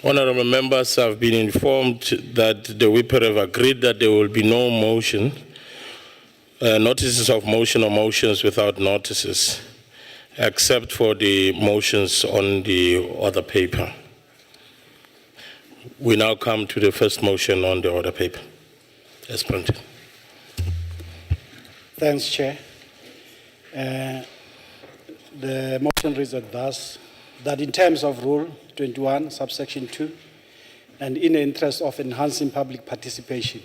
Honorable members have been informed that the whipper have agreed that there will be no motion, notices of motion or motions without notices, except for the motions on the order paper. We now come to the first motion on the order paper, as printed. Thanks, Chair. The motion reads thus, that in terms of Rule 21, subsection 2, and in the interest of enhancing public participation,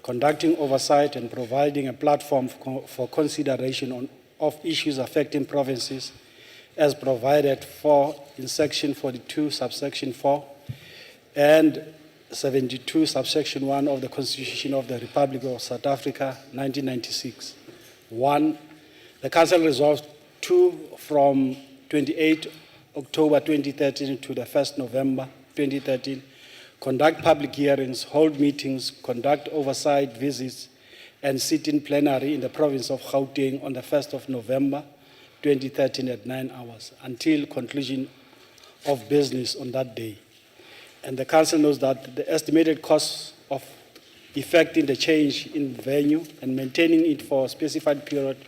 conducting oversight and providing a platform for consideration of issues affecting provinces as provided for in section 42, subsection 4, and 72, subsection 1 of the Constitution of the Republic of South Africa, 1996. 1, the Council resolves to, from 28 October 2013 to the 1st November 2013, conduct public hearings, hold meetings, conduct oversight visits, and sit in plenary in the province of Gauteng on the 1st of November 2013 at 9 hours until conclusion of business on that day. And the Council knows that the estimated cost of effecting the change in venue and maintaining it for a specified period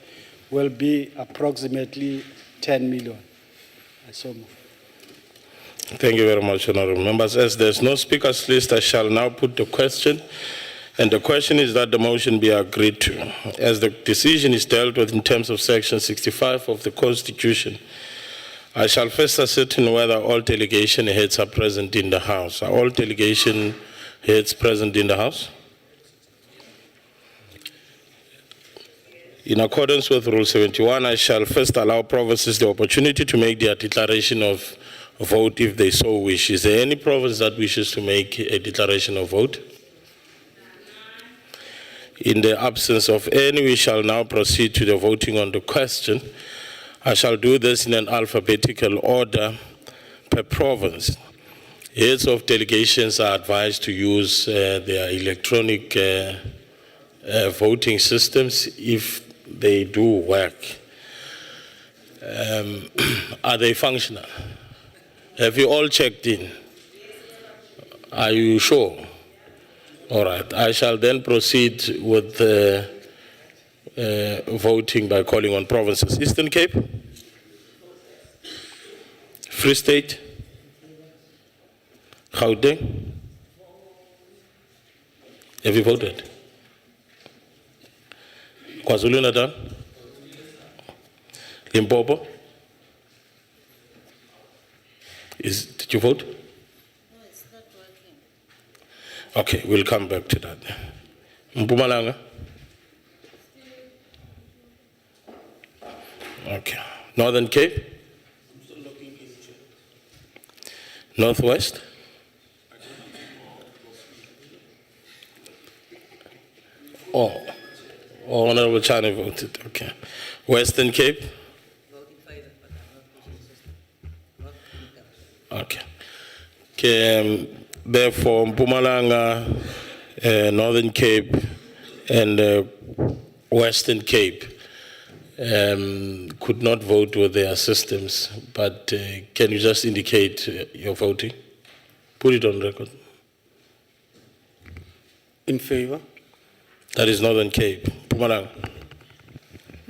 will be approximately 10 million. I so move. Thank you very much, honorable members. As there's no speakers list, I shall now put the question. And the question is that the motion be agreed to. As the decision is dealt with in terms of section 65 of the Constitution, I shall first ascertain whether all delegation heads are present in the House. Are all delegation heads present in the House? In accordance with Rule 71, I shall first allow provinces the opportunity to make their declaration of vote if they so wish. Is there any province that wishes to make a declaration of vote? In the absence of any, we shall now proceed to the voting on the question. I shall do this in an alphabetical order per province. Heads of delegations are advised to use their electronic voting systems if they do work. Are they functional? Have you all checked in? Are you sure? All right. I shall then proceed with voting by calling on provinces. Eastern Cape? Free State? Gauteng? Have you voted? KwaZulu-Natal? Limpopo? Did you vote? No, it's not working. Okay, we'll come back to that. Mpumalanga? Okay. Northern Cape? Northwest? Oh, Honorable Chani voted. Okay. Western Cape? Vote in favor, but I'm not pushing the system. Not in Okay. Therefore, Mpumalanga, Northern Cape, and Western Cape could not vote with their systems, but can you just indicate your voting? Put it on record. In favor? That is Northern Cape. Mpumalanga.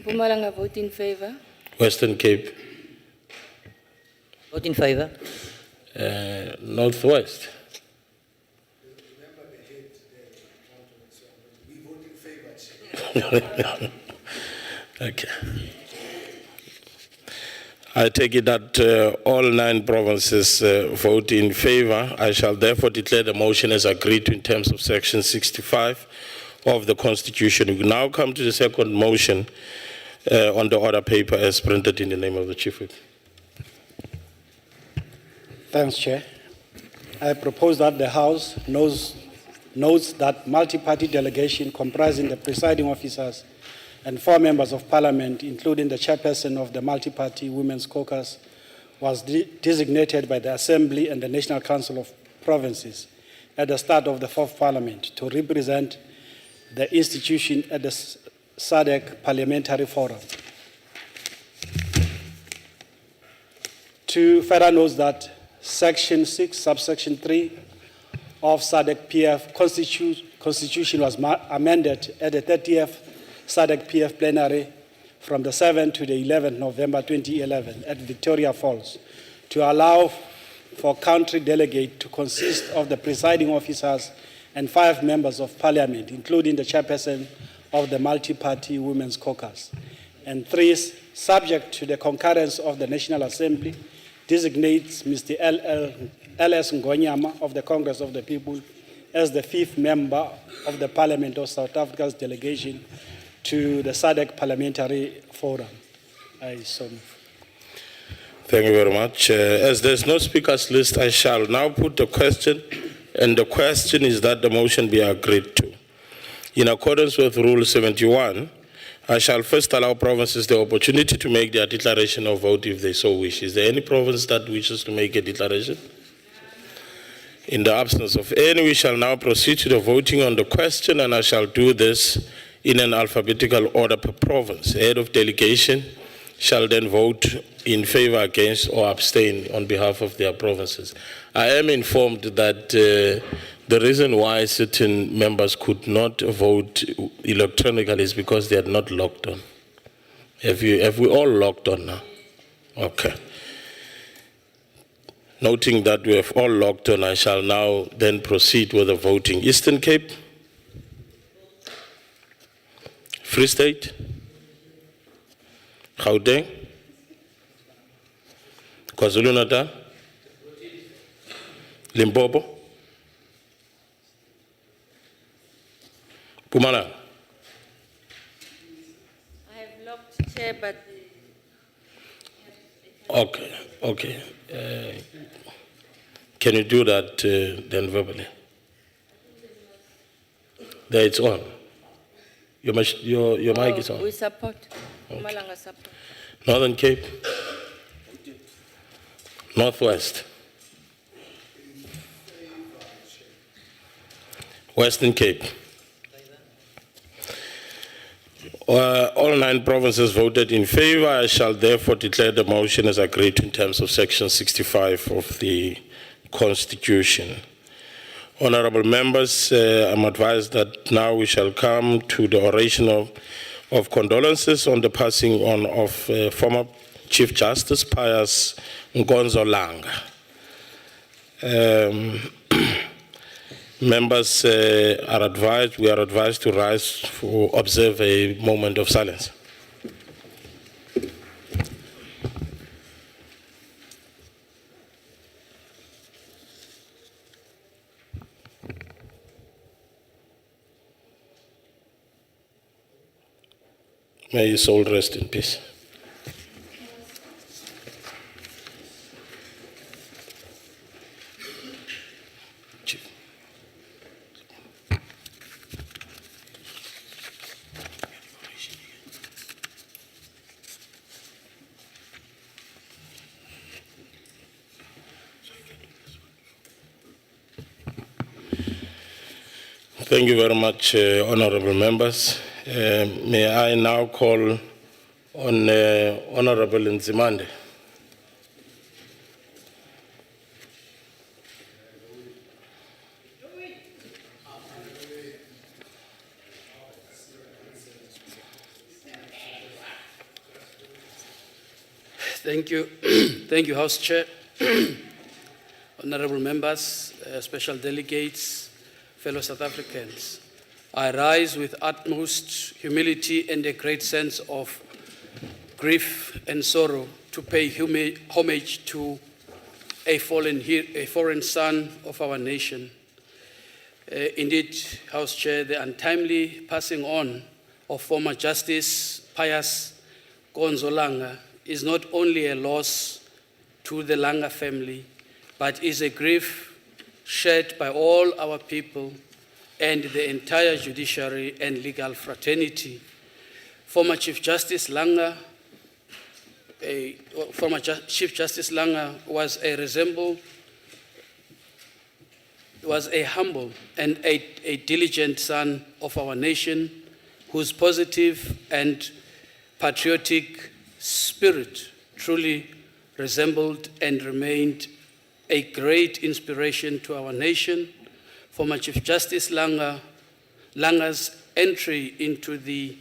Mpumalanga vote in favor. Western Cape. Vote in favor. Northwest. Okay. I take it that all 9 provinces vote in favor. I shall therefore declare the motion as agreed to in terms of section 65 of the Constitution. We now come to the second motion on the order paper as printed in the name of the Chief Whip. Thanks, Chair. I propose that the House notes that multi-party delegation comprising the presiding officers and 4 members of Parliament, including the chairperson of the Multi-Party Women's Caucus, was designated by the Assembly and the National Council of Provinces at the start of the 4th Parliament to represent the institution at the SADC Parliamentary Forum. To further note that Section 6, subsection 3 of SADC PF Constitution was amended at the 30th SADC PF plenary from the 7th to the 11th November 2011 at Victoria Falls to allow for country delegate to consist of the presiding officers and 5 members of parliament, including the chairperson of the multi-party women's caucus. And 3, subject to the concurrence of the National Assembly, designates Mr. L.S. Ngonyama of the Congress of the People as the 5th member of the Parliament of South Africa's delegation to the SADC Parliamentary Forum. I so move. Thank you very much. As there's no speakers list, I shall now put the question, and the question is that the motion be agreed to. In accordance with Rule 71, I shall first allow provinces the opportunity to make their declaration of vote if they so wish. Is there any province that wishes to make a declaration? In the absence of any, we shall now proceed to the voting on the question, and I shall do this in an alphabetical order per province. Head of delegation shall then vote in favor, against, or abstain on behalf of their provinces. I am informed that the reason why certain members could not vote electronically is because they had not logged on. Have we all logged on now? Okay. Noting that we have all logged on, I shall now then proceed with the voting. Eastern Cape? Free State? Gauteng? KwaZulu-Natal? Limpopo? Mpumalanga? I have locked chair, but Okay. Can you do that then verbally? There it's on. Your mic is on. we support. Mpumalanga support. Northern Cape? Northwest? Western Cape? All 9 provinces voted in favor. I shall therefore declare the motion as agreed to in terms of Section 65 of the Constitution. Honorable members, I'm advised that now we shall come to the oration of condolences on the passing on of former Chief Justice Pius Nkonzo Langa. Members we are advised to rise to observe a moment of silence. May his soul rest in peace. Thank you very much, honorable members. May I now call on Honorable Nzimande. Thank you. Thank you, House Chair. Honorable members, special delegates, fellow South Africans. I rise with utmost humility and a great sense of grief and sorrow to pay homage to a foreign son of our nation. Indeed, House Chair, the untimely passing on of former Justice Pius Nkonzo Langa is not only a loss to the Langa family, but is a grief shared by all our people and the entire judiciary and legal fraternity. Former Chief Justice Langa was a humble and a diligent son of our nation, whose positive and patriotic spirit truly resembled and remained a great inspiration to our nation. Former Chief Justice Langa's entry into the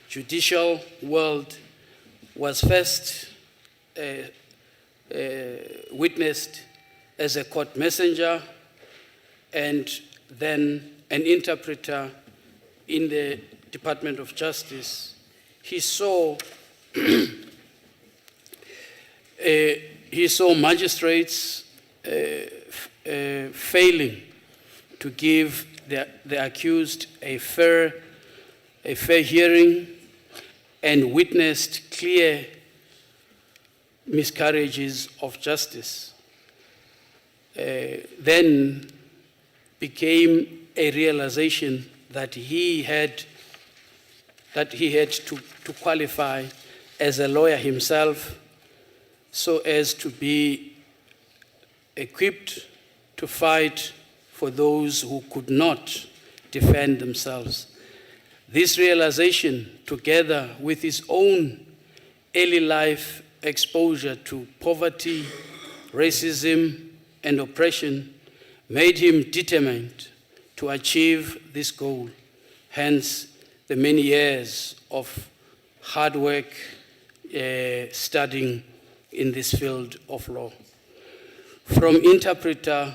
judicial world was first witnessed as a court messenger and then an interpreter in the Department of Justice. He saw magistrates failing to give the accused a fair hearing and witnessed clear miscarriages of justice. Then became a realization that he had to qualify as a lawyer himself so as to be equipped to fight for those who could not defend themselves. This realization, together with his own early life exposure to poverty, racism, and oppression, made him determined to achieve this goal. Hence, the many years of hard work studying in this field of law. From interpreter,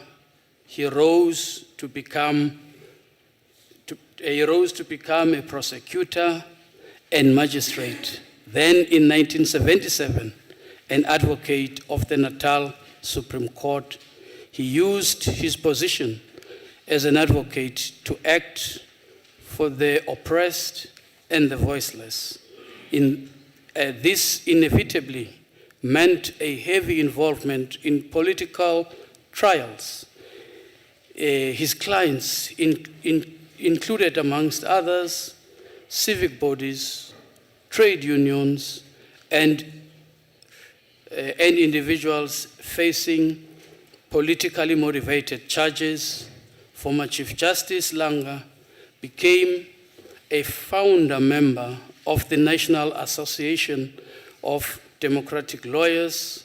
he rose to become a prosecutor and magistrate. Then in 1977, an advocate of the Natal Supreme Court, he used his position as an advocate to act for the oppressed and the voiceless. This inevitably meant a heavy involvement in political trials. His clients included, amongst others, civic bodies, trade unions, and individuals facing politically motivated charges. Former Chief Justice Langa became a founder member of the National Association of Democratic Lawyers,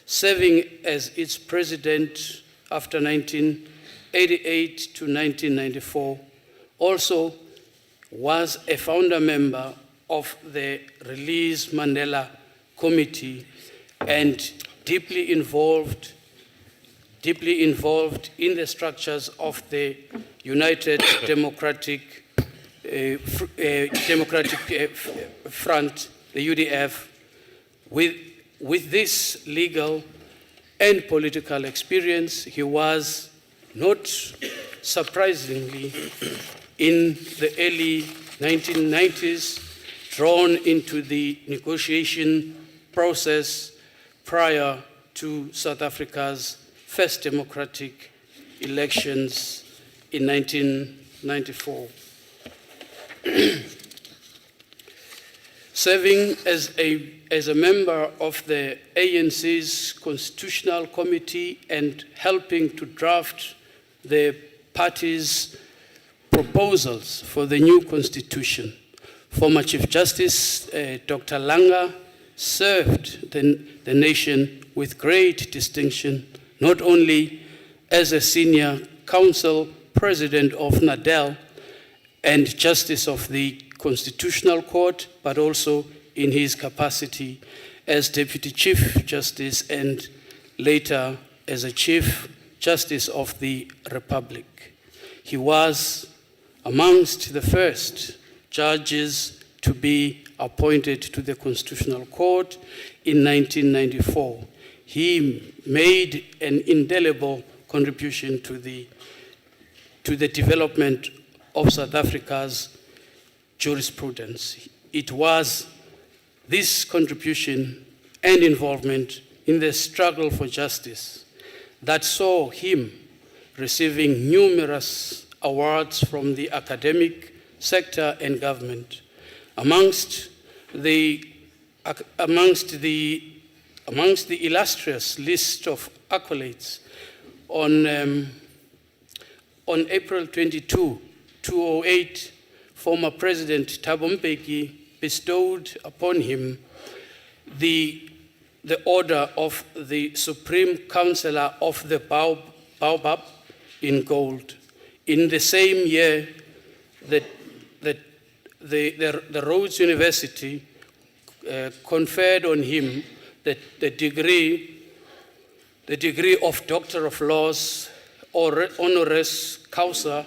serving as its president after 1988 to 1994. Also was a founder member of the Release Mandela Committee and deeply involved in the structures of the United Democratic Front, the UDF. With this legal and political experience, he was, not surprisingly, in the early 1990s, drawn into the negotiation process prior to South Africa's first democratic elections in 1994. Serving as a member of the ANC's Constitutional Committee and helping to draft the party's proposals for the new constitution, former Chief Justice Dr. Langa served the nation with great distinction, not only as a senior counsel president of NADEL and Justice of the Constitutional Court, but also in his capacity as Deputy Chief Justice and later as a Chief Justice of the Republic. He was amongst the first judges to be appointed to the Constitutional Court in 1994. He made an indelible contribution to the development of South Africa's jurisprudence. It was this contribution and involvement in the struggle for justice that saw him receiving numerous awards from the academic sector and government. Amongst the illustrious list of accolades, on April 22, 2008, former President Thabo Mbeki bestowed upon him the the order of the Supreme Counselor of the Baobab in gold. In the same year, the Rhodes University conferred on him the degree of Doctor of Laws or honoris causa.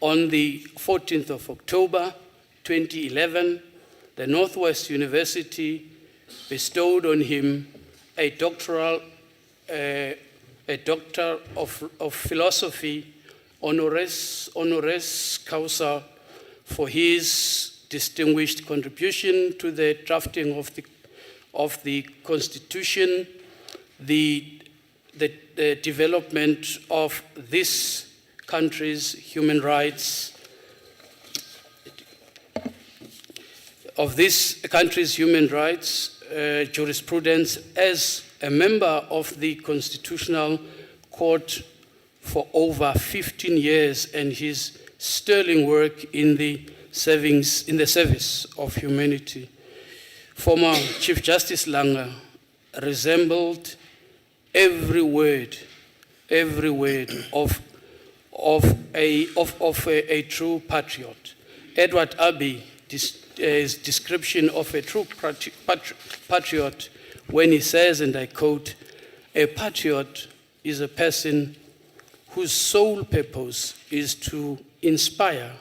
On the 14th of October 2011, the Northwest University bestowed on him a Doctor of Philosophy honoris causa for his distinguished contribution to the drafting of the Constitution, the development of this country's human rights, jurisprudence as a member of the Constitutional Court for over 15 years, and his sterling work in the service of humanity. Former Chief Justice Langa resembled every word of a true patriot. Edward Abbey's description of a true patriot when he says, and I quote, "A patriot is a person whose sole purpose is to inspire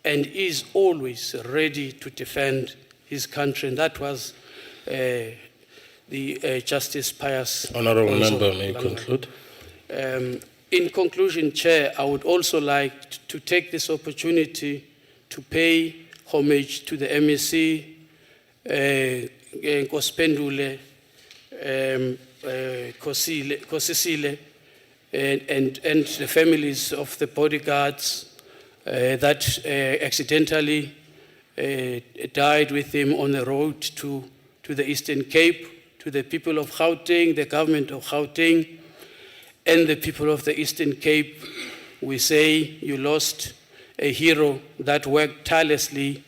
and is always ready to defend his country." And that was the Justice Pius. Honorable Alonso member, may you Langa. conclude? In conclusion, Chair, I would also like to take this opportunity to pay homage to the MEC, Kospendule, Kosisile, and the families of the bodyguards that accidentally died with him on the road to the Eastern Cape, to the people of Gauteng, the government of Gauteng, and the people of the Eastern Cape. We say you lost a hero that worked tirelessly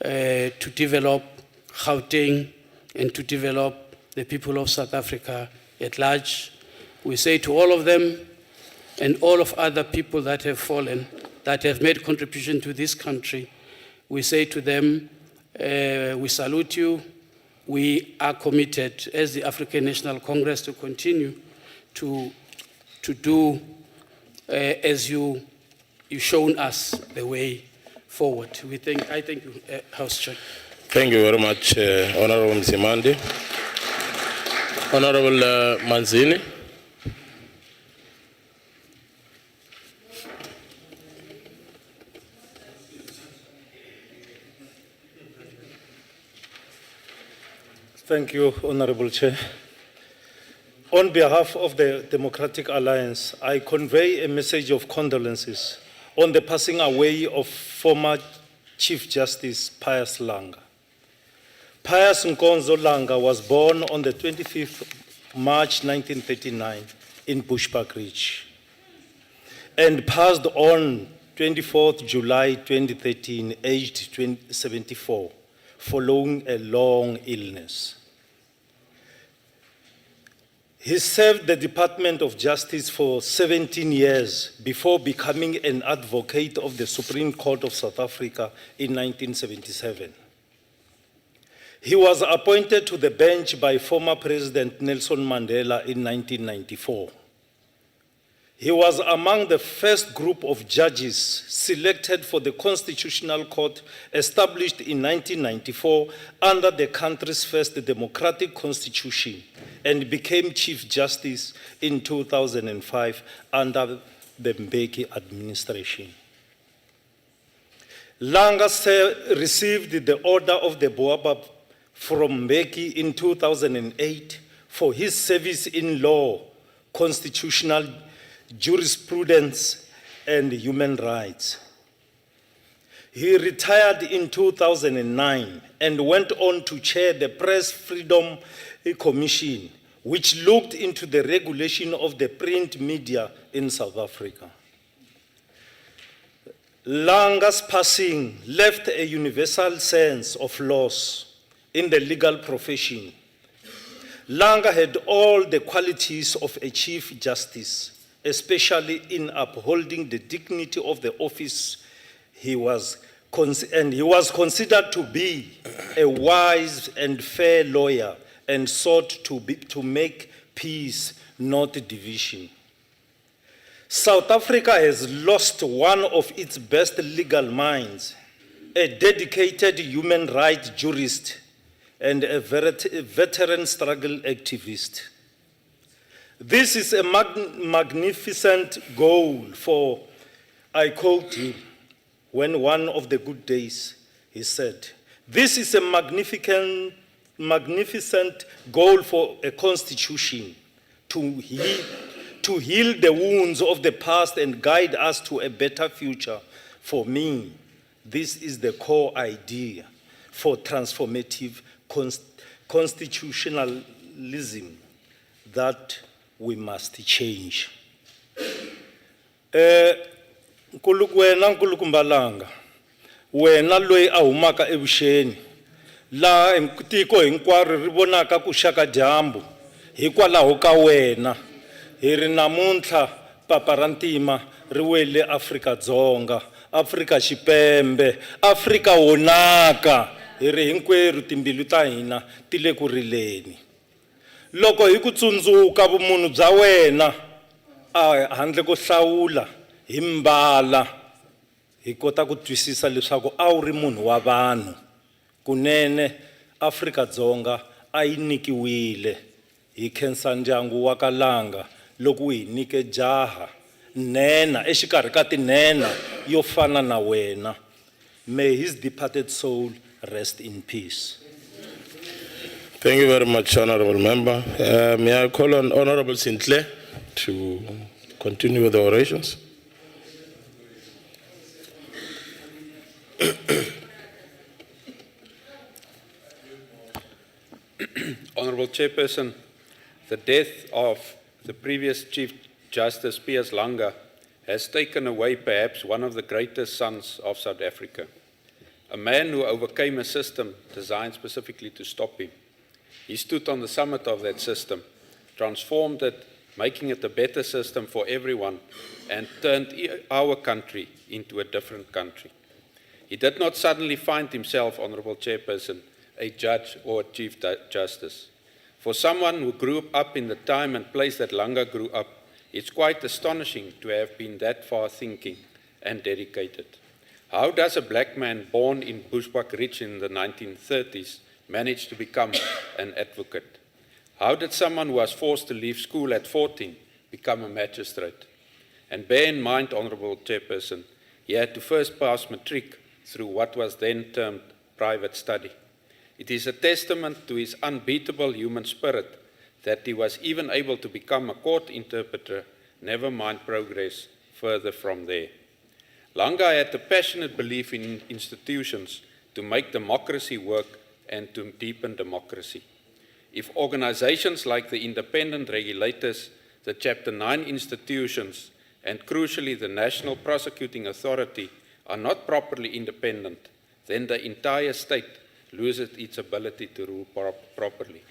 to develop Gauteng and to develop the people of South Africa at large. We say to all of them and all of other people that have fallen, that have made contribution to this country, we say to them, we salute you. We are committed as the African National Congress to continue to do as you've shown us the way forward. I thank you, House Chair. Thank you very much, Honorable Mzimande. Honorable Manzini. Thank you, Honorable Chair. On behalf of the Democratic Alliance, I convey a message of condolences on the passing away of former Chief Justice Pius Langa. Pius Nkonzo Langa was born on the 25th March 1939 in Bushbuck Ridge and passed on 24th July 2013, aged 74, following a long illness. He served the Department of Justice for 17 years before becoming an advocate of the Supreme Court of South Africa in 1977. He was appointed to the bench by former President Nelson Mandela in 1994. He was among the first group of judges selected for the Constitutional Court established in 1994 under the country's first democratic constitution and became Chief Justice in 2005 under the Mbeki administration. Langa received the Order of the Baobab from Mbeki in 2008 for his service in law, constitutional jurisprudence, and human rights. He retired in 2009 and went on to chair the Press Freedom Commission, which looked into the regulation of the print media in South Africa. Langa's passing left a universal sense of loss in the legal profession. Langa had all the qualities of a Chief Justice, especially in upholding the dignity of the office. He was considered to be a wise and fair lawyer and sought to make peace, not division. South Africa has lost one of its best legal minds, a dedicated human rights jurist and a veteran struggle activist. This is a magnificent goal for, I quote him, when one of the good days he said, "This is a magnificent goal for a constitution to heal the wounds of the past and guide us to a better future. For me, this is the core idea for transformative constitutionalism that we must change." Wena Nkulukumbalanga, wena loyi a humaka evuxeni, laha tiko hinkwaro ri vonaka ku xaka dyambu hikwalaho ka wena. Hi ri namuntlha papa ra ntima ri wele Afrika-Dzonga, Afrika Xipembe, Afrika wonaka. Hi ri hinkwerhu timbilu ta hina ti le ku rileni. Loko hi ku tsundzuka vumunhu bya wena, handle ko hlawula hi mbala, hi kota ku twisisa leswaku a wu ri munhu wa vanhu. Kunene Afrika-Dzonga a yi nikiwile hi khensa ndyangu wa ka Langa loko hi nike jaha nena exikarhi ka tinena yo fana na wena. May his departed soul rest in peace. Thank you very much, Honorable Member. May I call on Honorable Sinclair to continue with the orations? Honorable Chairperson, the death of the previous Chief Justice P.S. Langa has taken away perhaps one of the greatest sons of South Africa, a man who overcame a system designed specifically to stop him. He stood on the summit of that system, transformed it, making it a better system for everyone, and turned our country into a different country. He did not suddenly find himself, Honorable Chairperson, a judge or a Chief Justice. For someone who grew up in the time and place that Langa grew up, it's quite astonishing to have been that far-thinking and dedicated. How does a black man born in Bushbuckridge in the 1930s manage to become an advocate? How did someone who was forced to leave school at 14 become a magistrate? And bear in mind, Honorable Chairperson, he had to first pass matric through what was then termed private study. It is a testament to his unbeatable human spirit that he was even able to become a court interpreter, never mind progress further from there. Langa had a passionate belief in institutions to make democracy work and to deepen democracy. If organizations like the independent regulators, the Chapter 9 institutions, and crucially the National Prosecuting Authority are not properly independent, then the entire state loses its ability to rule properly.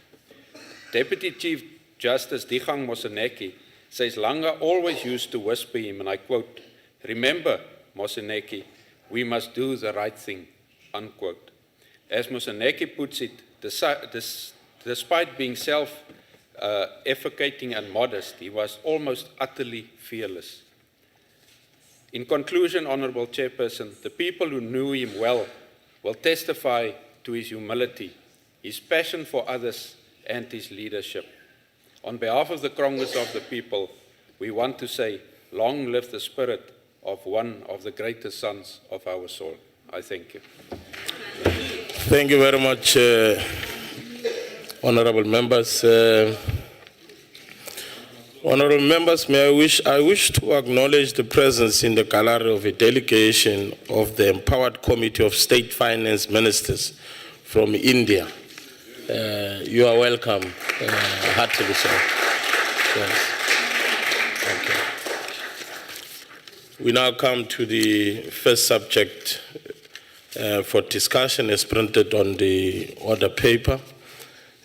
Deputy Chief Justice Digang Moseneke says Langa always used to whisper him, and I quote, "Remember, Moseneke, we must do the right thing," unquote. As Moseneke puts it, despite being self-efficating and modest, he was almost utterly fearless. In conclusion, Honorable Chairperson, the people who knew him well will testify to his humility, his passion for others, and his leadership. On behalf of the Congress of the People, we want to say, long live the spirit of one of the greatest sons of our soil. I thank you. Thank you very much, honorable members. Honorable members, I wish to acknowledge the presence in the gallery of a delegation of the Empowered Committee of State Finance Ministers from India. You are welcome, heartily so. Yes. Okay. We now come to the first subject for discussion as printed on the order paper.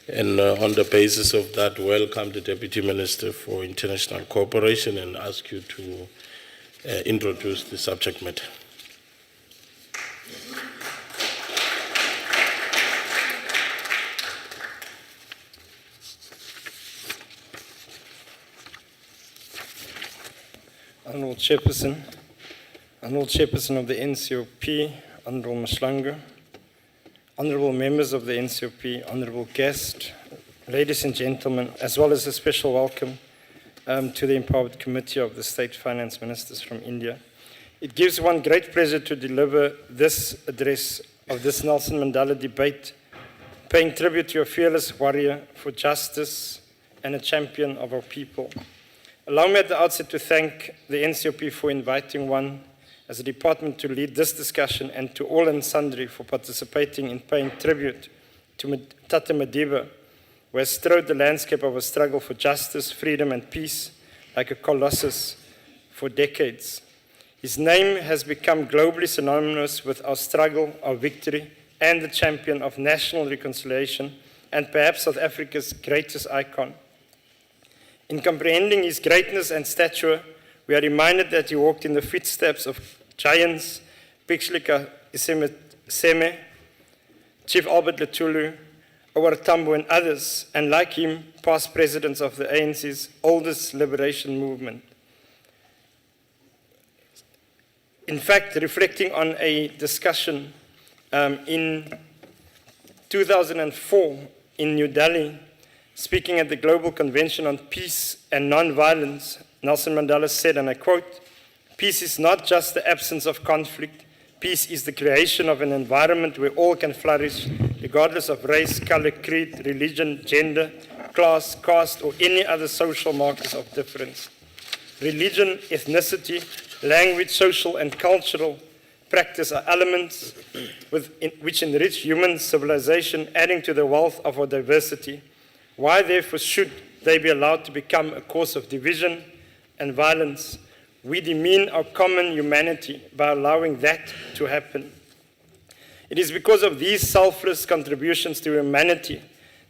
And on the basis of that, welcome the Deputy Minister for International Cooperation and ask you to introduce the subject matter. Honourable Chairperson of the NCOP, Honourable Mashlangu, Honourable members of the NCOP, Honourable guest, ladies and gentlemen, as well as a special welcome to the Empowered Committee of the State Finance Ministers from India. It gives one great pleasure to deliver this address of this Nelson Mandela debate, paying tribute to a fearless warrior for justice and a champion of our people. Allow me at the outset to thank the NCOP for inviting one as a department to lead this discussion, and to all and sundry for participating in paying tribute to Tata Madiba, who has strode the landscape of a struggle for justice, freedom, and peace like a colossus for decades. His name has become globally synonymous with our struggle, our victory, and the champion of national reconciliation, and perhaps South Africa's greatest icon. In comprehending his greatness and stature, we are reminded that he walked in the footsteps of giants, Pixlika Seme, Chief Albert Lutulu, Howard Tambo, and others, and like him, past presidents of the ANC's oldest liberation movement. In fact, reflecting on a discussion in 2004 in New Delhi, speaking at the Global Convention on Peace and Nonviolence, Nelson Mandela said, and I quote, "Peace is not just the absence of conflict. Peace is the creation of an environment where all can flourish, regardless of race, color, creed, religion, gender, class, caste, or any other social markers of difference. Religion, ethnicity, language, social, and cultural practice are elements which enrich human civilization, adding to the wealth of our diversity. Why, therefore, should they be allowed to become a cause of division and violence? We demean our common humanity by allowing that to happen. It is because of these selfless contributions to humanity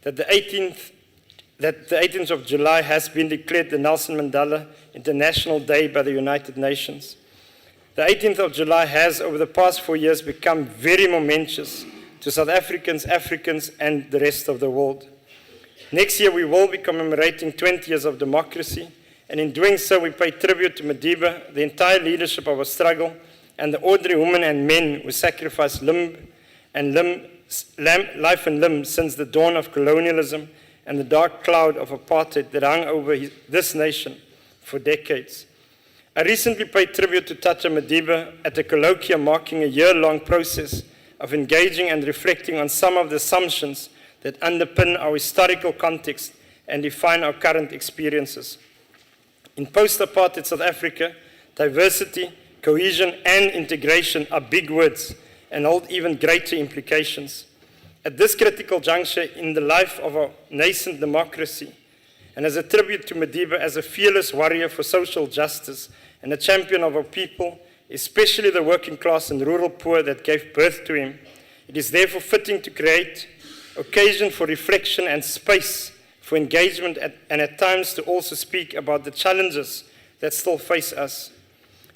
that the 18th of July has been declared the Nelson Mandela International Day by the United Nations. The 18th of July has, over the past 4 years, become very momentous to South Africans, Africans, and the rest of the world. Next year, we will be commemorating 20 years of democracy, and in doing so, we pay tribute to Madiba, the entire leadership of our struggle, and the ordinary women and men who sacrificed life and limb since the dawn of colonialism and the dark cloud of apartheid that hung over this nation for decades. I recently paid tribute to Tata Madiba at a colloquium marking a year-long process of engaging and reflecting on some of the assumptions that underpin our historical context and define our current experiences. In post-apartheid South Africa, diversity, cohesion, and integration are big words and hold even greater implications. At this critical juncture in the life of our nascent democracy, and as a tribute to Madiba as a fearless warrior for social justice and a champion of our people, especially the working class and rural poor that gave birth to him, it is therefore fitting to create occasion for reflection and space for engagement and at times to also speak about the challenges that still face us.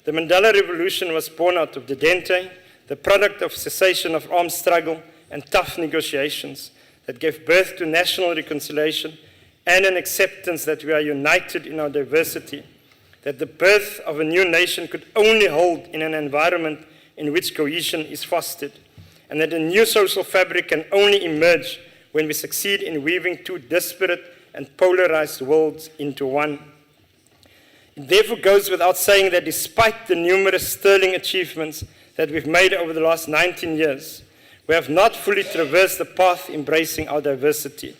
The Mandela Revolution was born out of the Dente, the product of cessation of armed struggle and tough negotiations that gave birth to national reconciliation and an acceptance that we are united in our diversity, that the birth of a new nation could only hold in an environment in which cohesion is fostered, and that a new social fabric can only emerge when we succeed in weaving two disparate and polarized worlds into one. It therefore goes without saying that despite the numerous sterling achievements that we've made over the last 19 years, we have not fully traversed the path embracing our diversity.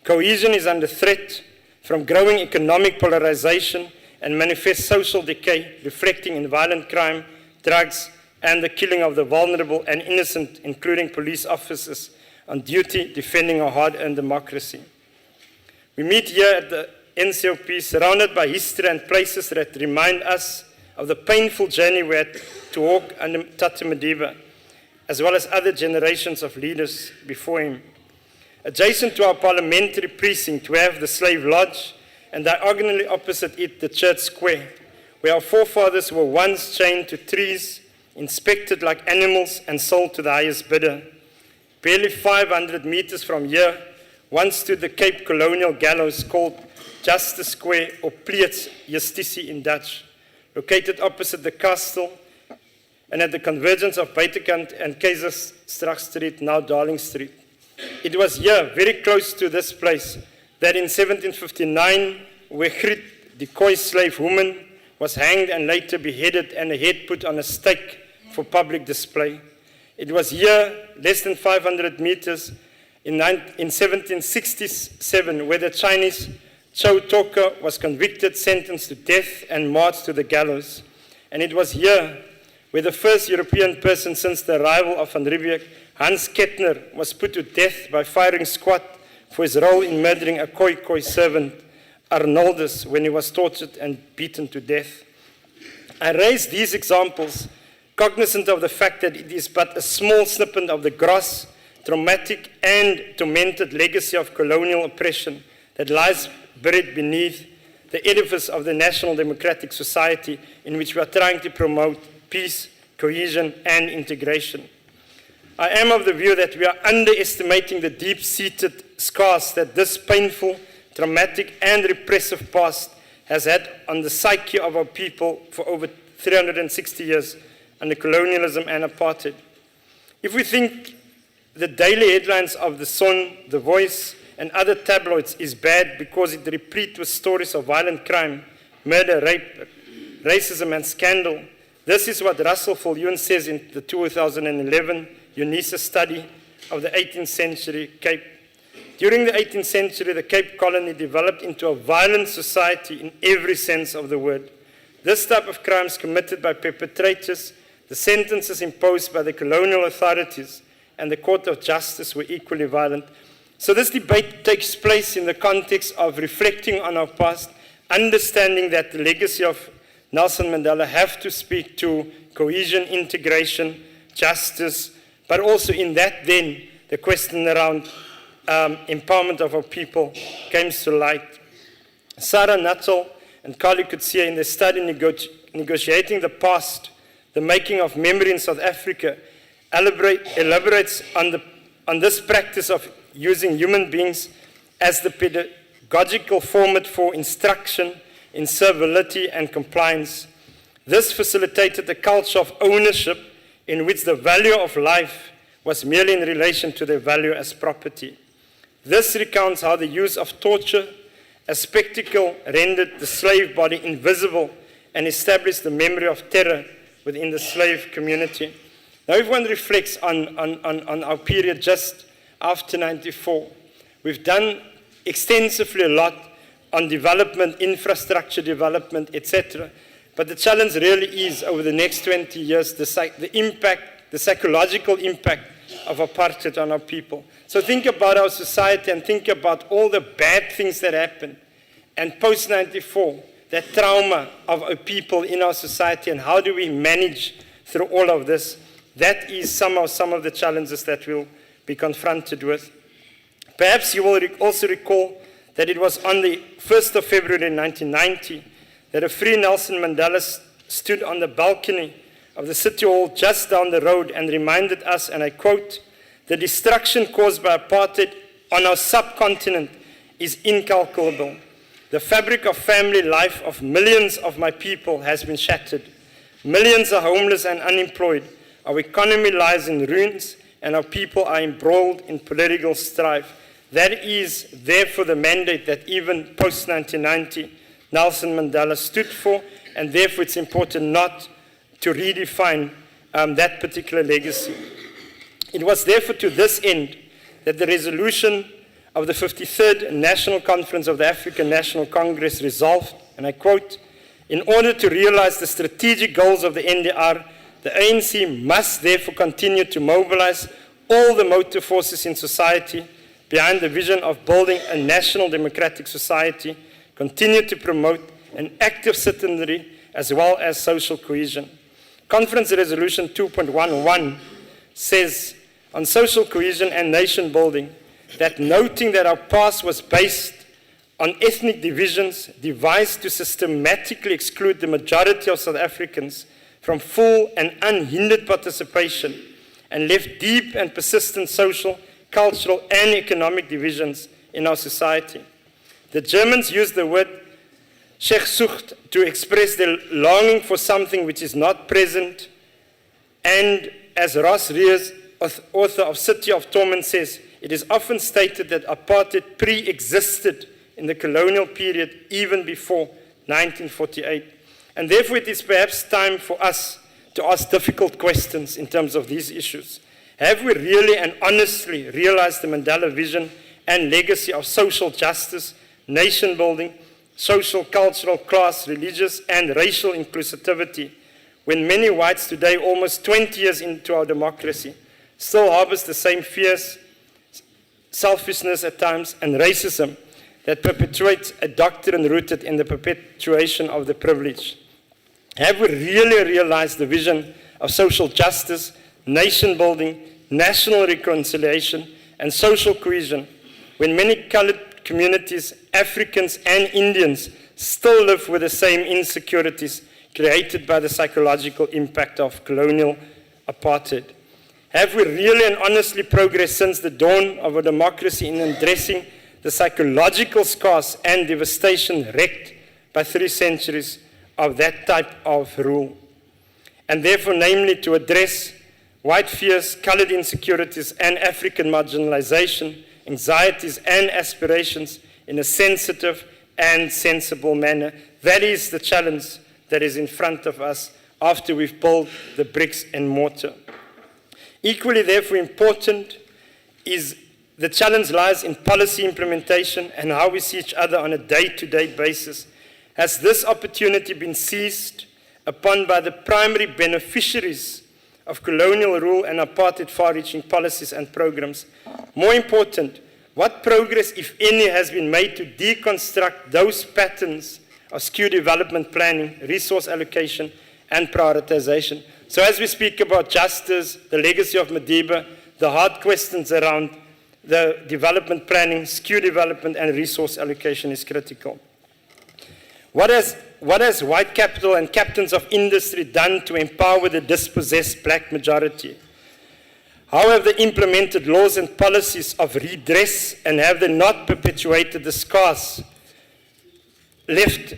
Cohesion is under threat from growing economic polarization and manifest social decay, reflecting in violent crime, drugs, and the killing of the vulnerable and innocent, including police officers on duty defending our hard-earned democracy. We meet here at the NCOP surrounded by history and places that remind us of the painful journey we had to walk under Tata Madiba. as well as other generations of leaders before him. Adjacent to our parliamentary precinct, we have the Slave Lodge, and diagonally opposite it, the Church Square, where our forefathers were once chained to trees, inspected like animals, and sold to the highest bidder. Barely 500 meters from here, once stood the Cape Colonial Gallows called Justice Square, or Pleats Justitie in Dutch, located opposite the castle and at the convergence of Buitenkant and Keizersstraat Street, now Darling Street. It was here, very close to this place, that in 1759, where Griet, the Khoi slave woman, was hanged and later beheaded and a head put on a stake for public display. It was here, less than 500 meters, in 1767, where the Chinese Chow Toka was convicted, sentenced to death, and marched to the gallows. And it was here where the first European person since the arrival of Van Riebeeck, Hans Kettner, was put to death by firing squad for his role in murdering a Khoi servant, Arnoldus, when he was tortured and beaten to death. I raise these examples cognizant of the fact that it is but a small snippet of the gross, traumatic, and tormented legacy of colonial oppression that lies buried beneath the edifice of the National Democratic Society in which we are trying to promote peace, cohesion, and integration. I am of the view that we are underestimating the deep-seated scars that this painful, traumatic, and repressive past has had on the psyche of our people for over 360 years under colonialism and apartheid. If we think the daily headlines of The Sun, The Voice, and other tabloids is bad because it replete with stories of violent crime, murder, rape, racism, and scandal, this is what Russell Viljoen says in the 2011 UNISA study of the 18th century Cape. During the 18th century, the Cape Colony developed into a violent society in every sense of the word. This type of crimes committed by perpetrators, the sentences imposed by the colonial authorities, and the Court of Justice were equally violent. So this debate takes place in the context of reflecting on our past, understanding that the legacy of Nelson Mandela have to speak to cohesion, integration, justice, but also in that then the question around empowerment of our people comes to light. Sarah Nuttall and Carly Coetzee in their study Negotiating the Past, the Making of Memory in South Africa, elaborates on this practice of using human beings as the pedagogical format for instruction in civility and compliance. This facilitated a culture of ownership in which the value of life was merely in relation to their value as property. This recounts how the use of torture as spectacle rendered the slave body invisible and established the memory of terror within the slave community. Now, if one reflects on our period just after 94, we've done extensively a lot on development, infrastructure development, etc. But the challenge really is, over the next 20 years, the psychological impact of apartheid on our people. So think about our society and think about all the bad things that happened. And post-94, that trauma of our people in our society, and how do we manage through all of this? That is some of the challenges that we'll be confronted with. Perhaps you will also recall that it was on the 1st of February 1990 that a free Nelson Mandela stood on the balcony of the City Hall just down the road and reminded us, and I quote, "The destruction caused by apartheid on our subcontinent is incalculable. The fabric of family life of millions of my people has been shattered. Millions are homeless and unemployed. Our economy lies in ruins, and our people are embroiled in political strife." That is therefore the mandate that even post-1990 Nelson Mandela stood for, and therefore it's important not to redefine that particular legacy. It was therefore to this end that the resolution of the 53rd National Conference of the African National Congress resolved, and I quote, "In order to realize the strategic goals of the NDR, the ANC must therefore continue to mobilize all the motive forces in society behind the vision of building a national democratic society, continue to promote an active citizenry as well as social cohesion." Conference Resolution 2.11 says on social cohesion and nation building that noting that our past was based on ethnic divisions devised to systematically exclude the majority of South Africans from full and unhindered participation and left deep and persistent social, cultural, and economic divisions in our society. The Germans used the word Sehnsucht to express their longing for something which is not present, and as Ross Rees, author of City of Torment, says, it is often stated that apartheid pre-existed in the colonial period even before 1948. And therefore it is perhaps time for us to ask difficult questions in terms of these issues. Have we really and honestly realized the Mandela vision and legacy of social justice, nation building, social, cultural, class, religious, and racial inclusivity, when many whites today, almost 20 years into our democracy, still harbors the same fears, selfishness at times, and racism that perpetuates a doctrine rooted in the perpetuation of the privilege? Have we really realized the vision of social justice, nation building, national reconciliation, and social cohesion, when many colored communities, Africans and Indians, still live with the same insecurities created by the psychological impact of colonial apartheid? Have we really and honestly progressed since the dawn of a democracy in addressing the psychological scars and devastation wreaked by 3 centuries of that type of rule? And therefore, namely, to address white fears, colored insecurities, and African marginalization, anxieties, and aspirations in a sensitive and sensible manner. That is the challenge that is in front of us after we've built the bricks and mortar. Equally, therefore, important is the challenge lies in policy implementation and how we see each other on a day-to-day basis. Has this opportunity been seized upon by the primary beneficiaries of colonial rule and apartheid far-reaching policies and programs? More important, what progress, if any, has been made to deconstruct those patterns of skewed development planning, resource allocation, and prioritization? So as we speak about justice, the legacy of Madiba, the hard questions around the development planning, skewed development, and resource allocation is critical. What has white capital and captains of industry done to empower the dispossessed black majority? How have they implemented laws and policies of redress, and have they not perpetuated the scars left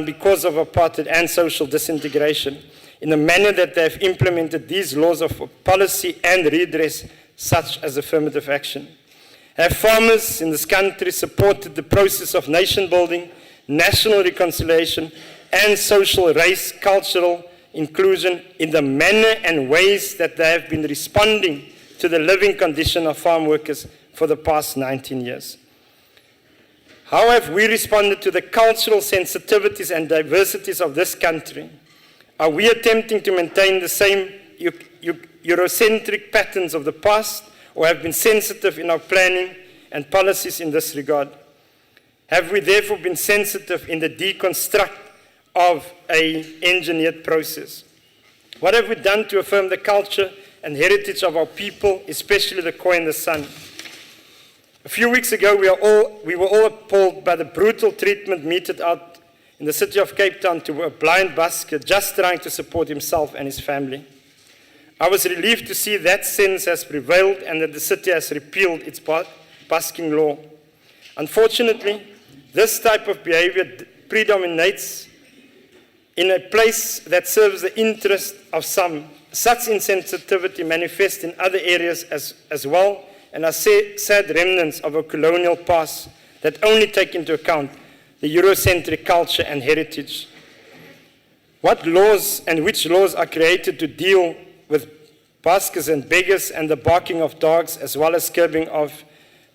because of apartheid and social disintegration in a manner that they have implemented these laws of policy and redress, such as affirmative action? Have farmers in this country supported the process of nation building, national reconciliation, and social race, cultural inclusion in the manner and ways that they have been responding to the living condition of farm workers for the past 19 years? How have we responded to the cultural sensitivities and diversities of this country? Are we attempting to maintain the same Eurocentric patterns of the past, or have been sensitive in our planning and policies in this regard? Have we therefore been sensitive in the deconstruct of an engineered process? What have we done to affirm the culture and heritage of our people, especially the Khoi and the San? A few weeks ago, we were all appalled by the brutal treatment meted out in the city of Cape Town to a blind busker just trying to support himself and his family. I was relieved to see that sense has prevailed and that the city has repealed its busking law. Unfortunately, this type of behavior predominates in a place that serves the interest of some. Such insensitivity manifests in other areas as well, and are sad remnants of a colonial past that only take into account the Eurocentric culture and heritage. What laws and which laws are created to deal with buskers and beggars and the barking of dogs, as well as curbing of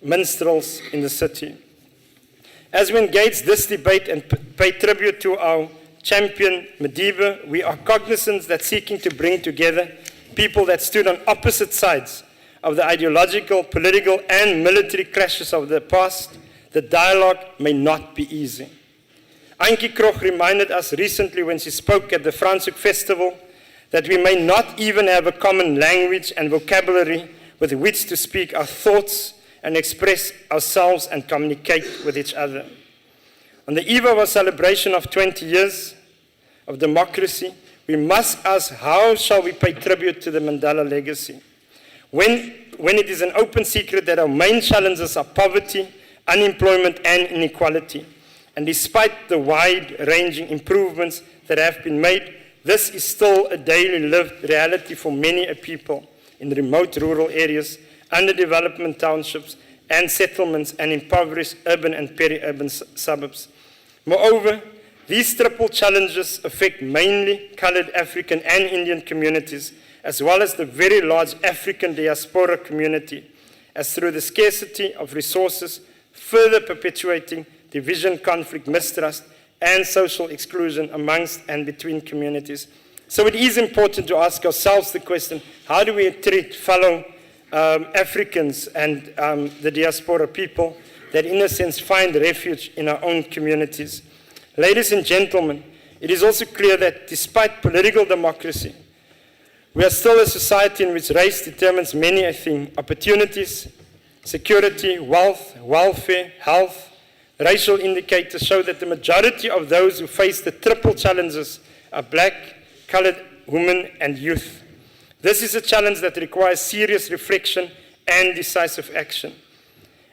minstrels in the city? As we engage this debate and pay tribute to our champion Madiba, we are cognizant that seeking to bring together people that stood on opposite sides of the ideological, political, and military clashes of the past, the dialogue may not be easy. Antjie Krog reminded us recently when she spoke at the Franschhoek Festival that we may not even have a common language and vocabulary with which to speak our thoughts and express ourselves and communicate with each other. On the eve of our celebration of 20 years of democracy, we must ask, how shall we pay tribute to the Mandela legacy? When it is an open secret that our main challenges are poverty, unemployment, and inequality. And despite the wide-ranging improvements that have been made, this is still a daily lived reality for many people in remote rural areas, underdeveloped townships, and settlements, and impoverished urban and peri-urban suburbs. Moreover, these triple challenges affect mainly colored African and Indian communities, as well as the very large African diaspora community, as through the scarcity of resources, further perpetuating division, conflict, mistrust, and social exclusion amongst and between communities. So it is important to ask ourselves the question, how do we treat fellow Africans and the diaspora people that in a sense find refuge in our own communities? Ladies and gentlemen, it is also clear that despite political democracy, we are still a society in which race determines many a thing: opportunities, security, wealth, welfare, health. Racial indicators show that the majority of those who face the triple challenges are black, colored women, and youth. This is a challenge that requires serious reflection and decisive action.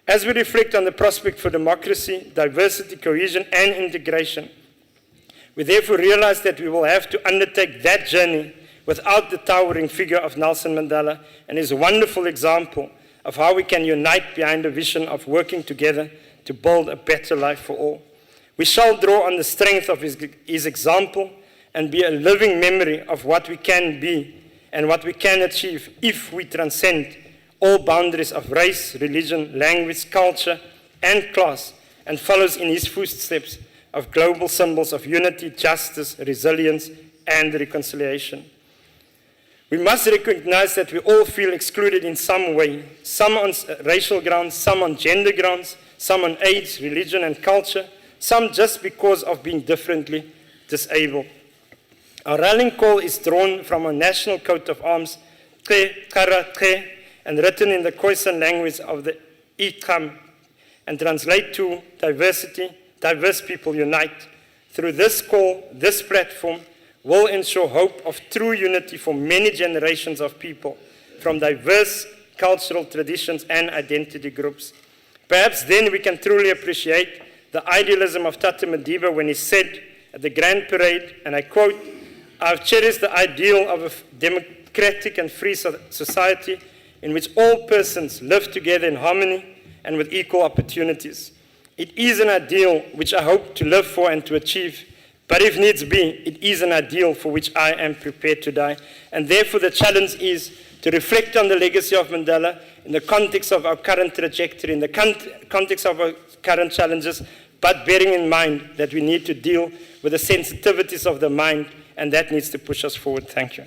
As we reflect on the prospect for democracy, diversity, cohesion, and integration, we therefore realize that we will have to undertake that journey without the towering figure of Nelson Mandela and his wonderful example of how we can unite behind a vision of working together to build a better life for all. We shall draw on the strength of his example and be a living memory of what we can be and what we can achieve if we transcend all boundaries of race, religion, language, culture, and class, and follows in his footsteps of global symbols of unity, justice, resilience, and reconciliation. We must recognize that we all feel excluded in some way, some on racial grounds, some on gender grounds, some on age, religion, and culture, some just because of being differently disabled. Our rallying call is drawn from our national coat of arms, Ke, Kara, Ke, and written in the Khoisan language of the Iqam, and translate to diversity, diverse people unite. Through this call, this platform will ensure hope of true unity for many generations of people from diverse cultural traditions and identity groups. Perhaps then we can truly appreciate the idealism of Tata Madiba when he said at the Grand Parade, and I quote, "I've cherished the ideal of a democratic and free society in which all persons live together in harmony and with equal opportunities. It is an ideal which I hope to live for and to achieve, but if needs be, it is an ideal for which I am prepared to die." And therefore the challenge is to reflect on the legacy of Mandela in the context of our current trajectory, in the context of our current challenges, but bearing in mind that we need to deal with the sensitivities of the mind, and that needs to push us forward. Thank you.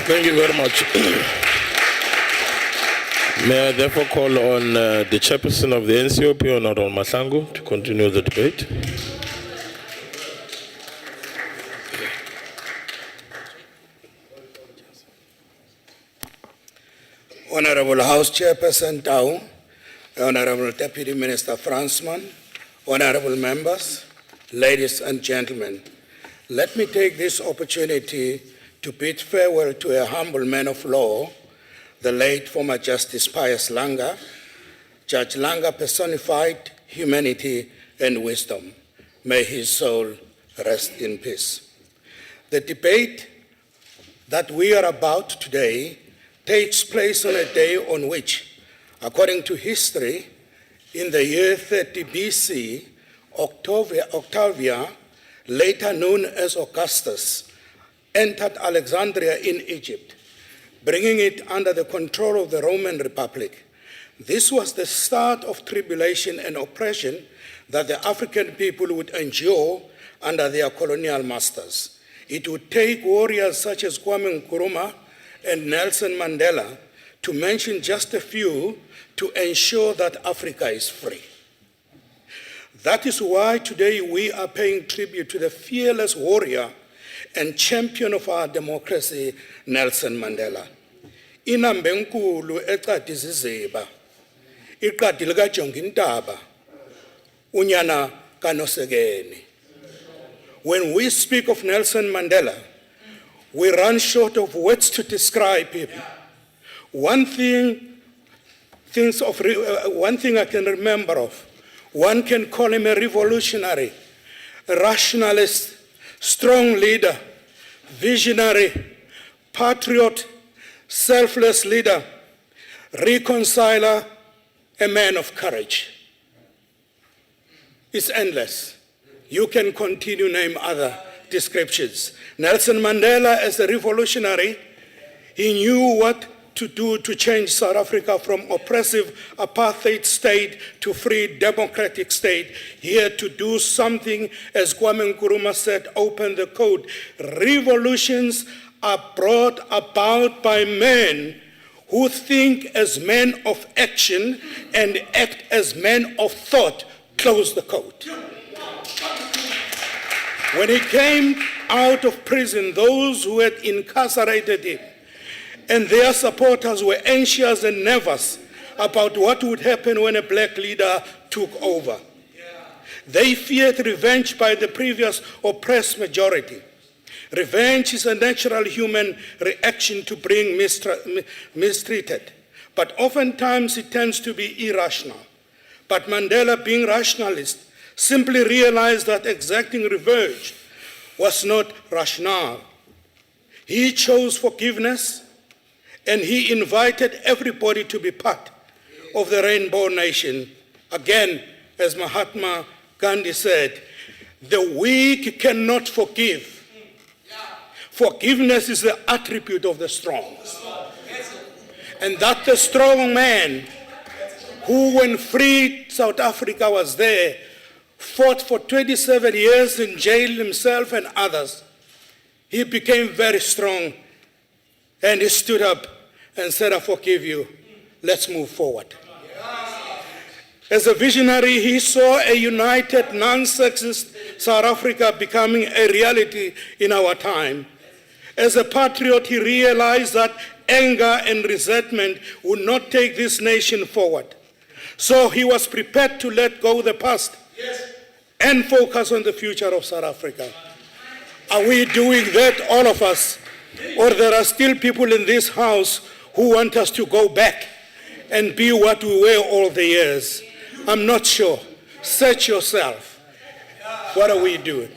Thank you very much. May I therefore call on the chairperson of the NCOP, Honorable Mahlangu, to continue the debate. Honorable House Chairperson Tau, Honorable Deputy Minister Fransman, honorable members, ladies and gentlemen, let me take this opportunity to bid farewell to a humble man of law, the late former Justice Pius Langa. Judge Langa personified humanity and wisdom. May his soul rest in peace. The debate that we are about today takes place on a day on which, according to history, in the year 30 BC, Octavia, later known as Augustus, entered Alexandria in Egypt, bringing it under the control of the Roman Republic. This was the start of tribulation and oppression that the African people would endure under their colonial masters. It would take warriors such as Kwame Nkrumah and Nelson Mandela, to mention just a few, to ensure that Africa is free. That is why today we are paying tribute to the fearless warrior and champion of our democracy, Nelson Mandela. Inambe enkulu eqadi iziziba, iqadi likaJongintaba, unyana kaNosekeni. When we speak of Nelson Mandela, we run short of words to describe him. One thing I can remember of, one can call him a revolutionary, a rationalist, strong leader, visionary, patriot, selfless leader, reconciler, a man of courage. It's endless. You can continue name other descriptions. Nelson Mandela as a revolutionary, he knew what to do to change South Africa from oppressive apartheid state to free democratic state. He had to do something, as Kwame Nkrumah said, open the code. Revolutions are brought about by men who think as men of action and act as men of thought. Close the code. When he came out of prison, those who had incarcerated him and their supporters were anxious and nervous about what would happen when a black leader took over. They feared revenge by the previous oppressed majority. Revenge is a natural human reaction to being mistreated, but oftentimes it tends to be irrational. But Mandela, being rationalist, simply realized that exacting revenge was not rational. He chose forgiveness, and he invited everybody to be part of the Rainbow Nation. Again, as Mahatma Gandhi said, the weak cannot forgive. Forgiveness is the attribute of the strong. And that the strong man who, when freed South Africa, was there, fought for 27 years in jail himself and others. He became very strong, and he stood up and said, I forgive you. Let's move forward. As a visionary, he saw a united, non-sexist South Africa becoming a reality in our time. As a patriot, he realized that anger and resentment would not take this nation forward. So he was prepared to let go of the past and focus on the future of South Africa. Are we doing that, all of us? Or there are still people in this house who want us to go back and be what we were all the years? I'm not sure. Search yourself. What are we doing?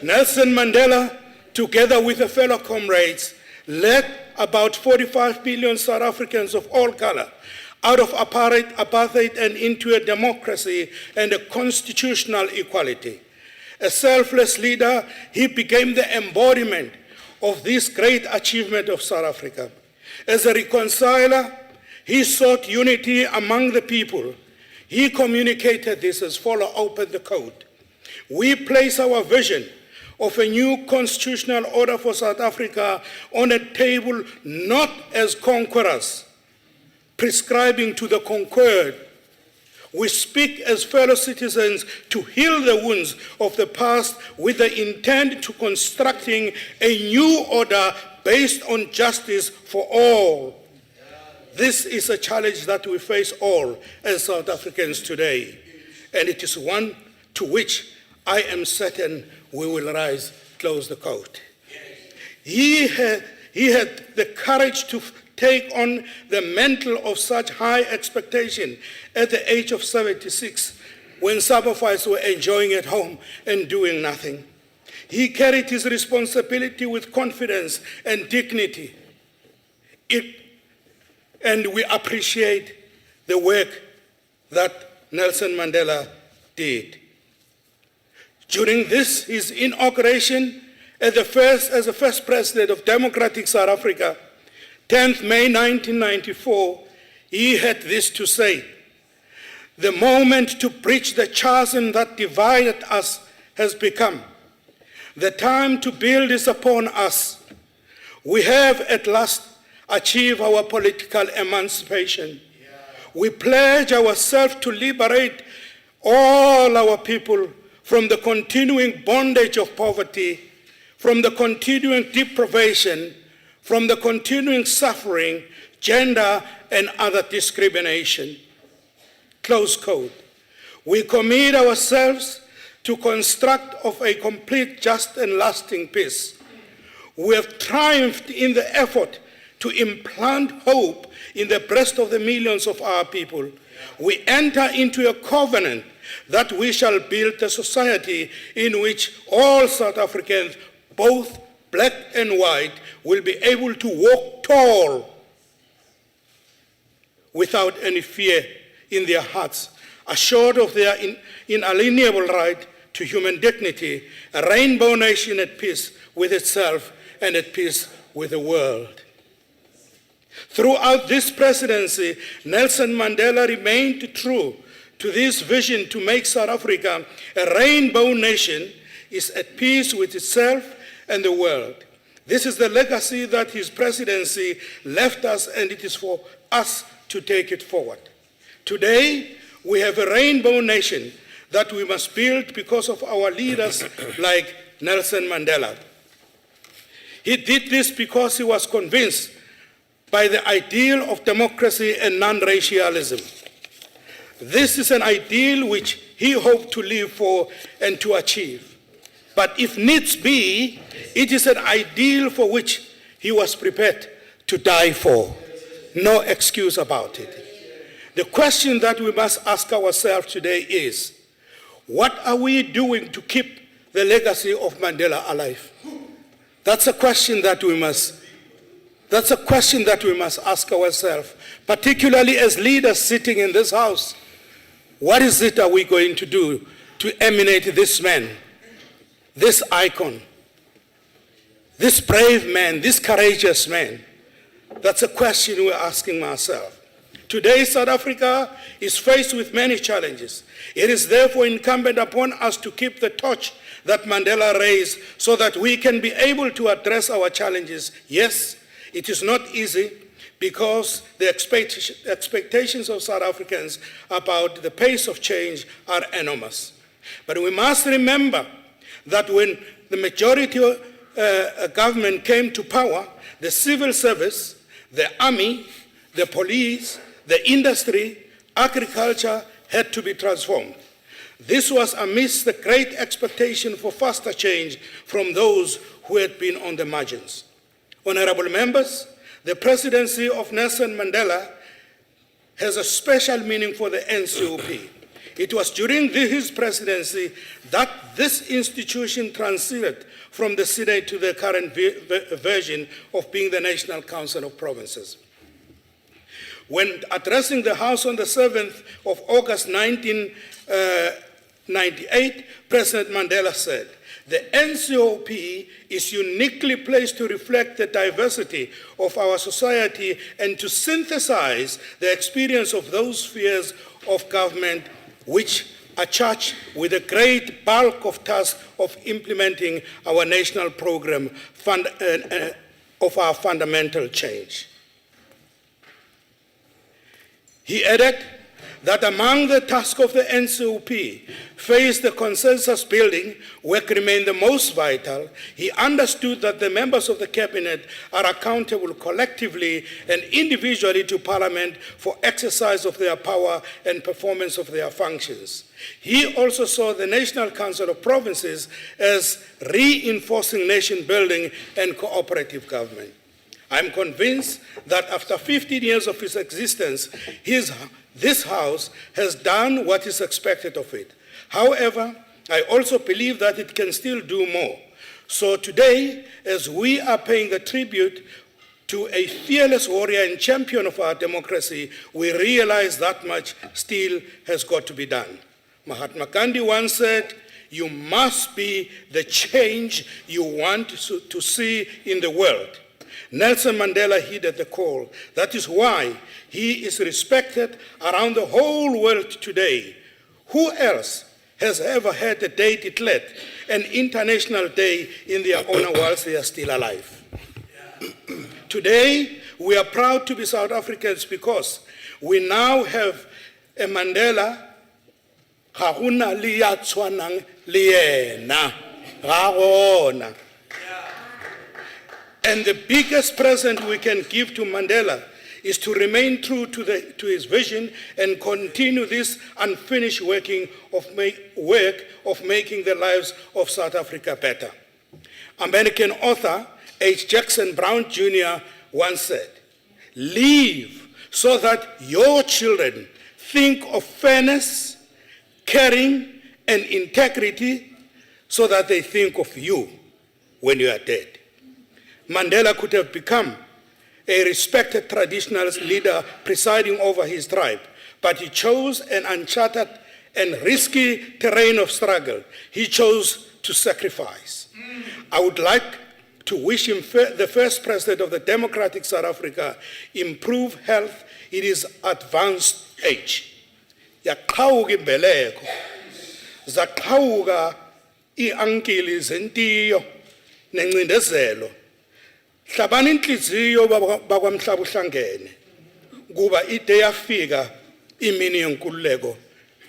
Nelson Mandela, together with a fellow comrades, led about 45 million South Africans of all color out of apartheid and into a democracy and a constitutional equality. A selfless leader, he became the embodiment of this great achievement of South Africa. As a reconciler, he sought unity among the people. He communicated this as follows: open the code. We place our vision of a new constitutional order for South Africa on a table not as conquerors, prescribing to the conquered. We speak as fellow citizens to heal the wounds of the past with the intent to constructing a new order based on justice for all. This is a challenge that we face all as South Africans today, and it is one to which I am certain we will rise. Close the quote. He had the courage to take on the mantle of such high expectation at the age of 76, when some of us were enjoying at home and doing nothing. He carried his responsibility with confidence and dignity. And we appreciate the work that Nelson Mandela did. During his inauguration as the first president of democratic South Africa, 10th May 1994, he had this to say: the moment to bridge the chasm that divided us has become. The time to build is upon us. We have at last achieved our political emancipation. We pledge ourselves to liberate all our people from the continuing bondage of poverty, from the continuing deprivation, from the continuing suffering, gender and other discrimination. Close quote. We commit ourselves to construct of a complete, just and lasting peace. We have triumphed in the effort to implant hope in the breast of the millions of our people. We enter into a covenant that we shall build a society in which all South Africans, both black and white, will be able to walk tall without any fear in their hearts, assured of their inalienable right to human dignity, a rainbow nation at peace with itself and at peace with the world. Throughout this presidency, Nelson Mandela remained true to this vision to make South Africa a rainbow nation, is at peace with itself and the world. This is the legacy that his presidency left us, and it is for us to take it forward. Today, we have a rainbow nation that we must build because of our leaders like Nelson Mandela. He did this because he was convinced by the ideal of democracy and non-racialism. This is an ideal which he hoped to live for and to achieve. But if needs be, it is an ideal for which he was prepared to die for. No excuse about it. The question that we must ask ourselves today is, what are we doing to keep the legacy of Mandela alive? That's a question that we must ask ourselves, particularly as leaders sitting in this house. What is it are we going to do to emanate this man, this icon, this brave man, this courageous man? That's a question we're asking ourselves. Today, South Africa is faced with many challenges. It is therefore incumbent upon us to keep the torch that Mandela raised so that we can be able to address our challenges. Yes, it is not easy because the expectations of South Africans about the pace of change are enormous. But we must remember that when the majority government came to power, the civil service, the army, the police, the industry, agriculture had to be transformed. This was amidst the great expectation for faster change from those who had been on the margins. Honorable members, the presidency of Nelson Mandela has a special meaning for the NCOP. It was during his presidency that this institution transited from the Senate to the current version of being the National Council of Provinces. When addressing the House on the 7th of August 1998, President Mandela said, "The NCOP is uniquely placed to reflect the diversity of our society and to synthesize the experience of those spheres of government which are charged with the great bulk of task of implementing our national program of our fundamental change." He added that among the tasks of the NCOP, faced the consensus building work remained the most vital. He understood that the members of the cabinet are accountable collectively and individually to Parliament for exercise of their power and performance of their functions. He also saw the National Council of Provinces as reinforcing nation building and cooperative government. I'm convinced that after 15 years of its existence, this House has done what is expected of it. However, I also believe that it can still do more. So today, as we are paying the tribute to a fearless warrior and champion of our democracy, we realize that much still has got to be done. Mahatma Gandhi once said, "You must be the change you want to see in the world." Nelson Mandela heeded the call. That is why he is respected around the whole world today. Who else has ever had a day declared an international day in their honor whilst they are still alive? Today, we are proud to be South Africans because we now have a Mandela, ga gona le ya tshwanang le yena, ga gona. And the biggest present we can give to Mandela is to remain true to his vision and continue this unfinished work of making the lives of South Africa better. American author H. Jackson Brown Jr. once said, "Live so that your children think of fairness, caring, and integrity so that they think of you when you are dead." Mandela could have become a respected traditional leader presiding over his tribe, but he chose an uncharted and risky terrain of struggle. He chose to sacrifice. I would like to wish him, the first president of the democratic South Africa, improved health in his advanced age. Yaqhawuka imbeleko, zaqhawuka iiankili zentiyo nencindezelo. Hlabana inhliziyo bakwamhlaba uhlangene kuba ide yafika imini yenkululeko.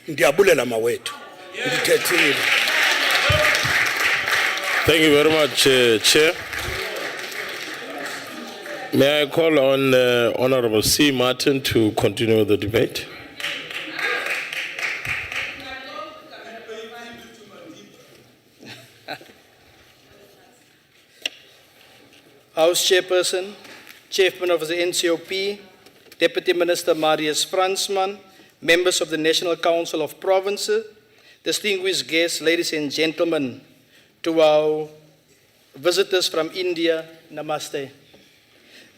Ndiyabulela mawethu. Ngithethile. Thank you very much, Chair. May I call on Honorable C. Martin to continue the debate? House Chairperson, Chairman of the NCOP, Deputy Minister Marius Fransman, members of the National Council of Provinces, distinguished guests, ladies and gentlemen, to our visitors from India, namaste.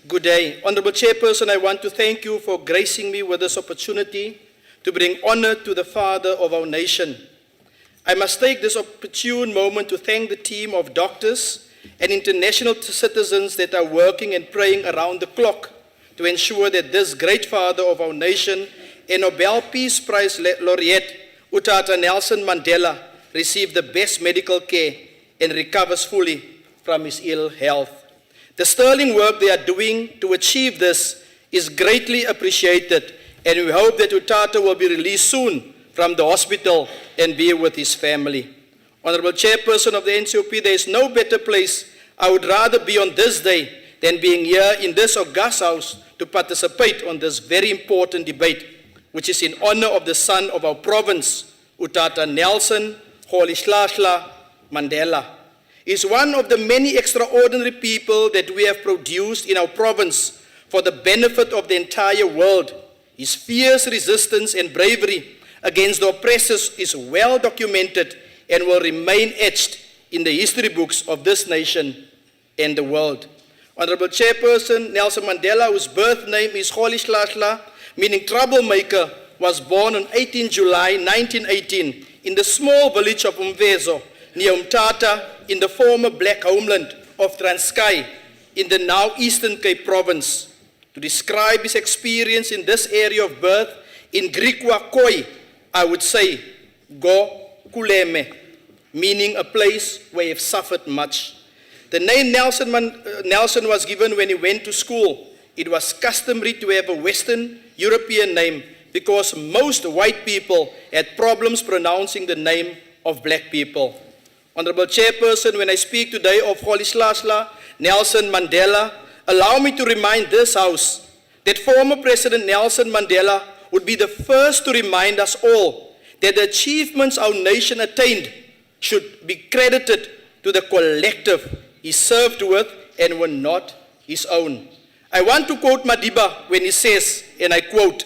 Good day. Honorable Chairperson, I want to thank you for gracing me with this opportunity to bring honor to the father of our nation. I must take this opportune moment to thank the team of doctors and international citizens that are working and praying around the clock to ensure that this great father of our nation and Nobel Peace Prize laureate, Utata Nelson Mandela, receive the best medical care and recovers fully from his ill health. The sterling work they are doing to achieve this is greatly appreciated, and we hope that Utata will be released soon from the hospital and be with his family. Honorable Chairperson of the NCOP, there is no better place I would rather be on this day than being here in this august house to participate on this very important debate, which is in honor of the son of our province, Utata Nelson Rolihlahla Mandela. He is one of the many extraordinary people that we have produced in our province for the benefit of the entire world. His fierce resistance and bravery against the oppressors is well documented and will remain etched in the history books of this nation and the world. Honorable Chairperson, Nelson Mandela, whose birth name is Rolihlahla, meaning troublemaker, was born on 18 July 1918 in the small village of Umvezo, near Umtata, in the former black homeland of Transkei, in the now Eastern Cape province. To describe his experience in this area of birth, in Greek wakoi, I would say, go kuleme, meaning a place where he have suffered much. The name Nelson was given when he went to school. It was customary to have a Western European name because most white people had problems pronouncing the name of black people. Honorable Chairperson, when I speak today of Rolihlahla Nelson Mandela, allow me to remind this House that former President Nelson Mandela would be the first to remind us all that the achievements our nation attained should be credited to the collective he served with and were not his own. I want to quote Madiba when he says, and I quote,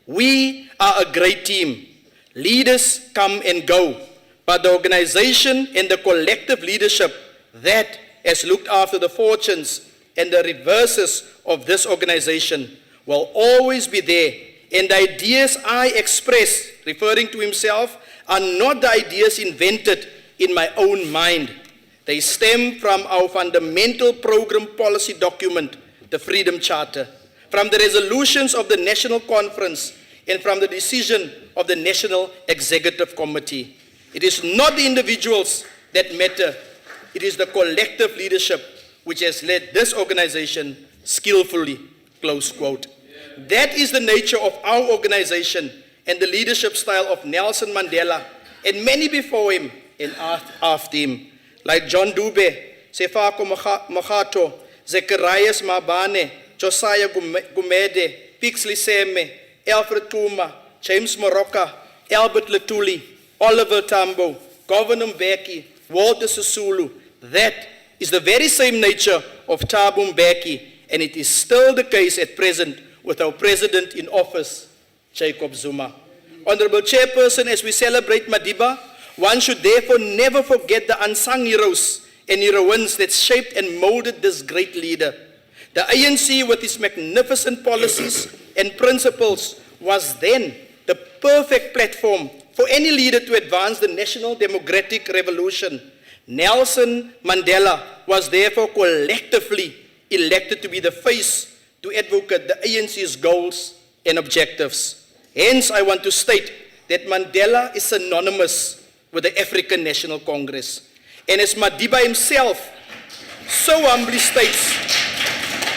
"We are a great team. Leaders come and go, but the organization and the collective leadership that has looked after the fortunes and the reverses of this organization will always be there. And the ideas I express," referring to himself, "are not the ideas invented in my own mind. They stem from our fundamental program policy document, the Freedom Charter, from the resolutions of the National Conference, and from the decision of the National Executive Committee. It is not the individuals that matter. It is the collective leadership which has led this organization skillfully," close quote. That is the nature of our organization and the leadership style of Nelson Mandela and many before him and after him, like John Dube, Sefako Makgato, Zacharias Mabane, Josiah Gumede, Pixley Seme, Alfred Kuma, James Moroka, Albert Letuli, Oliver Tambo, Governor Mbeki, Walter Sisulu. That is the very same nature of Thabo Mbeki, and it is still the case at present with our president in office, Jacob Zuma. Honorable Chairperson, as we celebrate Madiba, one should therefore never forget the unsung heroes and heroines that shaped and molded this great leader. The ANC, with its magnificent policies and principles, was then the perfect platform for any leader to advance the national democratic revolution. Nelson Mandela was therefore collectively elected to be the face to advocate the ANC's goals and objectives. Hence, I want to state that Mandela is synonymous with the African National Congress. And as Madiba himself so humbly states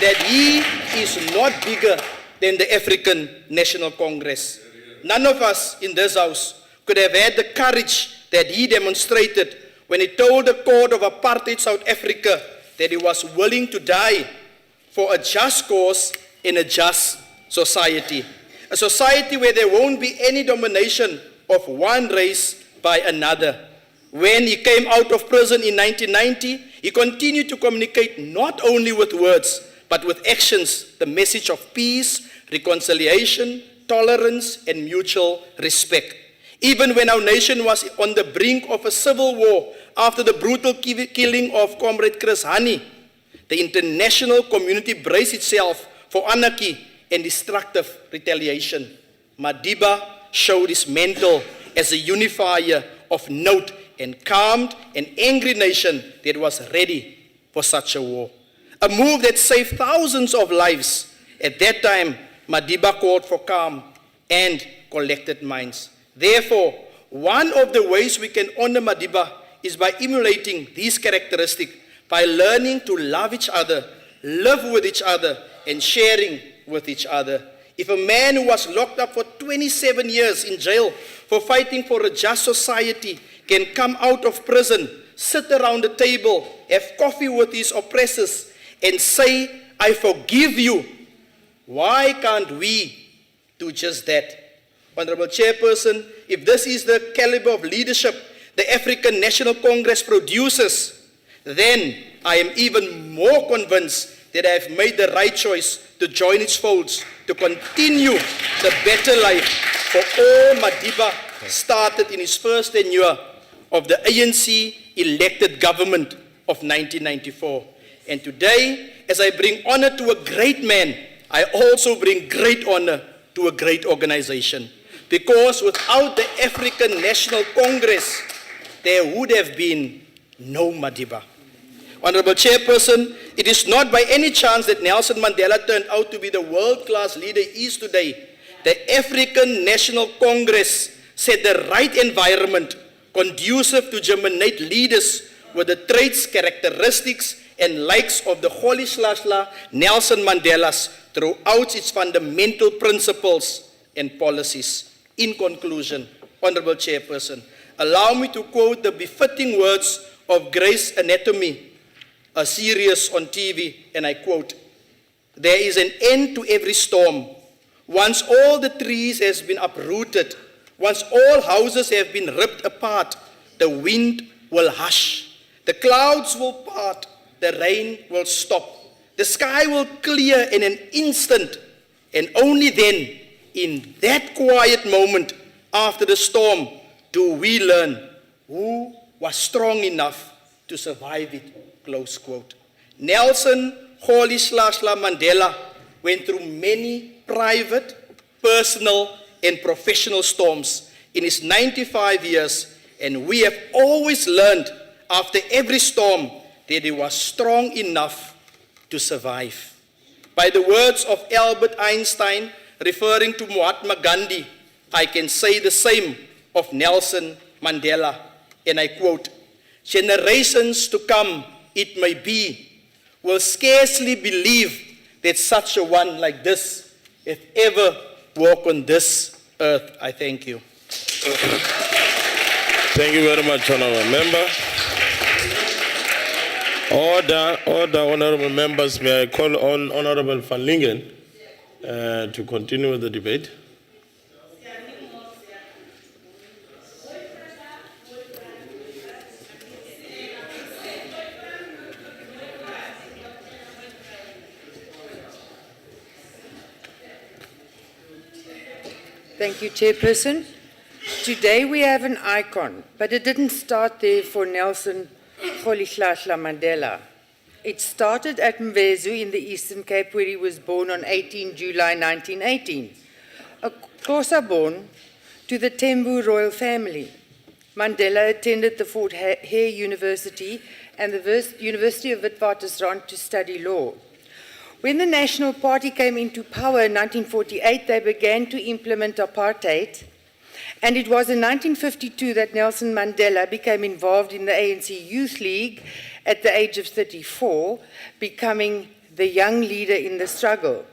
that he is not bigger than the African National Congress. None of us in this house could have had the courage that he demonstrated when he told the court of apartheid South Africa that he was willing to die for a just cause in a just society. A society where there won't be any domination of one race by another. When he came out of prison in 1990, he continued to communicate not only with words, but with actions, the message of peace, reconciliation, tolerance, and mutual respect. Even when our nation was on the brink of a civil war after the brutal killing of Comrade Chris Hani, the international community braced itself for anarchy and destructive retaliation. Madiba showed his mantle as a unifier of note and calmed an angry nation that was ready for such a war. A move that saved thousands of lives. At that time, Madiba called for calm and collected minds. Therefore, one of the ways we can honor Madiba is by emulating these characteristics, by learning to love each other, live with each other, and sharing with each other. If a man who was locked up for 27 years in jail for fighting for a just society can come out of prison, sit around the table, have coffee with his oppressors, and say, I forgive you, why can't we do just that? Honorable Chairperson, if this is the caliber of leadership the African National Congress produces, then I am even more convinced that I have made the right choice to join its folds, to continue the better life for all Madiba started in his first tenure of the ANC elected government of 1994. And today, as I bring honor to a great man, I also bring great honor to a great organization. Because without the African National Congress, there would have been no Madiba. Honorable Chairperson, it is not by any chance that Nelson Mandela turned out to be the world-class leader he is today. The African National Congress set the right environment conducive to germinate leaders with the traits, characteristics, and likes of the Holy Slasla Nelson Mandela's throughout its fundamental principles and policies. In conclusion, Honorable Chairperson, allow me to quote the befitting words of Grey's Anatomy, a series on TV, and I quote, "There is an end to every storm. Once all the trees has been uprooted, once all houses have been ripped apart, the wind will hush, the clouds will part, the rain will stop, the sky will clear in an instant, and only then, in that quiet moment after the storm, do we learn who was strong enough to survive it." Close quote. Nelson Holy Slasla Mandela went through many private, personal, and professional storms in his 95 years, and we have always learned after every storm that he was strong enough to survive. By the words of Albert Einstein, referring to Mahatma Gandhi, I can say the same of Nelson Mandela, and I quote, "Generations to come, it may be, will scarcely believe that such a one like this have ever walked on this earth." I thank you. Thank you very much, Honorable Member. Order, honorable members. May I call on Honorable Van Lingen to continue with the debate? Thank you, Chairperson. Today we have an icon, but it didn't start there for Nelson Rolihlahla Mandela. It started at Mvezu in the Eastern Cape, where he was born on 18 July 1918. A Xhosa born to the Tembu royal family. Mandela attended the Fort Hare University and the University of Witwatersrand to study law. When the National Party came into power in 1948, they began to implement apartheid. And it was in 1952 that Nelson Mandela became involved in the ANC Youth League at the age of 34, becoming the young leader in the struggle.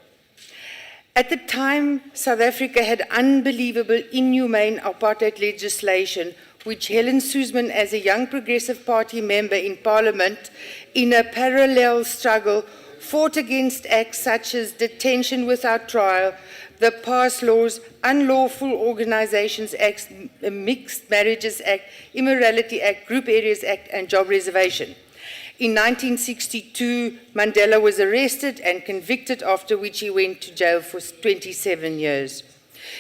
At the time, South Africa had unbelievable, inhumane apartheid legislation, which Helen Suzman, as a young Progressive Party member in Parliament, in a parallel struggle, fought against acts such as detention without trial, the Pass Laws, Unlawful Organizations Act, Mixed Marriages Act, Immorality Act, Group Areas Act, and Job Reservation. In 1962, Mandela was arrested and convicted, after which he went to jail for 27 years.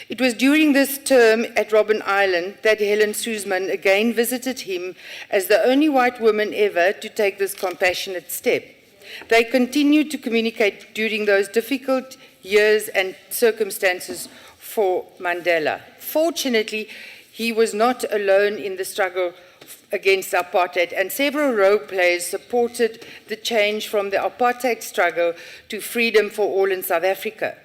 It was during this term at Robben Island that Helen Suzman again visited him as the only white woman ever to take this compassionate step. They continued to communicate during those difficult years and circumstances for Mandela. Fortunately, he was not alone in the struggle against apartheid, and several role players supported the change from the apartheid struggle to freedom for all in South Africa.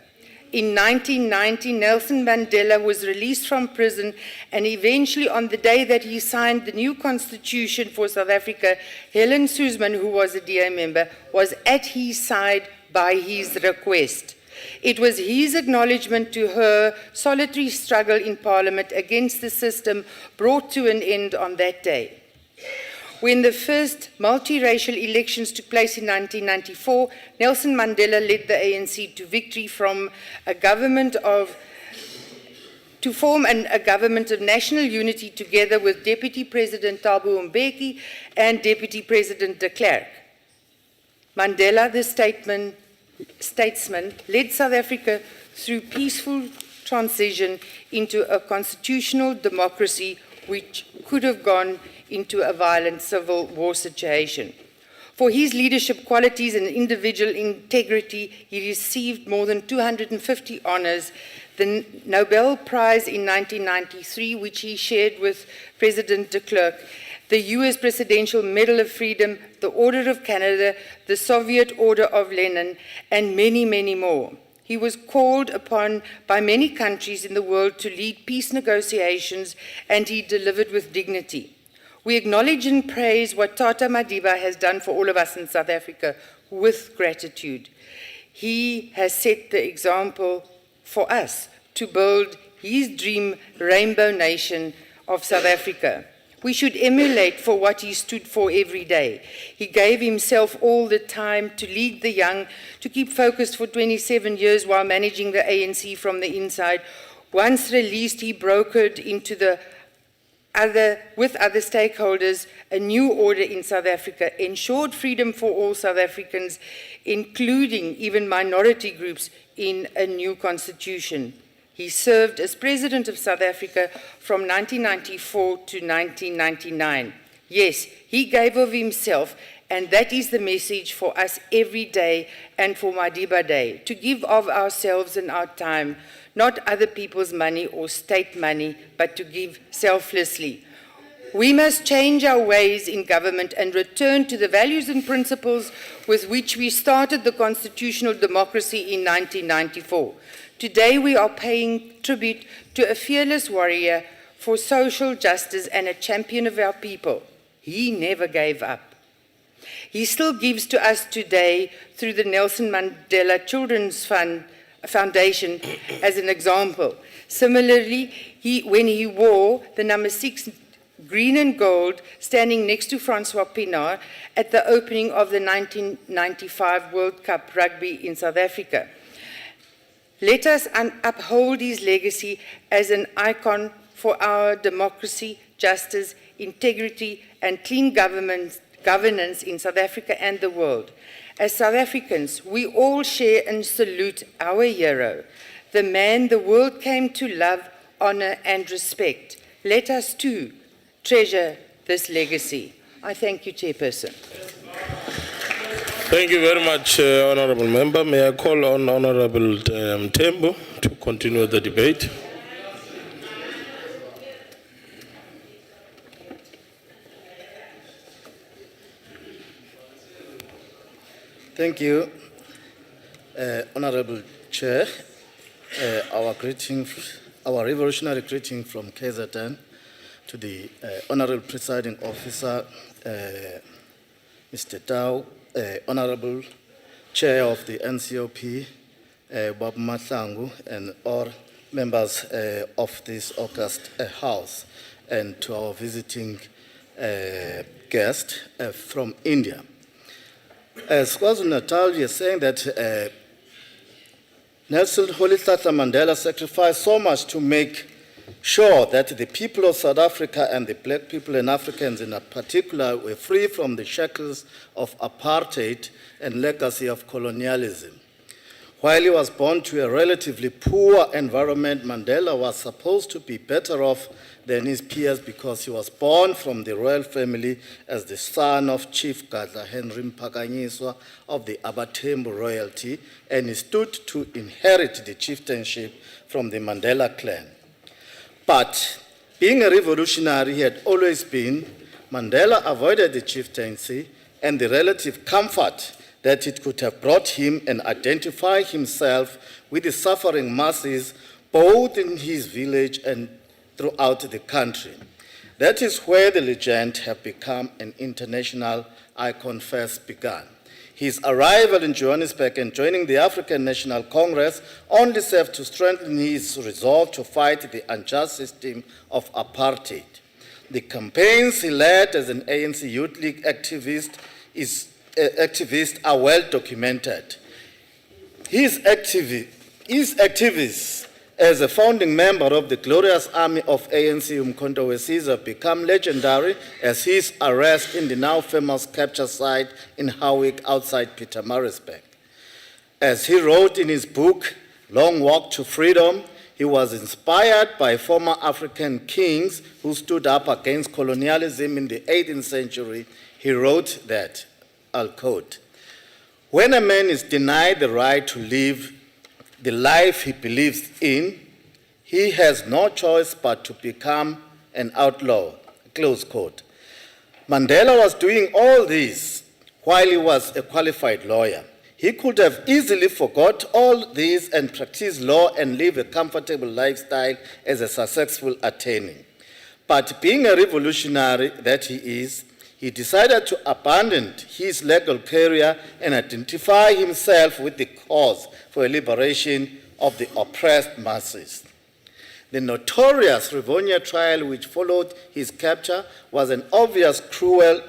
In 1990, Nelson Mandela was released from prison, and eventually on the day that he signed the new constitution for South Africa, Helen Suzman, who was a DA member, was at his side by his request. It was his acknowledgement to her solitary struggle in Parliament against the system brought to an end on that day. When the first multiracial elections took place in 1994, Nelson Mandela led the ANC to victory from a government of a government of national unity, together with Deputy President Thabo Mbeki and Deputy President de Klerk. Mandela, the statesman, led South Africa through peaceful transition into a constitutional democracy, which could have gone into a violent civil war situation. For his leadership qualities and individual integrity, he received more than 250 honors. The Nobel Prize in 1993, which he shared with President de Klerk, the US Presidential Medal of Freedom, the Order of Canada, the Soviet Order of Lenin, and many, many more. He was called upon by many countries in the world to lead peace negotiations, and he delivered with dignity. We acknowledge and praise what Tata Madiba has done for all of us in South Africa with gratitude. He has set the example for us to build his dream rainbow nation of South Africa. We should emulate for what he stood for every day. He gave himself all the time to lead the young, to keep focused for 27 years while managing the ANC from the inside. Once released, he brokered into with other stakeholders, a new order in South Africa, ensured freedom for all South Africans, including even minority groups, in a new constitution. He served as President of South Africa from 1994 to 1999. Yes, he gave of himself, and that is the message for us every day and for Madiba Day, to give of ourselves and our time, not other people's money or state money, but to give selflessly. We must change our ways in government and return to the values and principles with which we started the constitutional democracy in 1994. Today we are paying tribute to a fearless warrior for social justice and a champion of our people. He never gave up. He still gives to us today through the Nelson Mandela Children's Foundation as an example. Similarly, when he wore the number 6 green and gold, standing next to Francois Pienaar at the opening of the 1995 World Cup Rugby in South Africa. Let us uphold his legacy as an icon for our democracy, justice, integrity, and clean governance in South Africa and the world. As South Africans, we all share and salute our hero, the man the world came to love, honor, and respect. Let us too treasure this legacy. I thank you, Chairperson. Thank you very much, Honourable Member. May I call on Honourable Tembo to continue the debate? Thank you, Honorable Chair. Our revolutionary greeting from KZN to the Honorable Presiding Officer, Mr. Tau, Honorable Chair of the NCOP, Bob Matlangu, and all members of this august House, and to our visiting guest from India. As KwaZulu-Natal, we are saying that Nelson Rolihlahla Mandela sacrificed so much to make sure that the people of South Africa and the black people and Africans in particular were free from the shackles of apartheid and legacy of colonialism. While he was born to a relatively poor environment, Mandela was supposed to be better off than his peers because he was born from the royal family as the son of Chief Gadla Henry Mpakanyiswa of the Abatembu royalty, and he stood to inherit the chieftainship from the Mandela clan. But being a revolutionary he had always been, Mandela avoided the chieftaincy and the relative comfort that it could have brought him and identify himself with the suffering masses both in his village and throughout the country. That is where the legend have become an international icon first began. His arrival in Johannesburg and joining the African National Congress only served to strengthen his resolve to fight the unjust system of apartheid. The campaigns he led as an ANC Youth League activist are well documented. His activists as a founding member of the glorious army of ANC Umkhonto weSizwe become legendary as his arrest in the now famous capture site in Howick outside Pietermaritzburg. As he wrote in his book, Long Walk to Freedom, he was inspired by former African kings who stood up against colonialism in the 18th century. He wrote that, I'll quote, "When a man is denied the right to live the life he believes in, he has no choice but to become an outlaw," close quote. Mandela was doing all this while he was a qualified lawyer. He could have easily forgot all this and practice law and live a comfortable lifestyle as a successful attorney. But being a revolutionary that he is, he decided to abandon his legal career and identify himself with the cause for liberation of the oppressed masses. The notorious Rivonia trial which followed his capture was an obvious cruel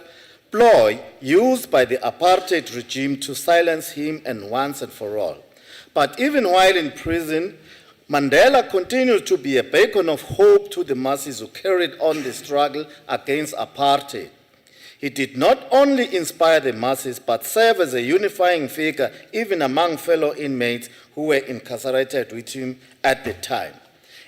ploy used by the apartheid regime to silence him and once and for all. But even while in prison, Mandela continued to be a beacon of hope to the masses who carried on the struggle against apartheid. He did not only inspire the masses, but serve as a unifying figure even among fellow inmates who were incarcerated with him at the time.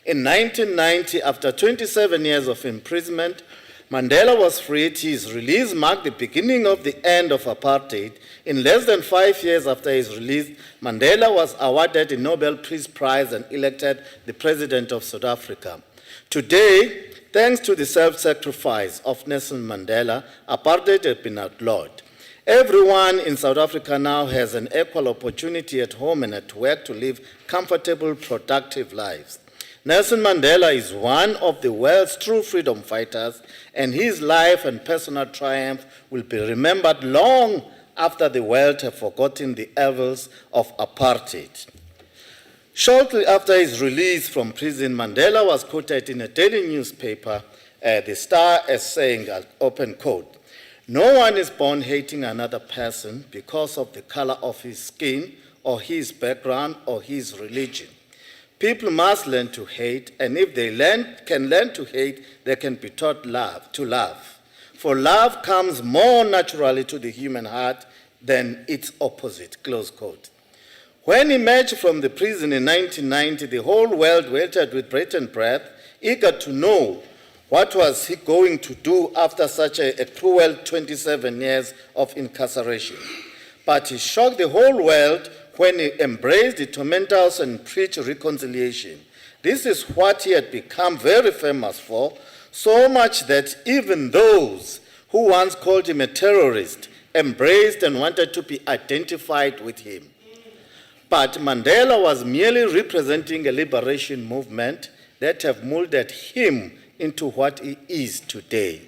In 1990, after 27 years of imprisonment, Mandela was freed. His release marked the beginning of the end of apartheid. In less than 5 years after his release, Mandela was awarded the Nobel Peace Prize and elected the President of South Africa. Today, thanks to the self-sacrifice of Nelson Mandela, apartheid has been outlawed. Everyone in South Africa now has an equal opportunity at home and at work to live comfortable, productive lives. Nelson Mandela is one of the world's true freedom fighters, and his life and personal triumph will be remembered long after the world have forgotten the evils of apartheid. Shortly after his release from prison, Mandela was quoted in a daily newspaper the Star as saying, open quote, "No one is born hating another person because of the color of his skin or his background or his religion. People must learn to hate, and if they can learn to hate, they can be taught to love. For love comes more naturally to the human heart than its opposite," close quote. When he emerged from the prison in 1990, the whole world waited with bated breath, eager to know what was he going to do after such a cruel 27 years of incarceration. But he shocked the whole world when he embraced the tormentors and preached reconciliation. This is what he had become very famous for, so much that even those who once called him a terrorist embraced and wanted to be identified with him. But Mandela was merely representing a liberation movement that have molded him into what he is today.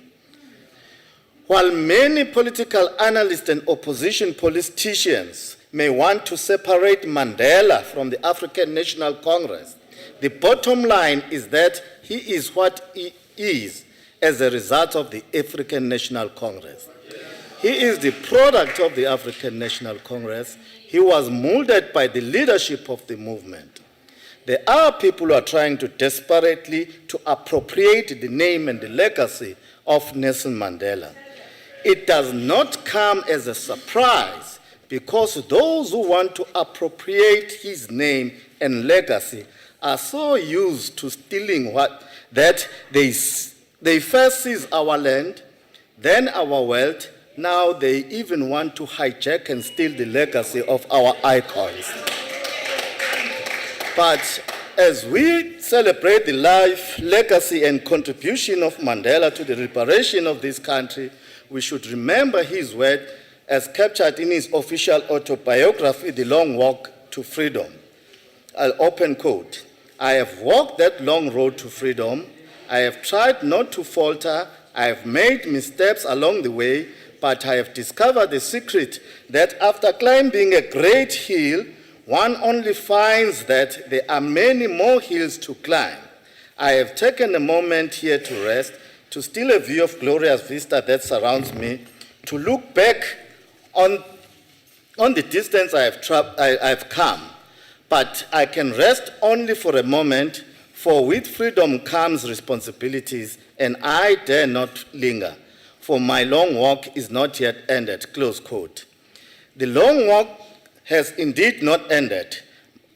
While many political analysts and opposition politicians may want to separate Mandela from the African National Congress, the bottom line is that he is what he is as a result of the African National Congress. He is the product of the African National Congress. He was molded by the leadership of the movement. There are people who are trying to desperately to appropriate the name and the legacy of Nelson Mandela. It does not come as a surprise, because those who want to appropriate his name and legacy are so used to stealing that they first seize our land, then our wealth. Now they even want to hijack and steal the legacy of our icons. But as we celebrate the life, legacy, and contribution of Mandela to the liberation of this country, we should remember his word as captured in his official autobiography, The Long Walk to Freedom. I'll open quote, "I have walked that long road to freedom. I have tried not to falter. I have made missteps along the way, but I have discovered the secret that after climbing a great hill, one only finds that there are many more hills to climb. I have taken a moment here to rest, to steal a view of glorious vista that surrounds me, to look back on the distance I have come. But I can rest only for a moment, for with freedom comes responsibilities, and I dare not linger, for my long walk is not yet ended," close quote. The long walk has indeed not ended.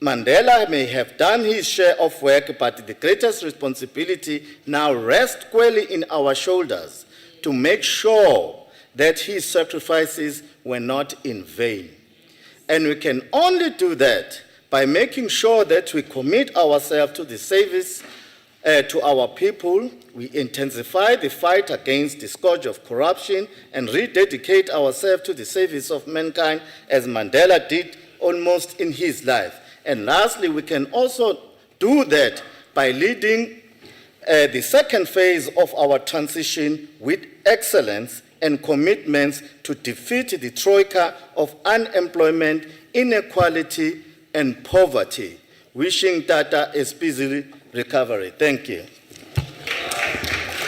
Mandela may have done his share of work, but the greatest responsibility now rests squarely in our shoulders to make sure that his sacrifices were not in vain. And we can only do that by making sure that we commit ourselves to the service to our people, we intensify the fight against the scourge of corruption, and rededicate ourselves to the service of mankind as Mandela did almost in his life. And lastly, we can also do that by leading the second phase of our transition with excellence and commitments to defeat the troika of unemployment, inequality, and poverty. Wishing Tata a speedy recovery. Thank you.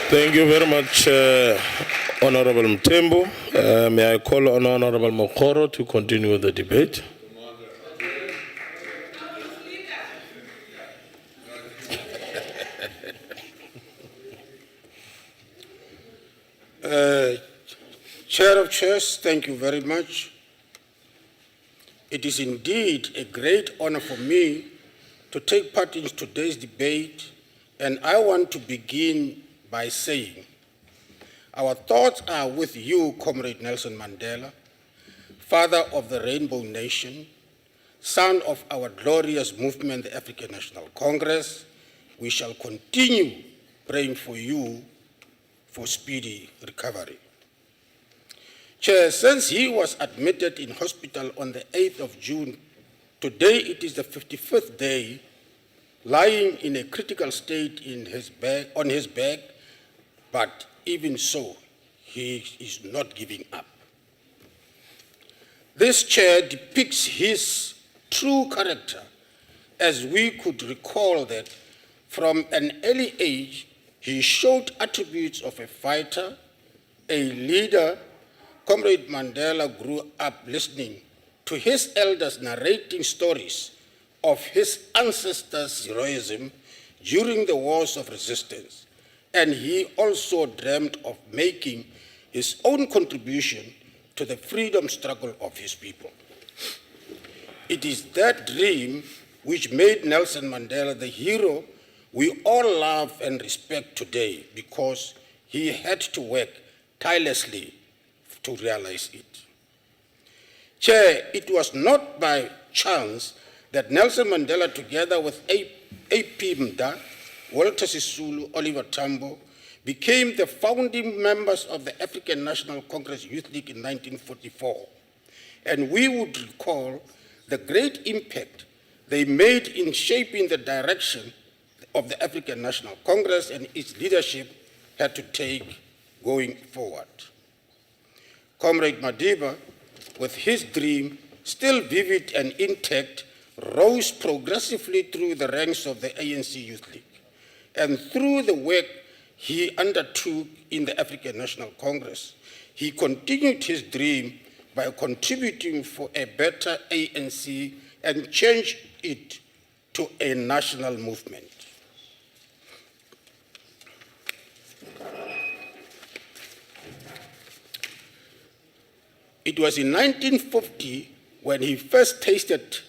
Thank you very much, Honorable Mtembu. May I call on Honorable Mokoro to continue with the debate? Chair of Chairs, thank you very much. It is indeed a great honor for me to take part in today's debate, and I want to begin by saying our thoughts are with you, Comrade Nelson Mandela, father of the Rainbow Nation, son of our glorious movement, the African National Congress. We shall continue praying for you for speedy recovery. Chair, since he was admitted in hospital on the 8th of June, today it is the 55th day, lying in a critical state on his bed, but even so, he is not giving up. This chair depicts his true character, as we could recall that from an early age, He showed attributes of a fighter, a leader. Comrade Mandela grew up listening to his elders narrating stories of his ancestors' heroism during the wars of resistance, and he also dreamed of making his own contribution to the freedom struggle of his people. It is that dream which made Nelson Mandela the hero we all love and respect today, because he had to work tirelessly to realize it. Chair, it was not by chance that Nelson Mandela, together with A.P. Mda, Walter Sisulu, Oliver Tambo, became the founding members of the African National Congress Youth League in 1944. And we would recall the great impact they made in shaping the direction of the African National Congress and its leadership had to take going forward. Comrade Madiba, with his dream still vivid and intact, rose progressively through the ranks of the ANC Youth League. And through the work he undertook in the African National Congress, he continued his dream by contributing for a better ANC and changed it to a national movement. It was in 1950 when he first tasted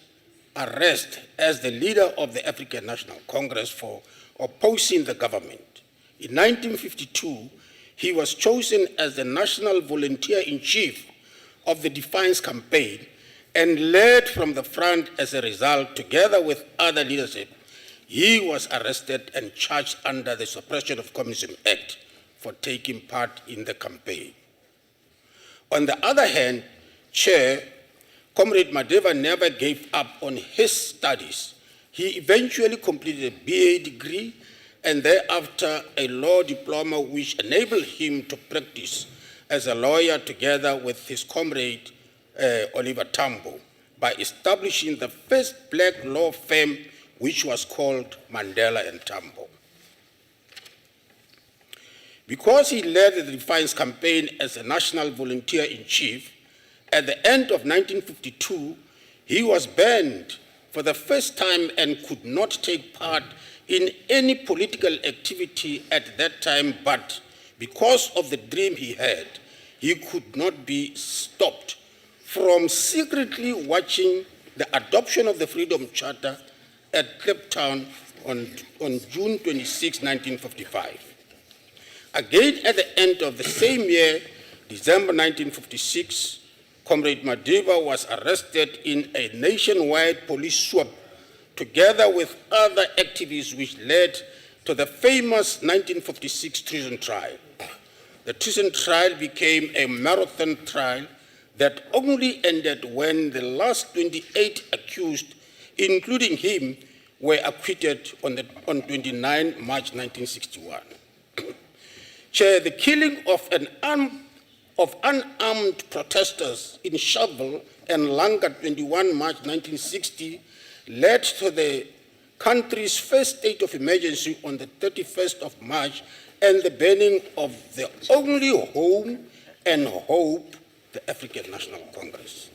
arrest as the leader of the African National Congress for opposing the government. In 1952, he was chosen as the National Volunteer-in-Chief of the Defiance Campaign and led from the front. As a result, together with other leadership, he was arrested and charged under the Suppression of Communism Act for taking part in the campaign. On the other hand, Chair, Comrade Madiba never gave up on his studies. He eventually completed a BA degree and thereafter a law diploma, which enabled him to practice as a lawyer together with his comrade Oliver Tambo by establishing the first black law firm, which was called Mandela and Tambo. Because he led the Defiance Campaign as a national volunteer-in-chief, at the end of 1952, he was banned for the first time and could not take part in any political activity at that time, but because of the dream he had, he could not be stopped from secretly watching the adoption of the Freedom Charter at Cape Town on June 26, 1955. Again, at the end of the same year, December 1956, Comrade Madiba was arrested in a nationwide police swap together with other activists, which led to the famous 1956 treason trial. The treason trial became a marathon trial that only ended when the last 28 accused, including him, were acquitted on 29 March 1961. Chair, the killing of unarmed protesters in Shovel and Langa 21 March 1960 led to the country's first state of emergency on the 31st of March and the banning of the only home and hope, the African National Congress.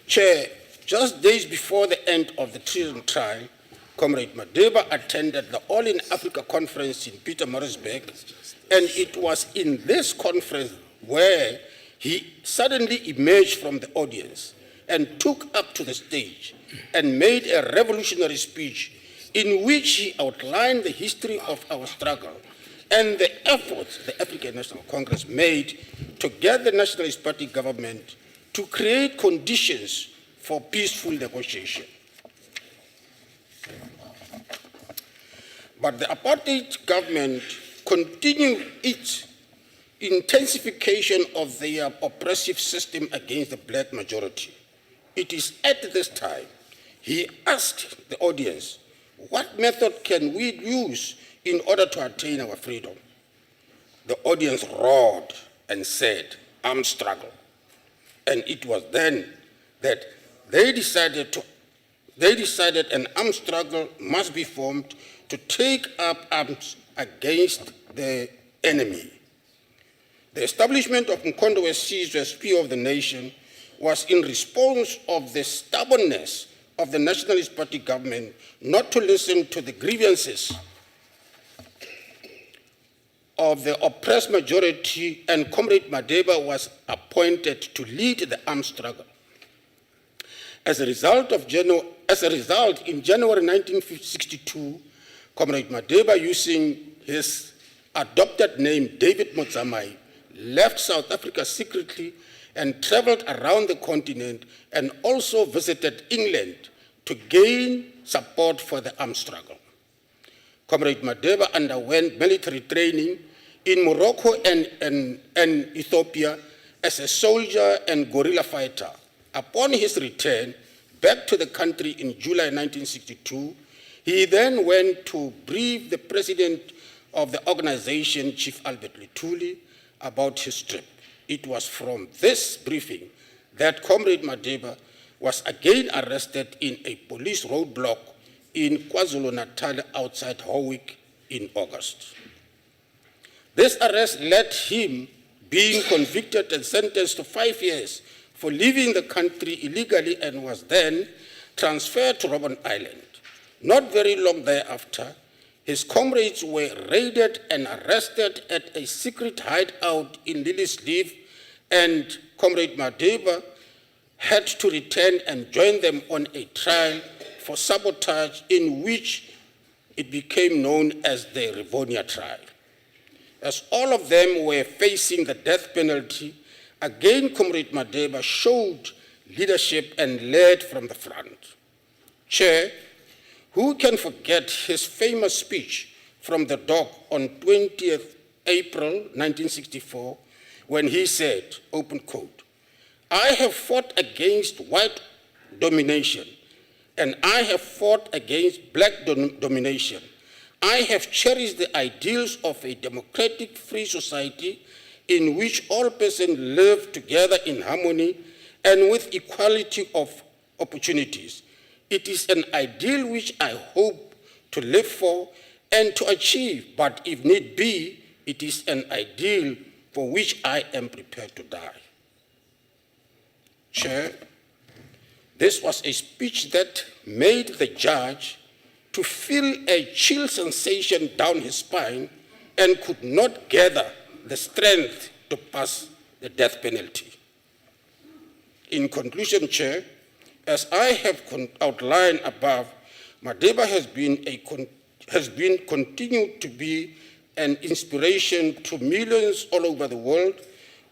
Chair, just days before the end of the treason trial, Comrade Madiba attended the All in Africa conference in Pietermaritzburg, and it was in this conference where he suddenly emerged from the audience and took up to the stage and made a revolutionary speech in which he outlined the history of our struggle and the efforts the African National Congress made to get the Nationalist Party government to create conditions for peaceful negotiation. But the apartheid government continued its intensification of their oppressive system against the black majority. It is at this time he asked the audience, what method can we use in order to attain our freedom? The audience roared and said, armed struggle. And it was then that they decided an armed struggle must be formed to take up arms against the enemy. The establishment of Mkondo Wesizwe as Spear of the Nation was in response of the stubbornness of the Nationalist Party government not to listen to the grievances of the oppressed majority, and Comrade Madeba was appointed to lead the armed struggle. As a result, in January 1962, Comrade Madeba, using his adopted name, David Motsamai, left South Africa secretly and traveled around the continent and also visited England to gain support for the armed struggle. Comrade Madeba underwent military training in Morocco and Ethiopia as a soldier and guerrilla fighter. Upon his return back to the country in July 1962, he then went to brief the president of the organization, Chief Albert Luthuli, about his trip. It was from this briefing that Comrade Madeba was again arrested in a police roadblock in KwaZulu-Natal outside Howick in August. This arrest led him being convicted and sentenced to 5 years for leaving the country illegally, and was then transferred to Robben Island. Not very long thereafter, his comrades were raided and arrested at a secret hideout in Lilliesleaf, and Comrade Madeba had to return and join them on a trial for sabotage, in which it became known as the Rivonia trial. As all of them were facing the death penalty, again Comrade Madeba showed leadership and led from the front. Chair, who can forget his famous speech from the dock on 20th April 1964, when he said, open quote, "I have fought against white domination, and I have fought against black domination. I have cherished the ideals of a democratic, free society in which all persons live together in harmony and with equality of opportunities. It is an ideal which I hope to live for and to achieve, but if need be, it is an ideal for which I am prepared to die." Chair, this was a speech that made the judge to feel a chill sensation down his spine and could not gather the strength to pass the death penalty. In conclusion, Chair, as I have outlined above, Madeba has continued to be an inspiration to millions all over the world.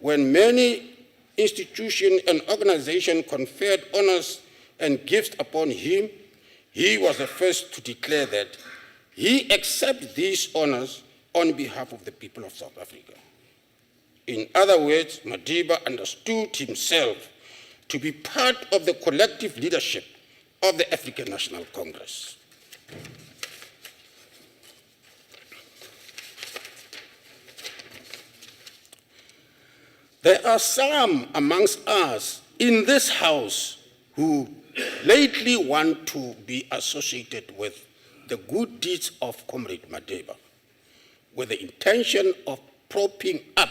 When many institutions and organizations conferred honors and gifts upon him, he was the first to declare that he accepts these honors on behalf of the people of South Africa. In other words, Madeba understood himself to be part of the collective leadership of the African National Congress. There are some amongst us in this house who lately want to be associated with the good deeds of Comrade Madeba, with the intention of propping up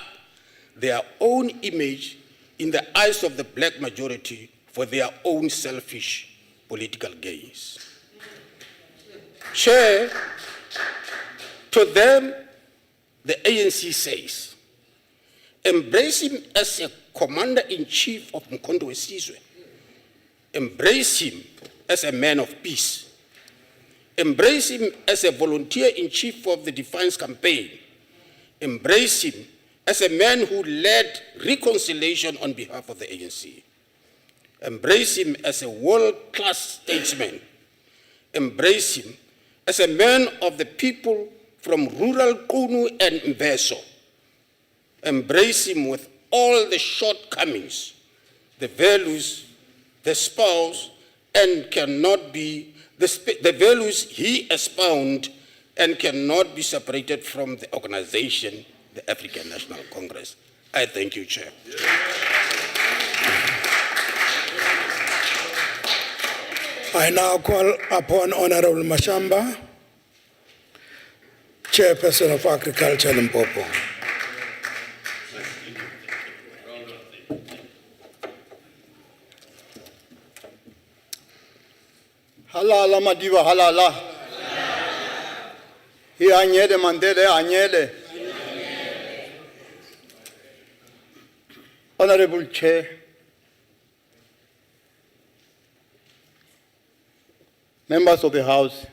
their own image in the eyes of the black majority for their own selfish political gains. Chair, to them, the ANC says, embrace him as a commander-in-chief of Mkondo Wesizwe. Embrace him as a man of peace. Embrace him as a volunteer-in-chief of the Defiance Campaign. Embrace him as a man who led reconciliation on behalf of the ANC. Embrace him as a world-class statesman. Embrace him as a man of the people from rural Kunu and Mveso. Embrace him with all the shortcomings, the values, the spouse, and cannot be, the values he expound and cannot be separated from the organization, the African National Congress. I thank you, Chair. I now call upon Honorable Mashamba. Chair Chairperson of Agriculture, Limpopo. Halala Madiba, halala. He anyele Mandela, anyele. Honorable Chair, members of the House,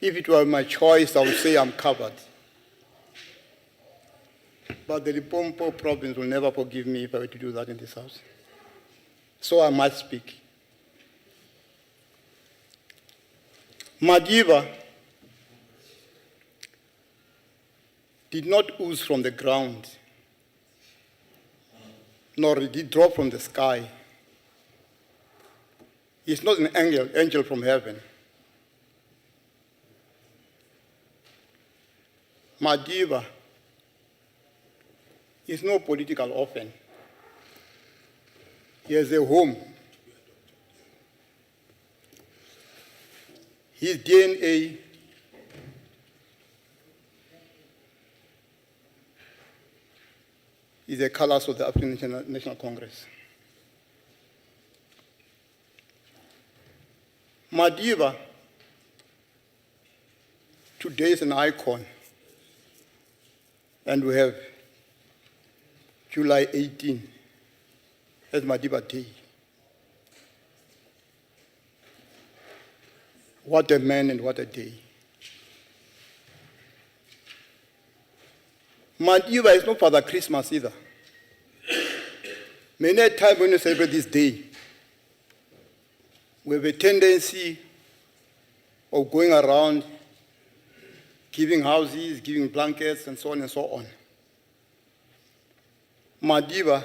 if it were my choice, I would say I'm covered. But the Limpopo province will never forgive me if I were to do that in this House. So I must speak. Madiba did not ooze from the ground, nor did it drop from the sky. He's not an angel from heaven. Madiba is no political orphan. He has a home. His DNA is the colors of the African National Congress. Madiba today is an icon, and we have July 18 as Madiba Day. What a man and what a day. Madiba is not Father Christmas either. Many a time when you celebrate this day, we have a tendency of going around giving houses, giving blankets, and so on and so on. Madiba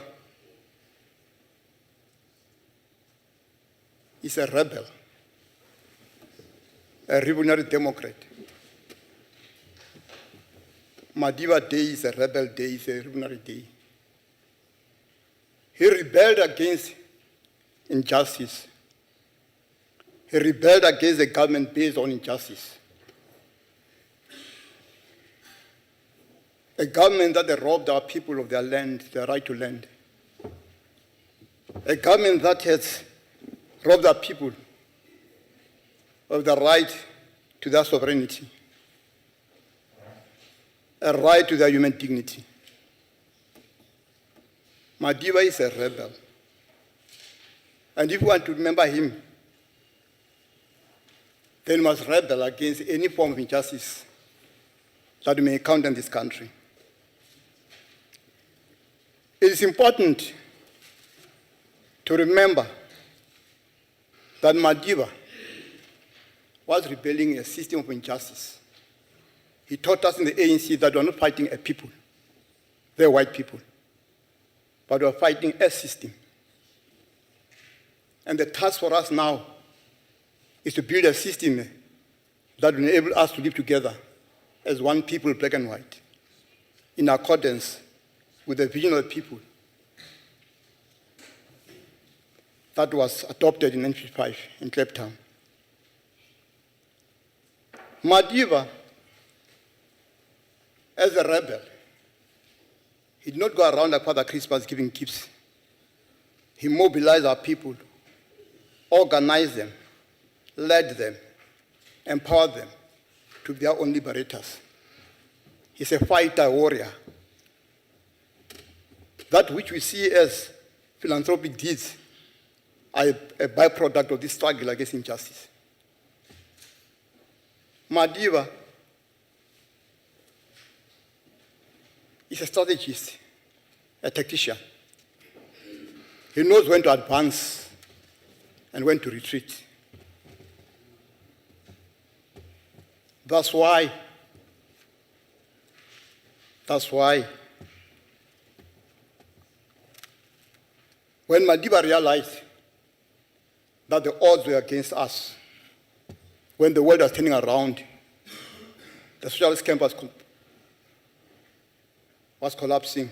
is a rebel, a revolutionary democrat. Madiba Day is a rebel day, it's a revolutionary day. He rebelled against injustice. He rebelled against a government based on injustice. A government that robbed our people of their land, their right to land. A government that has robbed our people of the right to their sovereignty, a right to their human dignity. Madiba is a rebel. And if you want to remember him, then we must rebel against any form of injustice that we may encounter in this country. It is important to remember that Madiba was rebelling a system of injustice. He taught us in the ANC that we are not fighting a people, they're white people, but we are fighting a system. And the task for us now is to build a system that will enable us to live together as one people, black and white, in accordance with the vision of the people that was adopted in 1955 in Cape Town. Madiba, as a rebel, he did not go around like Father Christmas giving gifts. He mobilized our people, organized them, led them, empowered them to be their own liberators. He's a fighter, warrior. That which we see as philanthropic deeds are a byproduct of this struggle against injustice. Madiba is a strategist, a tactician. He knows when to advance and when to retreat. That's why when Madiba realized that the odds were against us, when the world was turning around, the socialist camp was collapsing.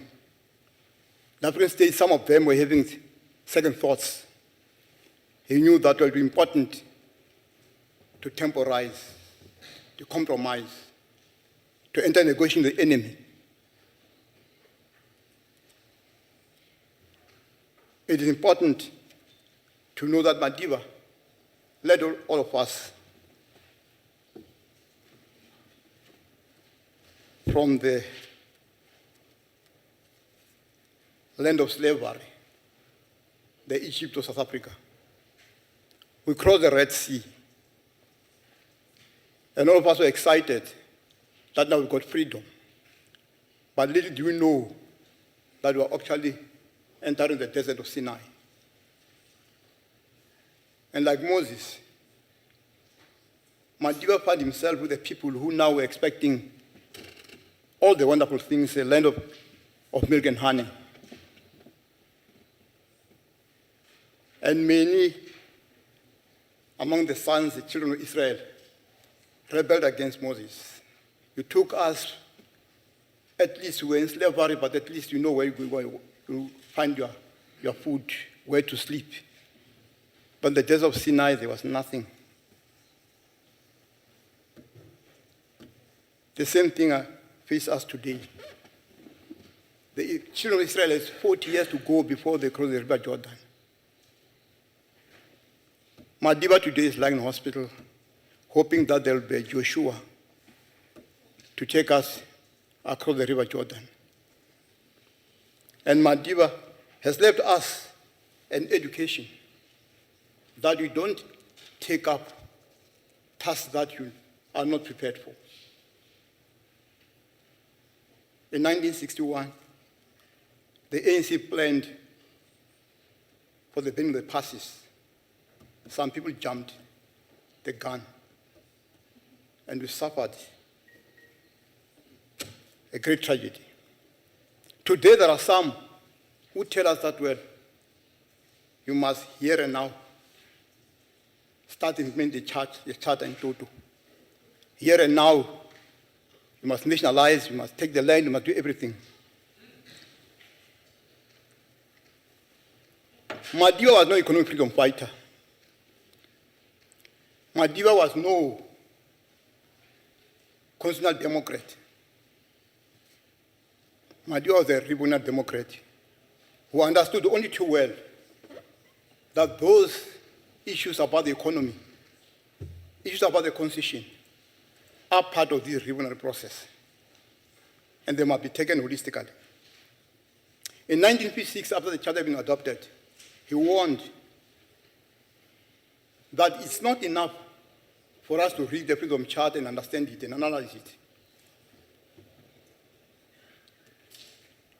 The African states, some of them were having second thoughts. He knew that it would be important to temporize to compromise, to enter negotiation with the enemy. It is important to know that Mandela led all of us from the land of slavery, the Egypt of South Africa. We crossed the Red Sea. And all of us were excited that now we got freedom. But little do we know that we are actually entering the desert of Sinai. And like Moses, Mandela found himself with the people who now were expecting all the wonderful things, a land of milk and honey. And many among the sons, the children of Israel, rebelled against Moses. You took us, at least we were in slavery, but at least you know where you find your food, where to sleep. But in the desert of Sinai, there was nothing. The same thing faces us today. The children of Israel has 40 years to go before they cross the river Jordan. Mandela today is lying in hospital, hoping that there will be a Joshua to take us across the river Jordan. And Mandela has left us an education that you don't take up tasks that you are not prepared for. In 1961, the ANC planned for the burning of the passes. Some people jumped the gun, and we suffered a great tragedy. Today, there are some who tell us that, well, you must here and now start implementing the charter in Toto. Here and now, you must nationalize, you must take the land, you must do everything. Mandela was no economic freedom fighter. Mandela was no constitutional democrat. Mandela was a regional democrat who understood only too well that those issues about the economy, issues about the constitution, are part of this regional process, and they must be taken holistically. In 1956, after the charter had been adopted, he warned that it's not enough for us to read the Freedom Charter and understand it and analyze it.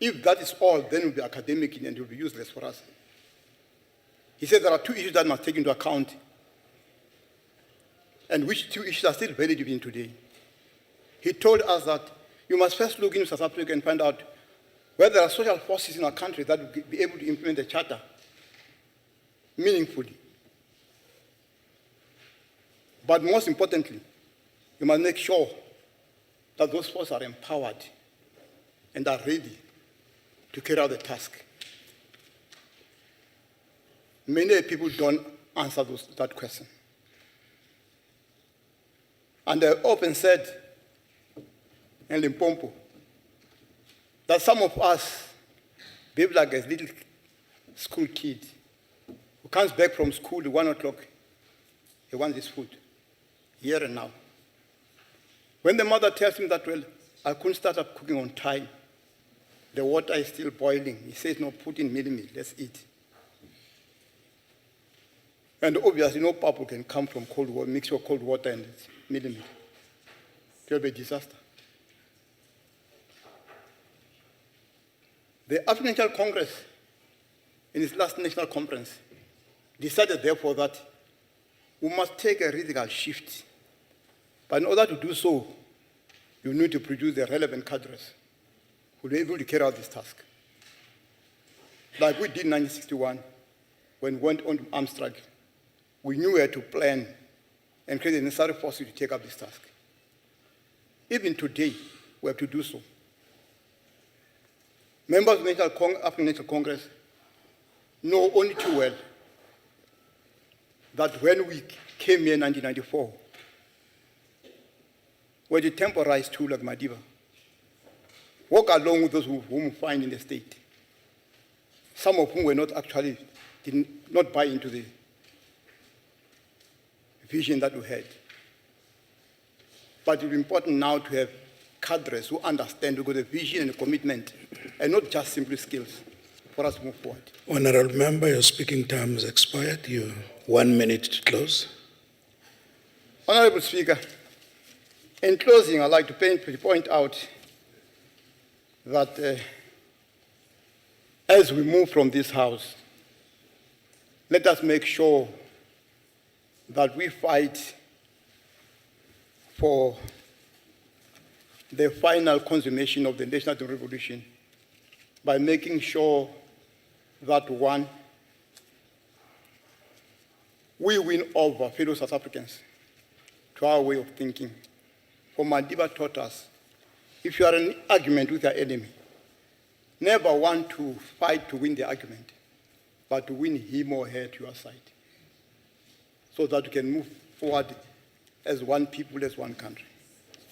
If that is all, then it will be academic and it will be useless for us. He said there are two issues that must take into account, and which two issues are still valid even today. He told us that you must first look into South Africa and find out whether there are social forces in our country that will be able to implement the charter meaningfully. But most importantly, you must make sure that those forces are empowered and are ready to carry out the task. Many people don't answer that question. And I often said in Limpopo that some of us behave like a little school kid who comes back from school at 1 o'clock. He wants his food, here and now. When the mother tells him that, well, I couldn't start up cooking on time, the water is still boiling, he says, no, put in meal, let's eat. And obviously, no purple can come from cold water, mixture of cold water and meal. It will be a disaster. The African National Congress, in its last national conference, decided, therefore, that we must take a radical shift. But in order to do so, you need to produce the relevant cadres who will be able to carry out this task. Like we did in 1961, when we went on to arms struggle. We knew where to plan and create the necessary forces to take up this task. Even today, we have to do so. Members of the African National Congress know only too well that when we came here in 1994, were to temporize too, like Madiba. Walk along with those whom we find in the state. Some of whom were not actually, did not buy into the vision that we had. But it's important now to have cadres who understand, who got a vision and a commitment, and not just simply skills for us to move forward. Honorable Member, your speaking time has expired. You 1 minute to close. Honorable Speaker, in closing, I'd like to point out that as we move from this House, let us make sure that we fight for the final consummation of the national revolution by making sure that, one, we win over fellow South Africans to our way of thinking. For Mandela taught us, if you are in an argument with your enemy, never want to fight to win the argument, but to win him or her to your side, so that we can move forward as one people, as one country.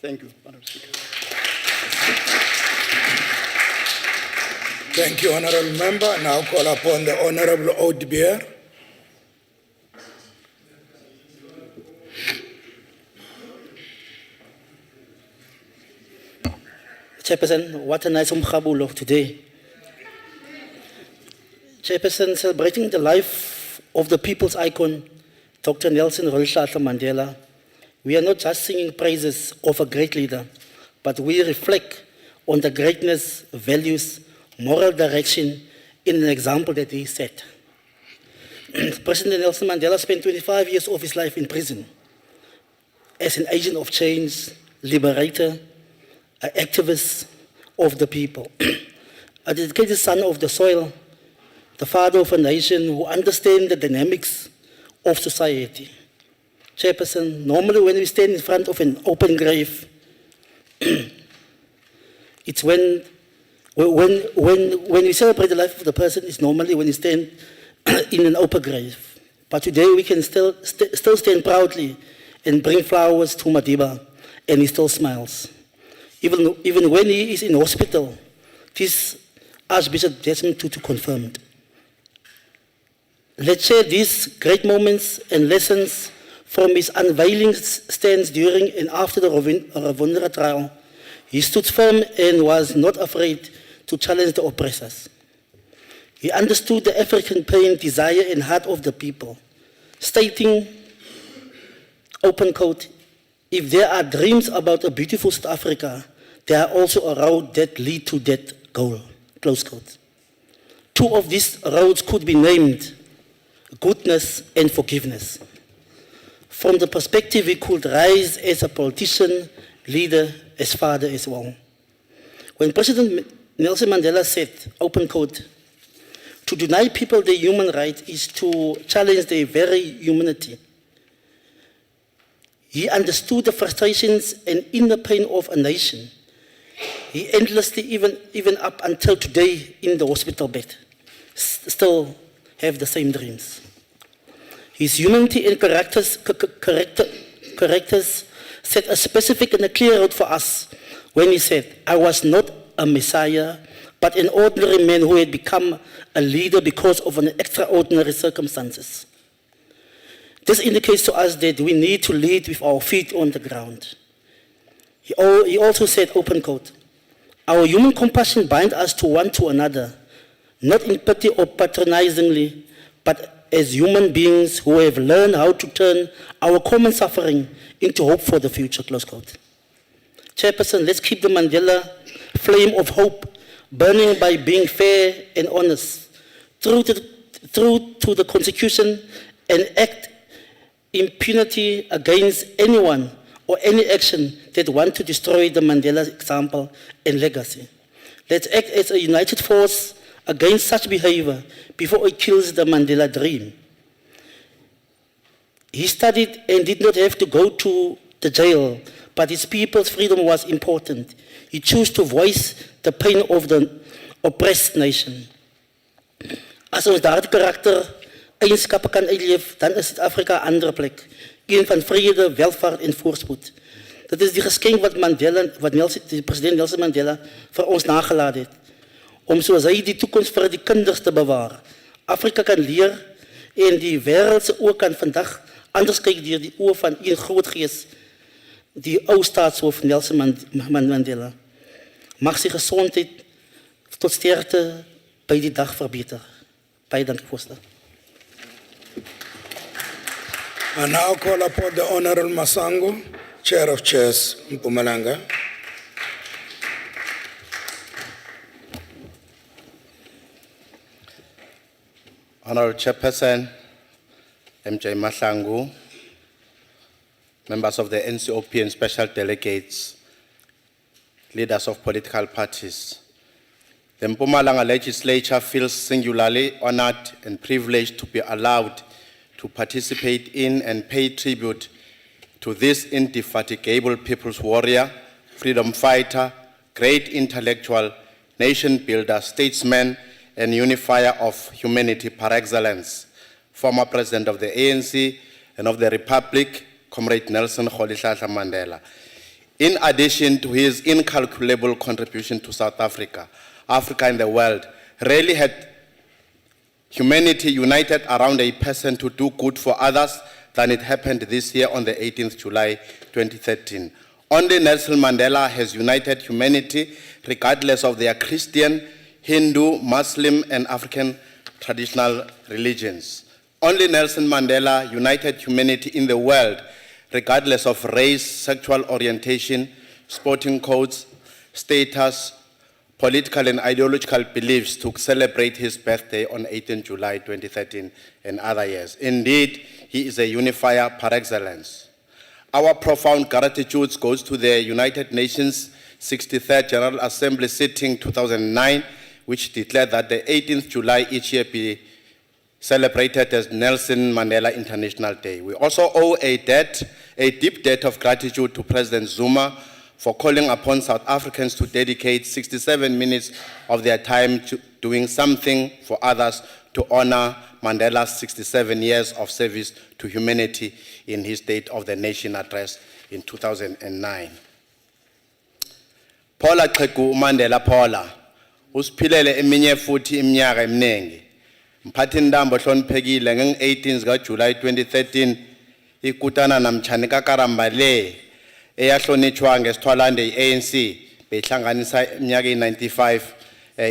Thank you, Madam Speaker. Thank you, Honorable Member. Now call upon the Honorable Oudbeer. Chairperson, what a nice umkhabulo today. Chairperson, celebrating the life of the people's icon, Dr. Nelson Rolihlahla Mandela, we are not just singing praises of a great leader, but we reflect on the greatness, values, moral direction in an example that he set. President Nelson Mandela spent 25 years of his life in prison as an agent of change, liberator, an activist of the people, a dedicated son of the soil, the father of a nation who understands the dynamics of society. Chairperson, normally when we stand in front of an open grave, it's when we celebrate the life of the person, it's normally when we stand in an open grave. But today we can still stand proudly and bring flowers to Madiba, and he still smiles. Even when he is in hospital, this Archbishop Desmond Tutu confirmed. Let's share these great moments and lessons from his unveiling stance during and after the Ravundra trial. He stood firm and was not afraid to challenge the oppressors. He understood the African pain, desire, and heart of the people, stating, open quote, if there are dreams about a beautiful South Africa, there are also a road that lead to that goal, close quote. Two of these roads could be named goodness and forgiveness. From the perspective he could rise as a politician, leader, as father as well. When President Nelson Mandela said, open quote, to deny people their human right is to challenge their very humanity. He understood the frustrations and inner pain of a nation. He endlessly, even up until today, in the hospital bed, still have the same dreams. His humanity and characters set a specific and a clear road for us when he said, I was not a messiah, but an ordinary man who had become a leader because of an extraordinary circumstances. This indicates to us that we need to lead with our feet on the ground. He also said, open quote, our human compassion binds us to one to another, not in pity or patronizingly, but as human beings who have learned how to turn our common suffering into hope for the future, close quote. Chairperson, let's keep the Mandela flame of hope burning by being fair and honest, true to the Constitution, and act impunity against anyone or any action that want to destroy the Mandela example and legacy. Let's act as a united force against such behavior before it kills the Mandela dream. He studied and did not have to go to the jail, but his people's freedom was important. He chose to voice the pain of the oppressed nation. As ons daardie karakter eienskappe kan uitleef, dan is Suid-Afrika 'n ander plek, een van vrede, welvaart en voorspoed. Dit is die geskenk wat die president Nelson Mandela vir ons nagelaat het. Om soos hy die toekoms vir die kinders te bewaar. Afrika kan leer en die wêreld se oë kan vandag anders kyk deur die oë van een groot gees, die ou staatshoof Nelson Mandela. Mag sy gesondheid tot sterkte by die dag verbeter. Baie dankie, voorstel. I now call upon the Honorable Masango, Chair of Chairs, Mpumalanga. Honorable Chairperson, MJ Mahlangu, members of the NCOP and special delegates, leaders of political parties. The Mpumalanga legislature feels singularly honored and privileged to be allowed to participate in and pay tribute to this indefatigable people's warrior, freedom fighter, great intellectual, nation builder, statesman, and unifier of humanity par excellence, former president of the ANC and of the Republic, Comrade Nelson Rolihlahla Mandela. In addition to his incalculable contribution to South Africa, Africa and the world, rarely had humanity united around a person to do good for others than it happened this year on the 18th July 2013. Only Nelson Mandela has united humanity regardless of their Christian, Hindu, Muslim, and African traditional religions. Only Nelson Mandela united humanity in the world regardless of race, sexual orientation, sporting codes, status, political and ideological beliefs to celebrate his birthday on 18 July 2013 and other years. Indeed, he is a unifier par excellence. Our profound gratitude goes to the United Nations 63rd General Assembly sitting 2009, which declared that the 18th July each year be celebrated as Nelson Mandela International Day. We also owe a deep debt of gratitude to President Zuma for calling upon South Africans to dedicate 67 minutes of their time to doing something for others to honor Mandela's 67 years of service to humanity in his State of the Nation address in 2009. Paula Qheku Mandela Paula, usiphilele eminye futhi iminyaka eminingi. Mphathintambo hloniphekile nge-18 July 2013 ikutana namtshani kakarambale eyahlonitshwa ngesithwalande i-ANC behlanganisa iminyaka i-95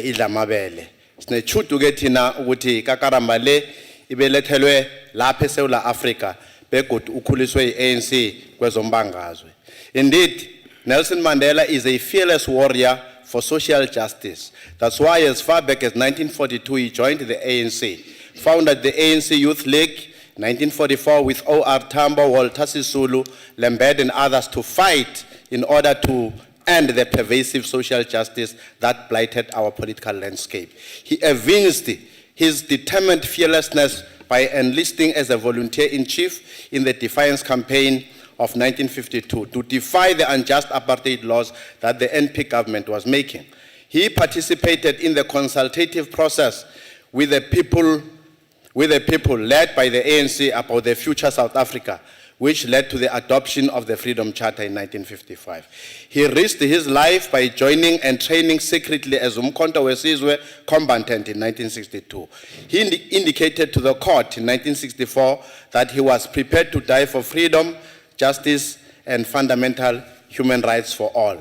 idlamabele. Sinechudu ke thina ukuthi kakarambale ibelethelwe lapha eSouth Africa begodu ukhuliswe i-ANC kwezombangazwe. Indeed, Nelson Mandela is a fearless warrior for social justice. That's why as far back as 1942 he joined the ANC, founded the ANC Youth League, 1944 with O.R. Tambo, Walter Sisulu, Lembede and others to fight in order to end the pervasive social justice that blighted our political landscape. He evinced his determined fearlessness by enlisting as a volunteer-in-chief in the Defiance Campaign of 1952 to defy the unjust apartheid laws that the NP government was making. He participated in the consultative process with the people led by the ANC about the future South Africa, which led to the adoption of the Freedom Charter in 1955. He risked his life by joining and training secretly as Umkhonto weSizwe combatant in 1962. He indicated to the court in 1964 that he was prepared to die for freedom, justice, and fundamental human rights for all.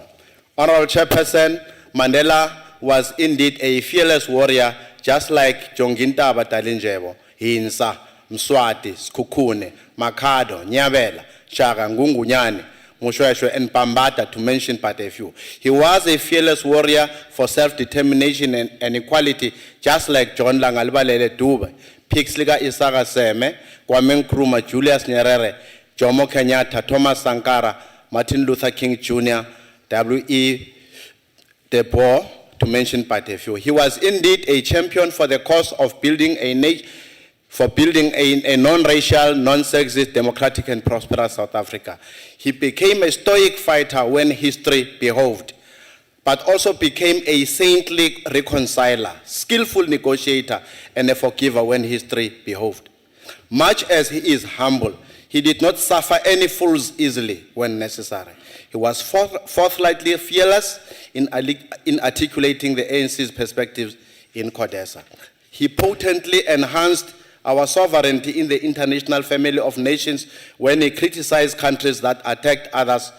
Honorable Chairperson, Mandela was indeed a fearless warrior, just like Jongintaba Dalindyebo, Hinsa, Mswati, Skukune, Makhado, Nyabela, Shaka, Ngungunyane, Mushweshwe, and Pambata, to mention but a few. He was a fearless warrior for self-determination and equality, just like John Langalibalele Dube, Pixliga Isaga Seme, Kwame Nkrumah, Julius Nyerere, Jomo Kenyatta, Thomas Sankara, Martin Luther King Jr., W.E. Du Bois, to mention but a few. He was indeed a champion for the cause of building a non-racial, non-sexist, democratic and prosperous South Africa. He became a stoic fighter when history behoved, but also became a saintly reconciler, skillful negotiator, and a forgiver when history behoved. Much as he is humble, he did not suffer any fools easily when necessary. He was forthrightly fearless in articulating the ANC's perspectives in CODESA. He potently enhanced our sovereignty in the international family of nations when he criticized countries that attacked others,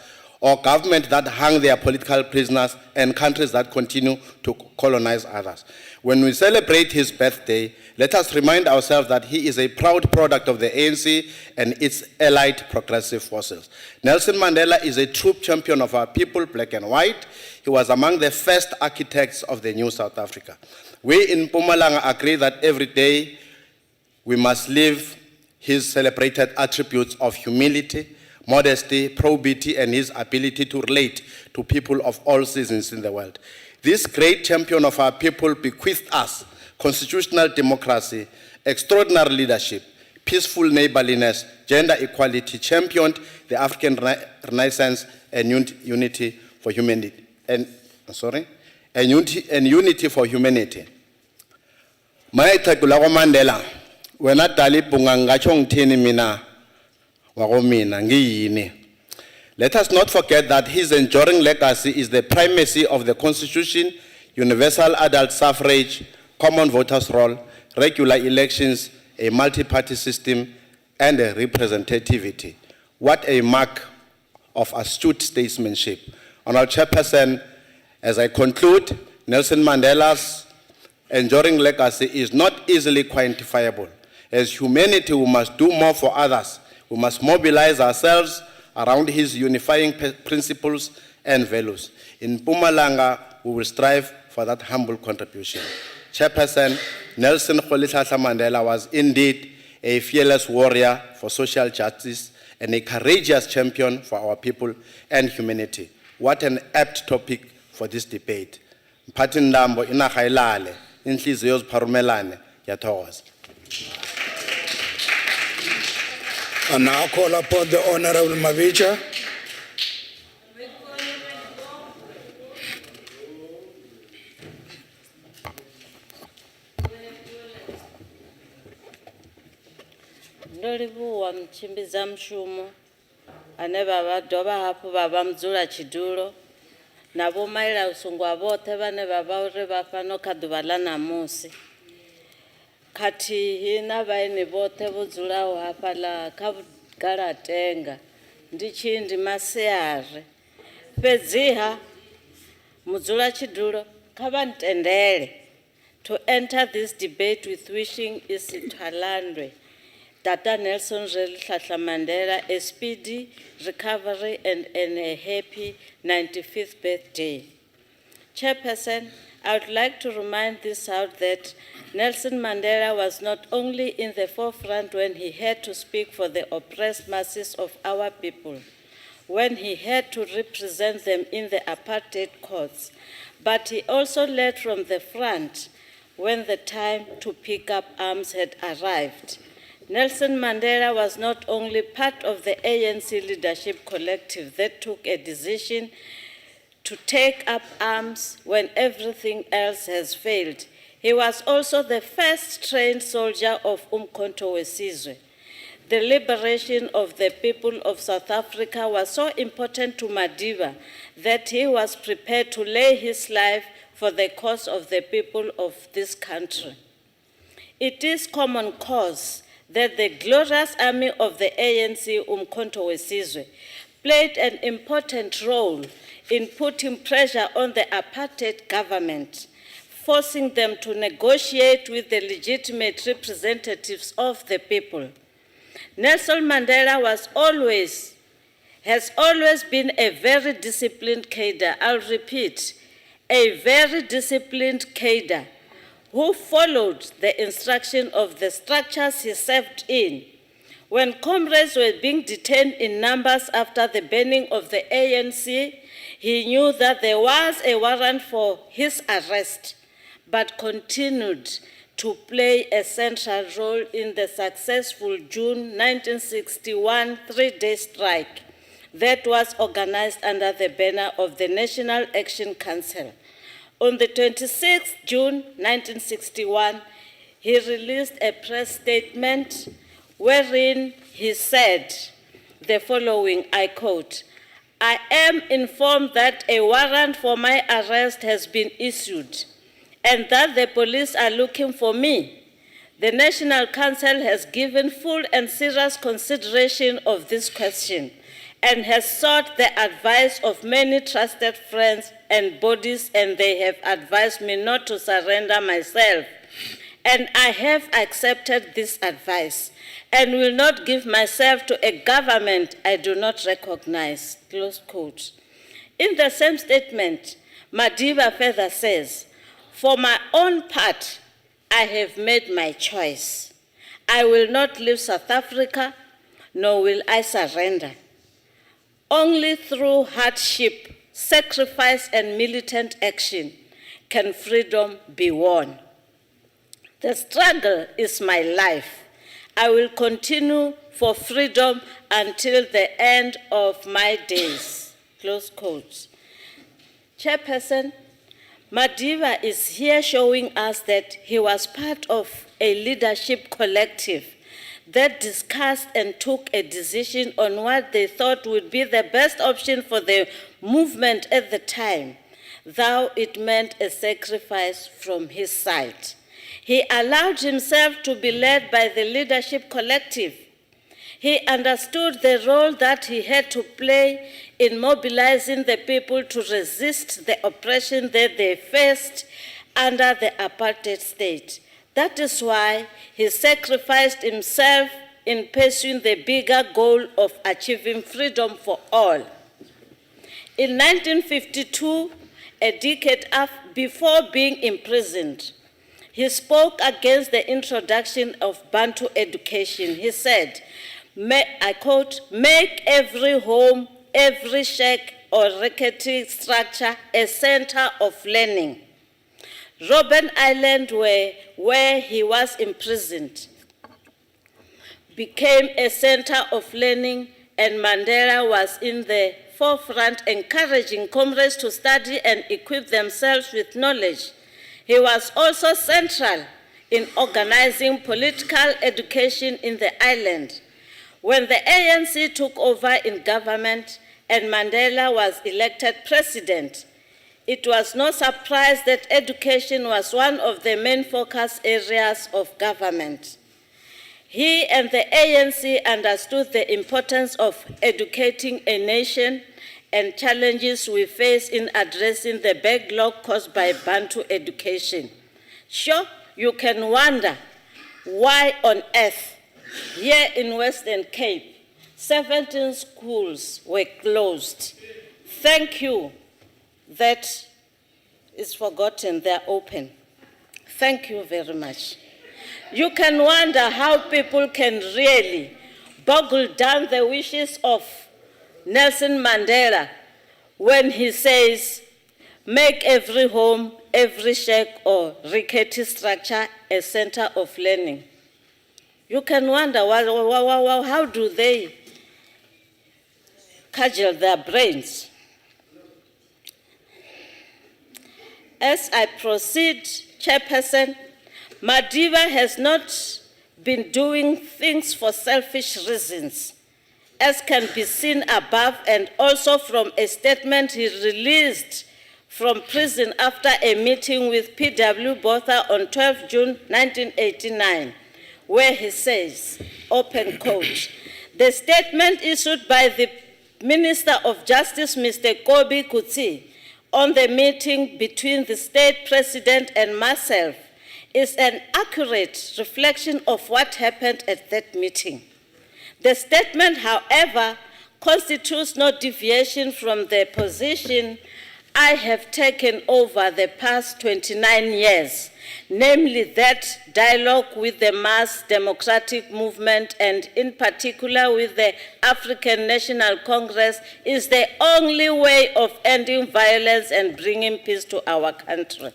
or governments that hung their political prisoners, and countries that continue to colonize others. When we celebrate his birthday, let us remind ourselves that he is a proud product of the ANC and its allied progressive forces. Nelson Mandela is a true champion of our people, black and white. He was among the first architects of the new South Africa. We in Mpumalanga agree that every day we must live his celebrated attributes of humility, modesty, probity, and his ability to relate to people of all seasons in the world. This great champion of our people bequeathed us constitutional democracy, extraordinary leadership, peaceful neighborliness, gender equality, championed the African Renaissance and unity for humanity. And unity for humanity. Maithekula Mandela, wena dali bungangacho ngithini mina wako mina ngiyini. Let us not forget that his enduring legacy is the primacy of the Constitution, universal adult suffrage, common voters' roll, regular elections, a multi-party system, and a representativity. What a mark of astute statesmanship. Honorable Chairperson, as I conclude, Nelson Mandela's enduring legacy is not easily quantifiable. As humanity, we must do more for others. We must mobilize ourselves around his unifying principles and values. In Mpumalanga, we will strive for that humble contribution. Chairperson, Nelson Rolihlahla Mandela was indeed a fearless warrior for social justice and a courageous champion for our people and humanity. What an apt topic for this debate. Mphathi Ndambo inarha ilale, inhliziyo zipharumelane, ngiyathokoza. And now call upon the Honorable Mavicha. Ndolivuwa mchimbiza mshumo, ane baba doba hapo baba mzula chidulo, na bumaila usungwa bote bane baba ure bafano kadubala na musi. Kati hina baini bote buzula hapa la kabugala tenga, ndichindi maseare. Peziha, mzula chidulo, kabantendele. To enter this debate with wishing Isithalandwe, Tata Nelson Rolihlahla Mandela a speedy recovery and a happy 95th birthday. Chairperson, I would like to remind this House that Nelson Mandela was not only in the forefront when he had to speak for the oppressed masses of our people, when he had to represent them in the apartheid courts, but he also led from the front when the time to pick up arms had arrived. Nelson Mandela was not only part of the ANC leadership collective that took a decision to take up arms when everything else has failed. He was also the first trained soldier of Umkhonto weSizwe. The liberation of the people of South Africa was so important to Madiba that he was prepared to lay his life for the cause of the people of this country. It is common cause that the glorious army of the ANC, Umkhonto weSizwe, played an important role in putting pressure on the apartheid government, forcing them to negotiate with the legitimate representatives of the people. Nelson Mandela has always been a very disciplined cadre. I'll repeat, a very disciplined cadre who followed the instruction of the structures he served in. When comrades were being detained in numbers after the burning of the ANC, he knew that there was a warrant for his arrest, but continued to play a central role in the successful June 1961 three-day strike that was organized under the banner of the National Action Council. On the 26th June 1961, he released a press statement wherein he said the following, I quote, "I am informed that a warrant for my arrest has been issued and that the police are looking for me. The National Council has given full and serious consideration of this question and has sought the advice of many trusted friends and bodies, and they have advised me not to surrender myself. And I have accepted this advice and will not give myself to a government I do not recognize." Close quote. In the same statement, Madiba further says, "For my own part, I have made my choice. I will not leave South Africa, nor will I surrender. Only through hardship, sacrifice, and militant action can freedom be won. The struggle is my life. I will continue for freedom until the end of my days." Close quote. Chairperson, Madiba is here showing us that he was part of a leadership collective that discussed and took a decision on what they thought would be the best option for the movement at the time, though it meant a sacrifice from his side. He allowed himself to be led by the leadership collective. He understood the role that he had to play in mobilizing the people to resist the oppression that they faced under the apartheid state. That is why he sacrificed himself in pursuing the bigger goal of achieving freedom for all. In 1952, a decade before being imprisoned, he spoke against the introduction of Bantu education. He said, I quote, "Make every home, every shack or rickety structure a center of learning." Robben Island, where he was imprisoned, became a center of learning, and Mandela was in the forefront encouraging comrades to study and equip themselves with knowledge. He was also central in organizing political education in the island. When the ANC took over in government and Mandela was elected president, it was no surprise that education was one of the main focus areas of government. He and the ANC understood the importance of educating a nation and challenges we face in addressing the backlog caused by Bantu education. Sure, you can wonder why on earth, here in Western Cape, 17 schools were closed. Thank you. That is forgotten, they're open. Thank you very much. You can wonder how people can really boggle down the wishes of Nelson Mandela when he says, "Make every home, every shack or rickety structure a center of learning." You can wonder, how do they cudgel their brains? As I proceed, Chairperson, Madiba has not been doing things for selfish reasons, as can be seen above, and also from a statement he released from prison after a meeting with P.W. Botha on 12 June 1989, where he says, open quote, "The statement issued by the Minister of Justice, Mr. Kobi Kutsi, on the meeting between the state president and myself is an accurate reflection of what happened at that meeting. The statement, however, constitutes no deviation from the position I have taken over the past 29 years, namely that dialogue with the mass democratic movement and in particular with the African National Congress is the only way of ending violence and bringing peace to our country.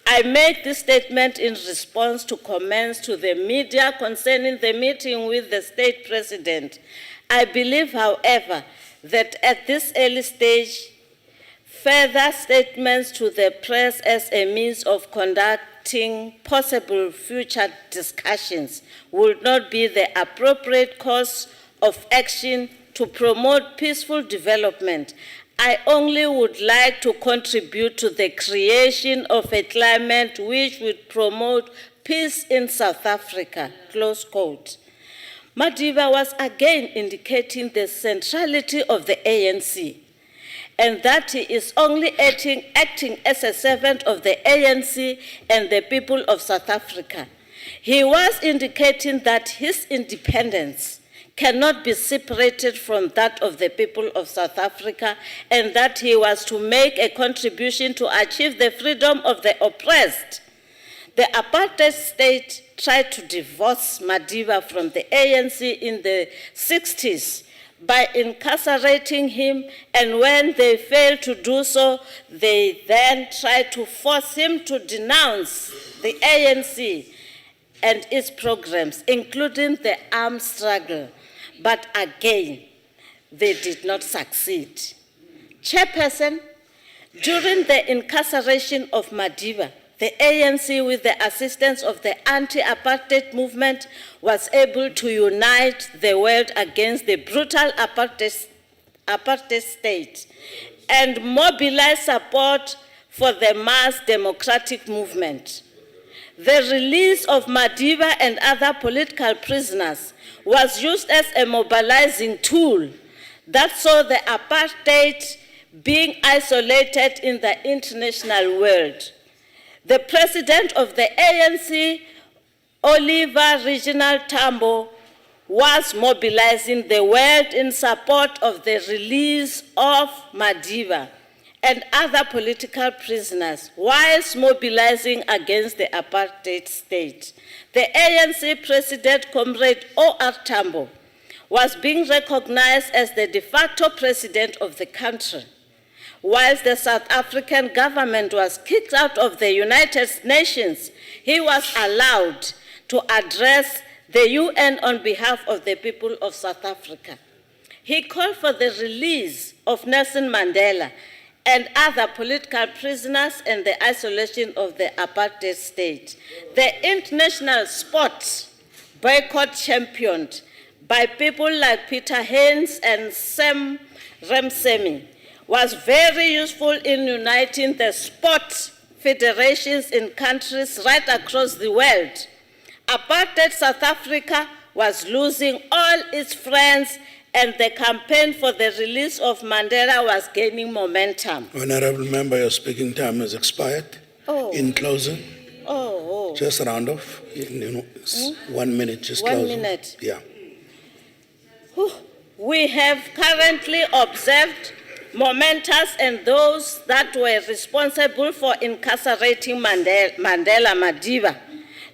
I make this statement in response to comments to the media concerning the meeting with the state president. I believe, however, that at this early stage, further statements to the press as a means of conducting obstructing possible future discussions would not be the appropriate course of action to promote peaceful development. I only would like to contribute to the creation of a climate which would promote peace in South Africa, close quote. Madiba was again indicating the centrality of the ANC and that he is only acting as a servant of the ANC and the people of South Africa. He was indicating that his independence cannot be separated from that of the people of South Africa, and that he was to make a contribution to achieve the freedom of the oppressed. The apartheid state tried to divorce Madiba from the ANC in the 60s by incarcerating him, and when they failed to do so, they then tried to force him to denounce the ANC and its programs, including the armed struggle. But again, they did not succeed. Chairperson, during the incarceration of Madiba, the ANC, with the assistance of the anti-apartheid movement, was able to unite the world against the brutal apartheid state and mobilize support for the mass democratic movement. The release of Madiba and other political prisoners was used as a mobilizing tool that saw the apartheid being isolated in the international world. The president of the ANC, Oliver Reginald Tambo, was mobilizing the world in support of the release of Madiba and other political prisoners, whilst mobilizing against the apartheid state. The ANC President, Comrade O.R. Tambo, was being recognized as the de facto president of the country, whilst the South African government was kicked out of the United Nations. He was allowed to address the UN on behalf of the people of South Africa. He called for the release of Nelson Mandela and other political prisoners and the isolation of the apartheid state. The international sport boycott championed by people like Peter Haynes and Sam Ramsamy was very useful in uniting the sport federations in countries right across the world. Apartheid South Africa was losing all its friends, and the campaign for the release of Mandela was gaining momentum. Honorable member, your speaking time has expired. Oh. In closing, Oh. just round off. 1 minute, just 1 closing. minute. Yeah. We have currently observed momentous and those that were responsible for incarcerating Mandela Madiba,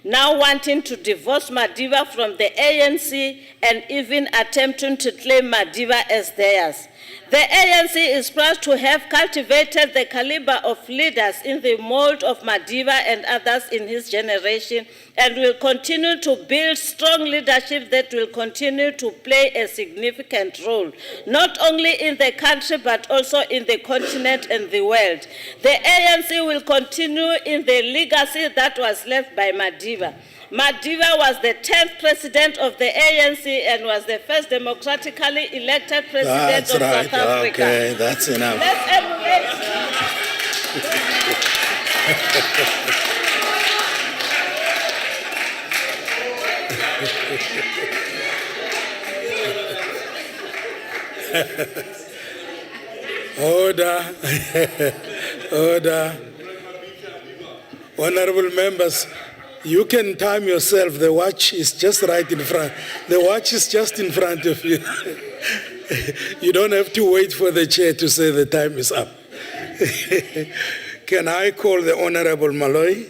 now wanting to divorce Madiba from the ANC and even attempting to claim Madiba as theirs. The ANC is proud to have cultivated the caliber of leaders in the mold of Madiba and others in his generation, and will continue to build strong leadership that will continue to play a significant role, not only in the country but also in the continent and the world. The ANC will continue in the legacy that was left by Madiba. Madiba was the 10th president of the ANC and was the first democratically elected president of South Africa. Okay, that's enough. Let's emulate. Order. Order. Honorable members, you can time yourself. The watch is just right in front. The watch is just in front of you. You don't have to wait for the chair to say the time is up. Can I call the Honorable Malloy,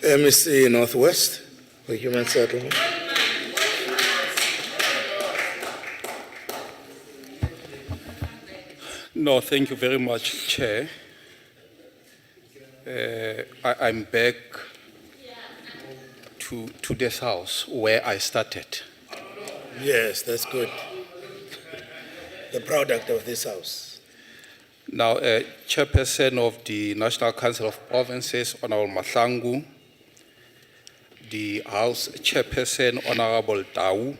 MEC Northwest, for Human Settlement? No, thank you very much, Chair. I'm back to this house where I started. Yes, that's good. The product of this house. Now, Chairperson of the National Council of Provinces, Honorable Mahlangu, the House Chairperson, Honorable Tau,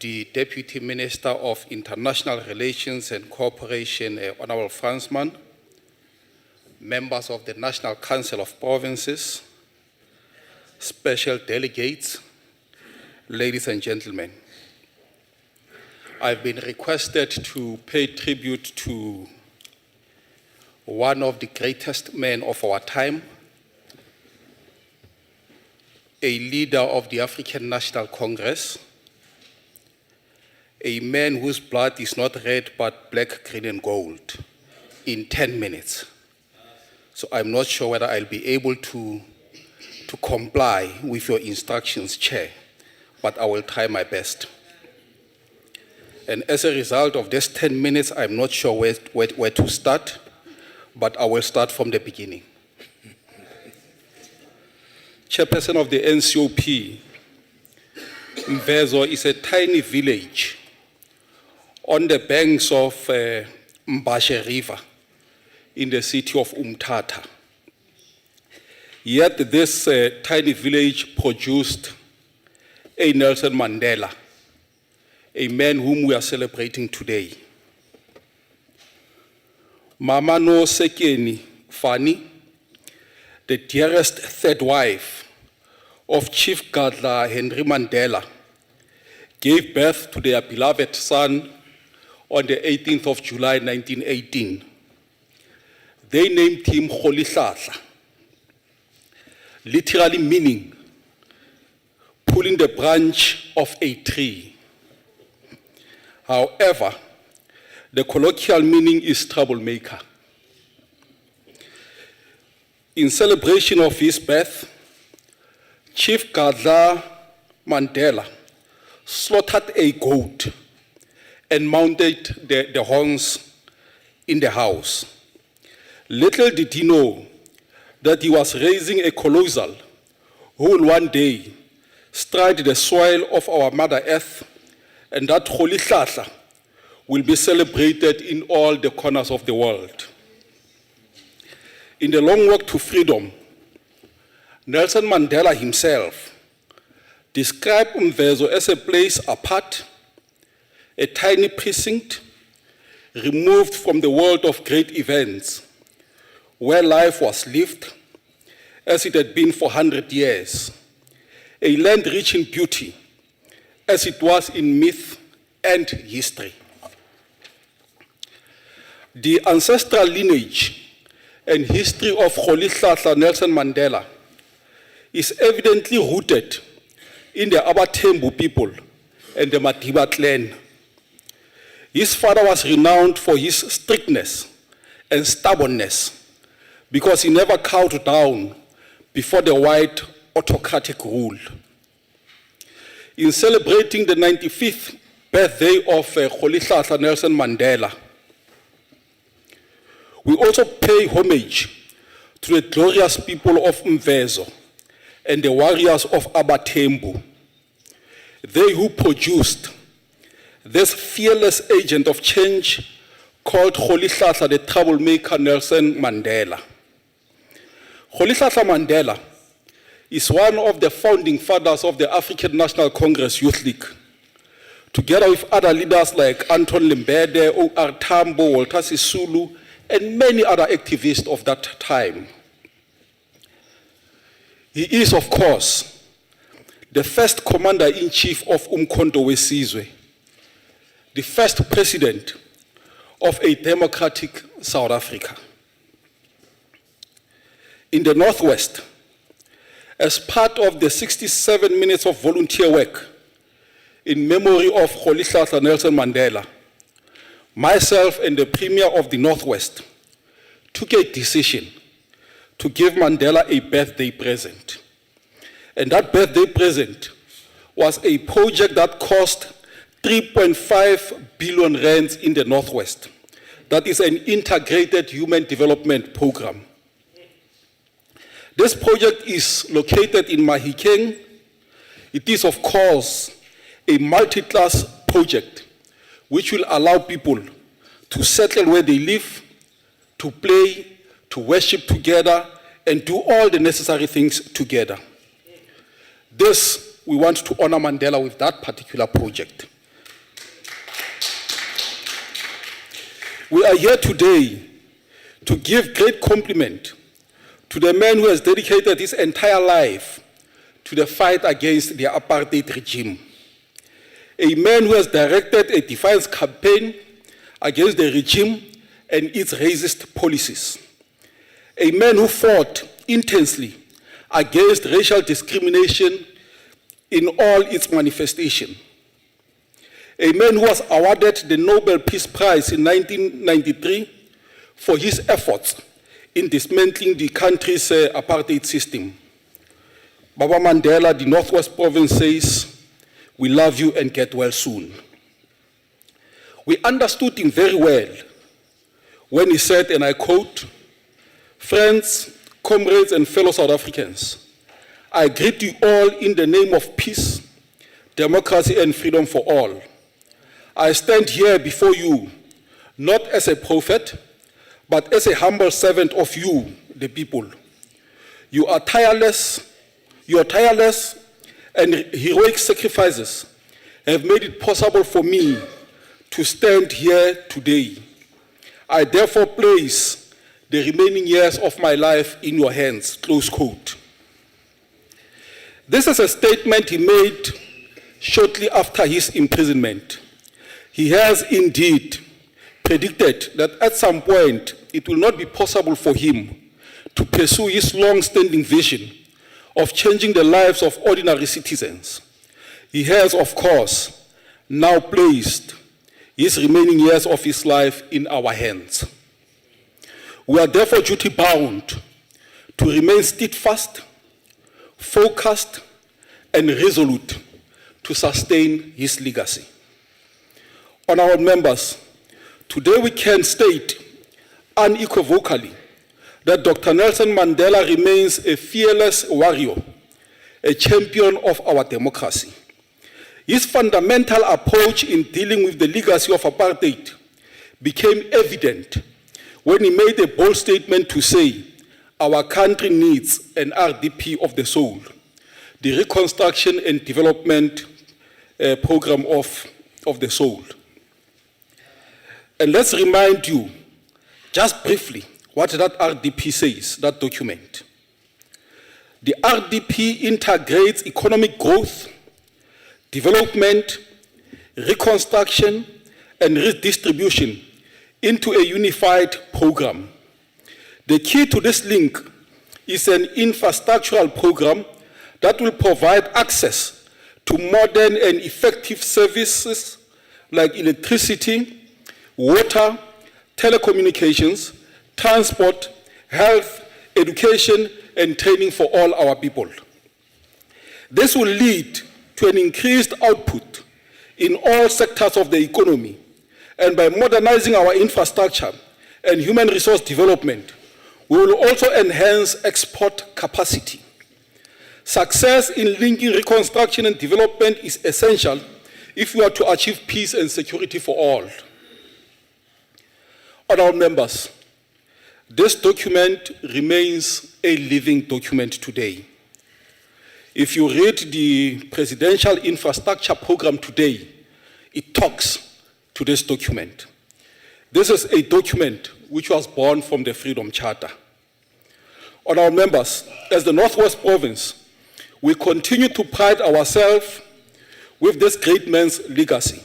the Deputy Minister of International Relations and Cooperation, Honorable Fransman, members of the National Council of Provinces, special delegates, ladies and gentlemen. I've been requested to pay tribute to one of the greatest men of our time, a leader of the African National Congress, a man whose blood is not red but black, green, and gold, in 10 minutes. So I'm not sure whether I'll be able to comply with your instructions, Chair, but I will try my best. And as a result of this 10 minutes, I'm not sure where to start, but I will start from the beginning. Chairperson of the NCOP, Mvezo is a tiny village on the banks of Mbashe River in the city of Umtata. Yet this tiny village produced a Nelson Mandela, a man whom we are celebrating today. Mama No Sekeni Fani, the dearest third wife of Chief Gadla Henry Mandela, gave birth to their beloved son on the 18th of July, 1918. They named him Kgolihlahla, literally meaning pulling the branch of a tree. However, the colloquial meaning is troublemaker. In celebration of his birth, Chief Gadla Mandela slaughtered a goat and mounted the horns in the house. Little did he know that he was raising a colossal who will one day stride the soil of our Mother Earth, and that Kgolihlahla will be celebrated in all the corners of the world. In the long walk to freedom, Nelson Mandela himself described Mvezo as a place apart, a tiny precinct, removed from the world of great events, where life was lived as it had been for 100 years, a land rich in beauty, as it was in myth and history. The ancestral lineage and history of Kgolihlahla Nelson Mandela is evidently rooted in the Abatembu people and the Madiba clan. His father was renowned for his strictness and stubbornness because he never cowed down before the white autocratic rule. In celebrating the 95th birthday of Kgolihlahla Nelson Mandela, we also pay homage to the glorious people of Mvezo and the warriors of Abatembu, they who produced this fearless agent of change called Kgolihlahla, the troublemaker Nelson Mandela. Kgolihlahla Mandela is one of the founding fathers of the African National Congress Youth League, together with other leaders like Anton Lembede, O.R. Tambo, Walter Sisulu, and many other activists of that time. He is, of course, the first commander-in-chief of Umkhonto weSizwe, the first president of a democratic South Africa. In the Northwest, as part of the 67 minutes of volunteer work in memory of Kgolihlahla Nelson Mandela, myself and the Premier of the Northwest took a decision to give Mandela a birthday present. And that birthday present was a project that cost 3.5 billion rands in the Northwest. That is an integrated human development program. This project is located in Mahikeng. It is, of course, a multi-class project which will allow people to settle where they live, to play, to worship together, and do all the necessary things together. This, we want to honor Mandela with that particular project. We are here today to give great compliment to the man who has dedicated his entire life to the fight against the apartheid regime. A man who has directed a defiance campaign against the regime and its racist policies. A man who fought intensely against racial discrimination in all its manifestation. A man who was awarded the Nobel Peace Prize in 1993 for his efforts in dismantling the country's apartheid system. Baba Mandela, the Northwest Province says, "We love you and get well soon." We understood him very well when he said, and I quote, "Friends, comrades, and fellow South Africans, I greet you all in the name of peace, democracy, and freedom for all. I stand here before you, not as a prophet, but as a humble servant of you, the people. Your tireless and heroic sacrifices have made it possible for me to stand here today. I therefore place the remaining years of my life in your hands," close quote. This is a statement he made shortly after his imprisonment. He has indeed predicted that at some point it will not be possible for him to pursue his long-standing vision of changing the lives of ordinary citizens. He has, of course, now placed his remaining years of his life in our hands. We are therefore duty-bound to remain steadfast, focused, and resolute to sustain his legacy. Honourable members, today we can state unequivocally that Dr. Nelson Mandela remains a fearless warrior, a champion of our democracy. His fundamental approach in dealing with the legacy of apartheid became evident when he made a bold statement to say, "Our country needs an RDP of the soul, the Reconstruction and Development Program of the Soul." And let's remind you, just briefly, what that RDP says, that document. The RDP integrates economic growth, development, reconstruction, and redistribution into a unified program. The key to this link is an infrastructural program that will provide access to modern and effective services like electricity, water, telecommunications, transport, health, education, and training for all our people. This will lead to an increased output in all sectors of the economy, and by modernizing our infrastructure and human resource development, we will also enhance export capacity. Success in linking reconstruction and development is essential if we are to achieve peace and security for all. Honourable members, this document remains a living document today. If you read the Presidential Infrastructure Program today, it talks to this document. This is a document which was born from the Freedom Charter. Honourable members, as the Northwest Province, we continue to pride ourselves with this great man's legacy.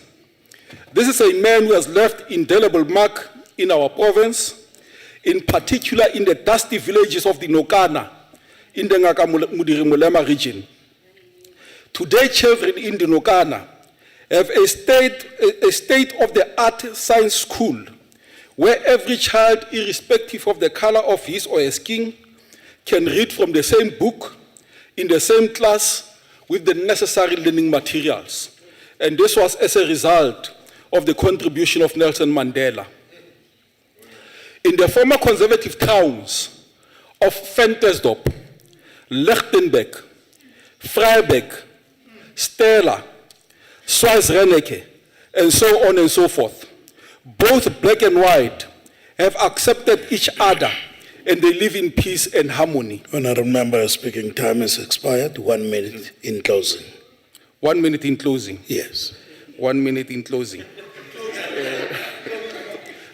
This is a man who has left indelible mark in our province, in particular in the dusty villages of the Nokana, in the Ngaka Mudirimulema region. Today, children in the Nokana have a state-of-the-art science school where every child, irrespective of the color of his or her skin, can read from the same book, in the same class, with the necessary learning materials. And this was as a result of the contribution of Nelson Mandela. In the former conservative towns of Ventersdorp, Lichtenberg, Vryburg, Stella, Schweiz-Reneke, and so on and so forth, both black and white have accepted each other and they live in peace and harmony. Honourable member, speaking time has expired. 1 minute in closing. 1 minute in closing. Yes. 1 minute in closing.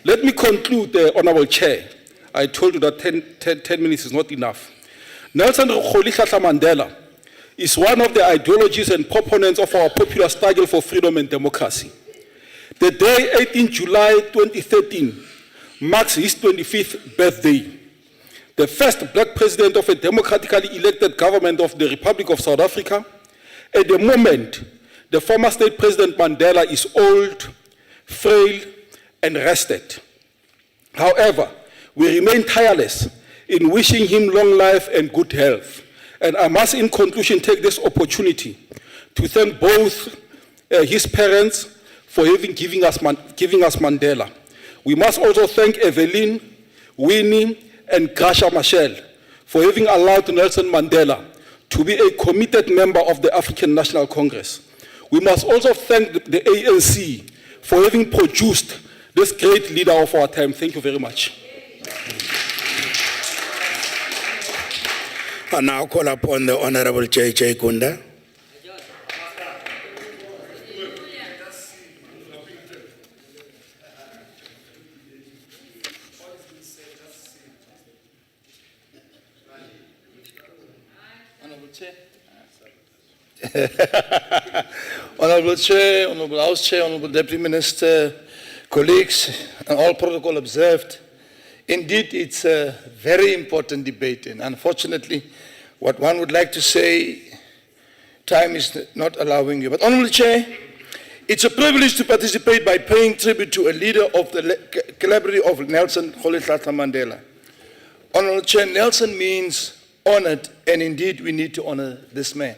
Let me conclude, Honourable Chair. I told you that 10 minutes is not enough. Nelson Rolihlahla Mandela is one of the ideologies and proponents of our popular struggle for freedom and democracy. The day, 18 July 2013, marks his 25th birthday. The first black president of a democratically elected government of the Republic of South Africa. At the moment, the former state president Mandela is old, frail, and rested. However, we remain tireless in wishing him long life and good health. And I must, in conclusion, take this opportunity to thank both his parents for having giving us Mandela. We must also thank Evelyn, Winnie, and Gracia Machel for having allowed Nelson Mandela to be a committed member of the African National Congress. We must also thank the ANC for having produced this great leader of our time. Thank you very much. I now call upon the Honourable J.J. Kunda. Honourable Chair, Honourable House Chair, Honourable Deputy Minister, colleagues, and all protocol observed. Indeed, it's a very important debate, and unfortunately, what one would like to say, time is not allowing you. But Honourable Chair, it's a privilege to participate by paying tribute to a leader of the caliber of Nelson Rolihlahla Mandela. Honourable Chair, Nelson means honoured, and indeed we need to honour this man.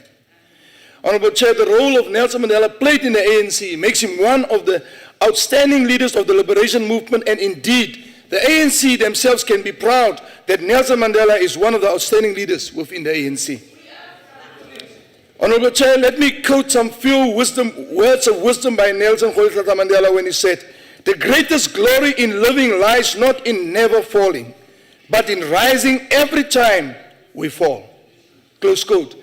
Honourable Chair, the role of Nelson Mandela played in the ANC makes him one of the outstanding leaders of the liberation movement, and indeed, the ANC themselves can be proud that Nelson Mandela is one of the outstanding leaders within the ANC. Honourable Chair, let me quote some few words of wisdom by Nelson Rolihlahla Mandela when he said, "The greatest glory in living lies not in never falling, but in rising every time we fall." Close quote.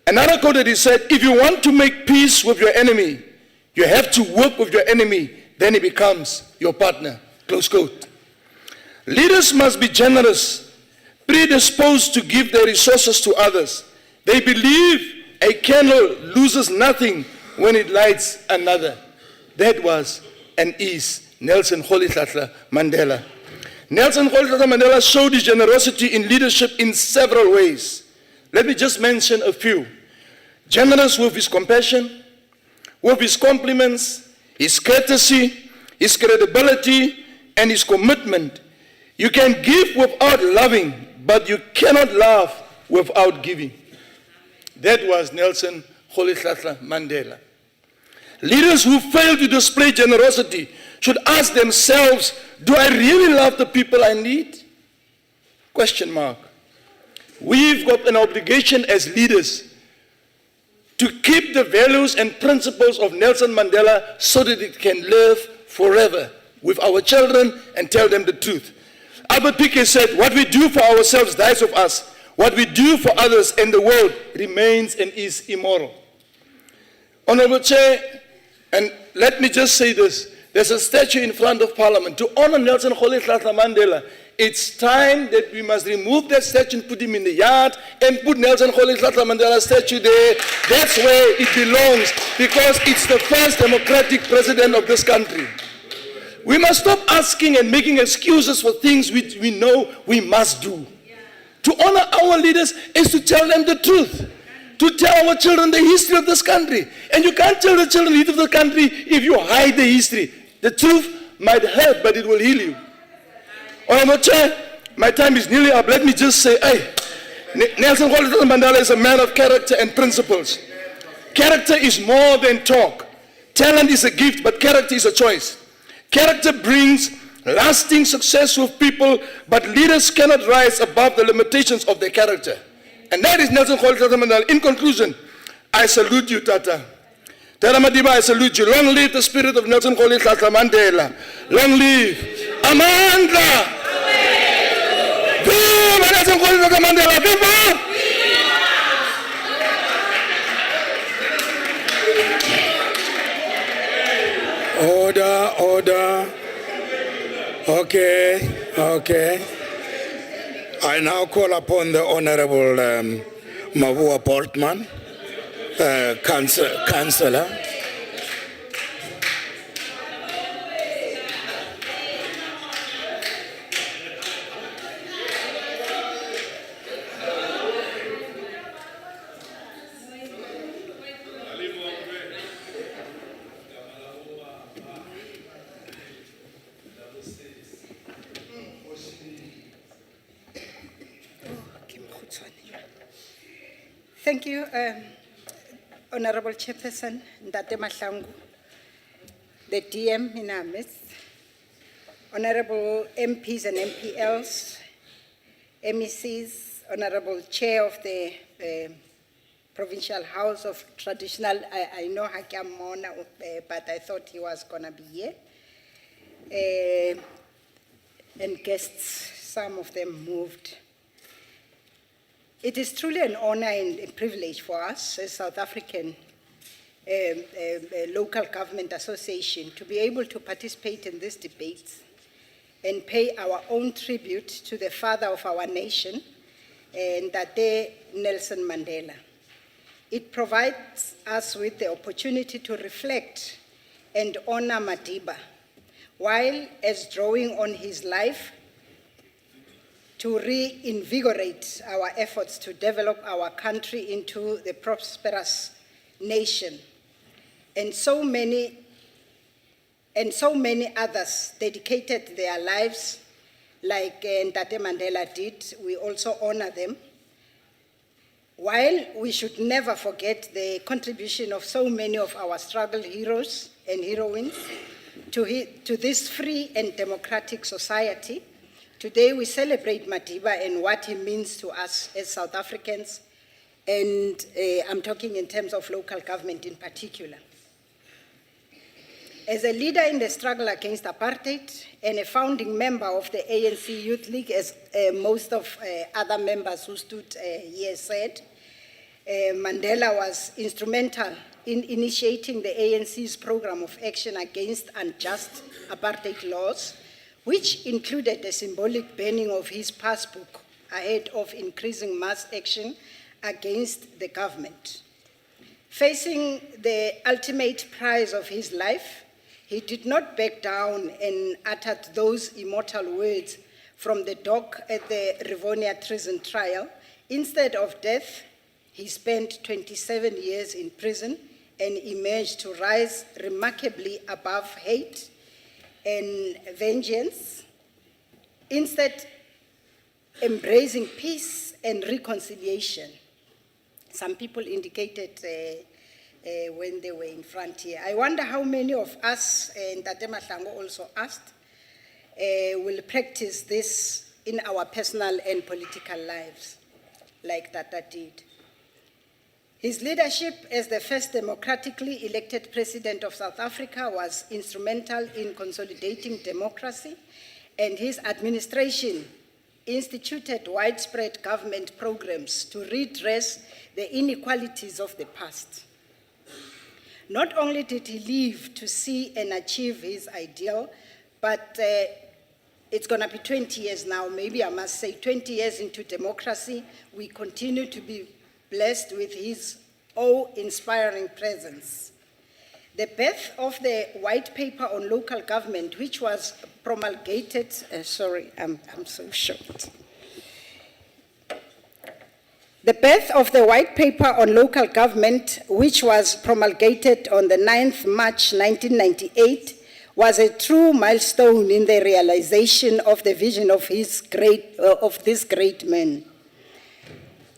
Another quote that he said, "If you want to make peace with your enemy, you have to work with your enemy, then he becomes your partner." Close quote. Leaders must be generous, predisposed to give their resources to others. They believe a candle loses nothing when it lights another. That was and is Nelson Rolihlahla Mandela. Nelson Rolihlahla Mandela showed his generosity in leadership in several ways. Let me just mention a few. Generous with his compassion, with his compliments, his courtesy, his credibility, and his commitment. You can give without loving, but you cannot love without giving. That was Nelson Rolihlahla Mandela. Leaders who fail to display generosity should ask themselves, do I really love the people I lead? Question mark. We've got an obligation as leaders to keep the values and principles of Nelson Mandela so that it can live forever with our children and tell them the truth. Albert Piquet said, what we do for ourselves dies of us. What we do for others and the world remains and is immortal. Honourable Chair, and let me just say this. There's a statue in front of Parliament to honour Nelson Rolihlahla Mandela. It's time that we must remove that statue and put him in the yard and put Nelson Rolihlahla Mandela statue there. That's where it belongs, because it's the first democratic president of this country. We must stop asking and making excuses for things which we know we must do. To honor our leaders is to tell them the truth, to tell our children the history of this country. And you can't tell the children the history of the country if you hide the history. The truth might hurt, but it will heal you. Honourable Chair, my time is nearly up. Let me just say, Nelson Rolihlahla Mandela is a man of character and principles. Character is more than talk. Talent is a gift, but character is a choice. Character brings lasting success with people, but leaders cannot rise above the limitations of their character. And that is Nelson Rolihlahla Mandela. In conclusion, I salute you, Tata. Tata Madiba, I salute you. Long live the spirit of Nelson Rolihlahla Mandela. Long live Amandla. Nelson Rolihlahla Mandela, people! Order. Okay. I now call upon the Honorable Mavua Portman, Councillor. Thank you, Honorable Chairperson Ndate Mahlangu, the DM in our midst, Honorable MPs and MPLs, MECs, Honorable Chair of the Provincial House of Traditional, I know Hakiam Mona, but I thought he was going to be here, and guests, some of them moved. It is truly an honor and a privilege for us as South African Local Government Association to be able to participate in this debate and pay our own tribute to the father of our nation, Ndate Nelson Mandela. It provides us with the opportunity to reflect and honor Madiba, while as drawing on his life to reinvigorate our efforts to develop our country into the prosperous nation. And so many others dedicated their lives like Ndate Mandela did. We also honor them. While we should never forget the contribution of so many of our struggle heroes and heroines to this free and democratic society, today we celebrate Madiba and what he means to us as South Africans, and I'm talking in terms of local government in particular. As a leader in the struggle against apartheid and a founding member of the ANC Youth League, as most of other members who stood here said, Mandela was instrumental in initiating the ANC's program of action against unjust apartheid laws, which included the symbolic burning of his passbook ahead of increasing mass action against the government. Facing the ultimate prize of his life, he did not back down and uttered those immortal words from the dock at the Rivonia treason trial. Instead of death, he spent 27 years in prison and emerged to rise remarkably above hate and vengeance, instead embracing peace and reconciliation. Some people indicated when they were in front here. I wonder how many of us, and Ndate Mahlangu also asked, will practice this in our personal and political lives, like Tata did. His leadership as the first democratically elected president of South Africa was instrumental in consolidating democracy, and his administration instituted widespread government programs to redress the inequalities of the past. Not only did he live to see and achieve his ideal, but it's going to be 20 years now, maybe I must say 20 years into democracy, we continue to be blessed with his awe-inspiring presence. The birth of the white paper on local government, which was promulgated, I'm so short. The birth of the white paper on local government, which was promulgated on the 9th March 1998, was a true milestone in the realization of the vision of this great man.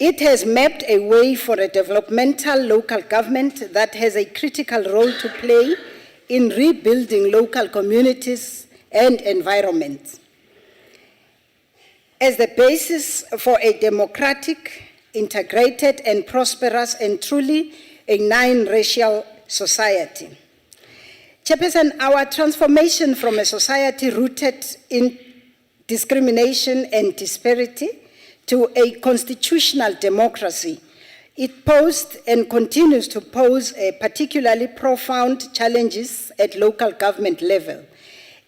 It has mapped a way for a developmental local government that has a critical role to play in rebuilding local communities and environments. As the basis for a democratic, integrated and prosperous and truly a non-racial society. Chairperson, our transformation from a society rooted in discrimination and disparity to a constitutional democracy, it posed and continues to pose particularly profound challenges at local government level.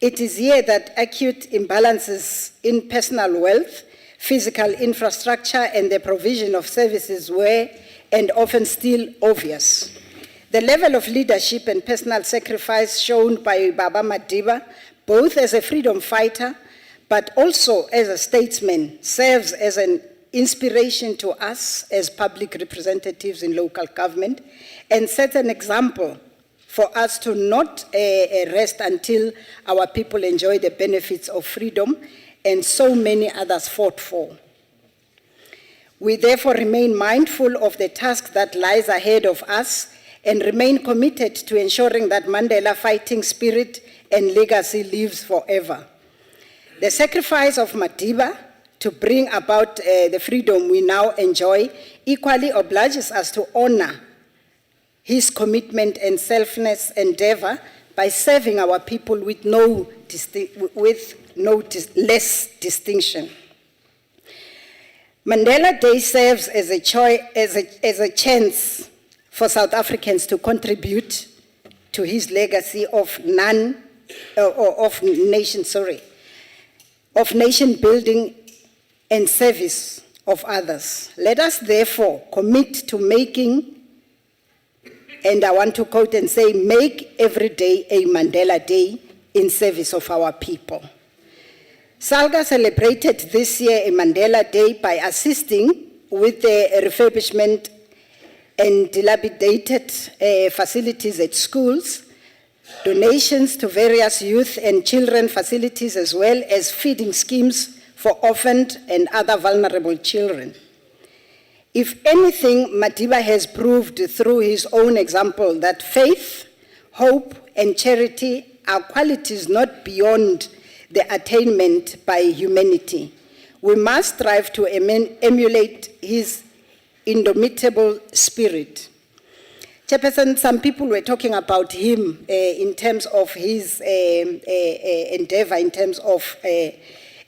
It is here that acute imbalances in personal wealth, physical infrastructure, and the provision of services were and often still obvious. The level of leadership and personal sacrifice shown by Baba Madiba, both as a freedom fighter, but also as a statesman, serves as an inspiration to us as public representatives in local government and sets an example for us to not rest until our people enjoy the benefits of freedom and so many others fought for. We therefore remain mindful of the task that lies ahead of us and remain committed to ensuring that Mandela fighting spirit and legacy lives forever. The sacrifice of Madiba to bring about the freedom we now enjoy equally obliges us to honor his commitment and selfless endeavor by serving our people with less distinction. Mandela Day serves as a chance for South Africans to contribute to his legacy of nation building and service of others. Let us therefore commit to making, and I want to quote and say, make every day a Mandela Day in service of our people. SALGA celebrated this year a Mandela Day by assisting with the refurbishment and dilapidated facilities at schools, donations to various youth and children facilities, as well as feeding schemes for orphaned and other vulnerable children. If anything, Madiba has proved through his own example that faith, hope, and charity are qualities not beyond the attainment by humanity. We must strive to emulate his indomitable spirit. Chairperson, some people were talking about him in terms of his endeavor, in terms of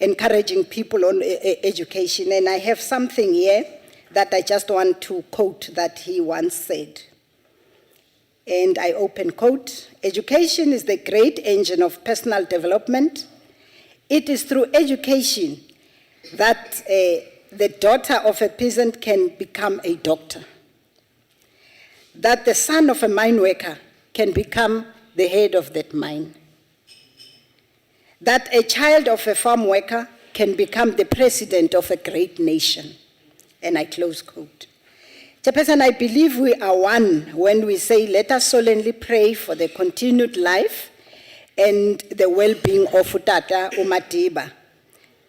encouraging people on education. And I have something here that I just want to quote that he once said. And I open quote, "Education is the great engine of personal development. It is through education that the daughter of a peasant can become a doctor, that the son of a mine worker can become the head of that mine, that a child of a farm worker can become the president of a great nation." And I close quote. Chairperson, I believe we are one when we say, let us solemnly pray for the continued life and the well-being of Utata Madiba.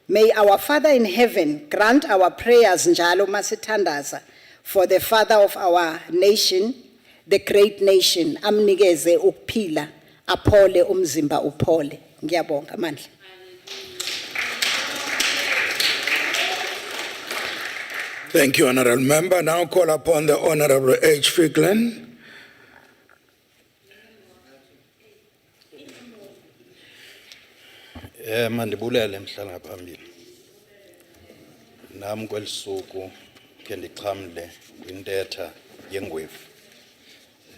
May our Father in heaven grant our prayers njalo masithandaza for the father of our nation, the great nation, amnikeze ukuphila, aphole umzimba uphole. Ngiyabonga amandla. Thank you, Honorable Member. Now call upon the Honorable H. Ficklin. Mandibulele mhlanga phambili. Nami kwelisuku ke ndixhamle kwintetha yengwevu.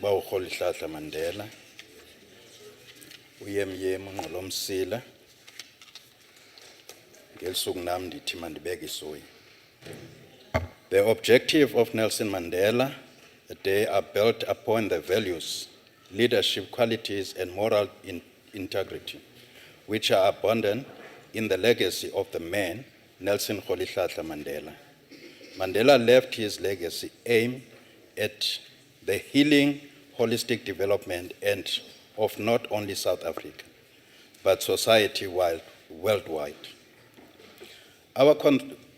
Ba uRholihlahla Mandela. Uyemyem uNgqolomsila. Ngelisuku nami ndithi mandibeke isoyi. The objective of Nelson Mandela, the day, are built upon the values, leadership qualities, and moral integrity, which are abundant in the legacy of the man, Nelson Rolihlahla Mandela. Mandela left his legacy aimed at the healing, holistic development and of not only South Africa, but society worldwide. Our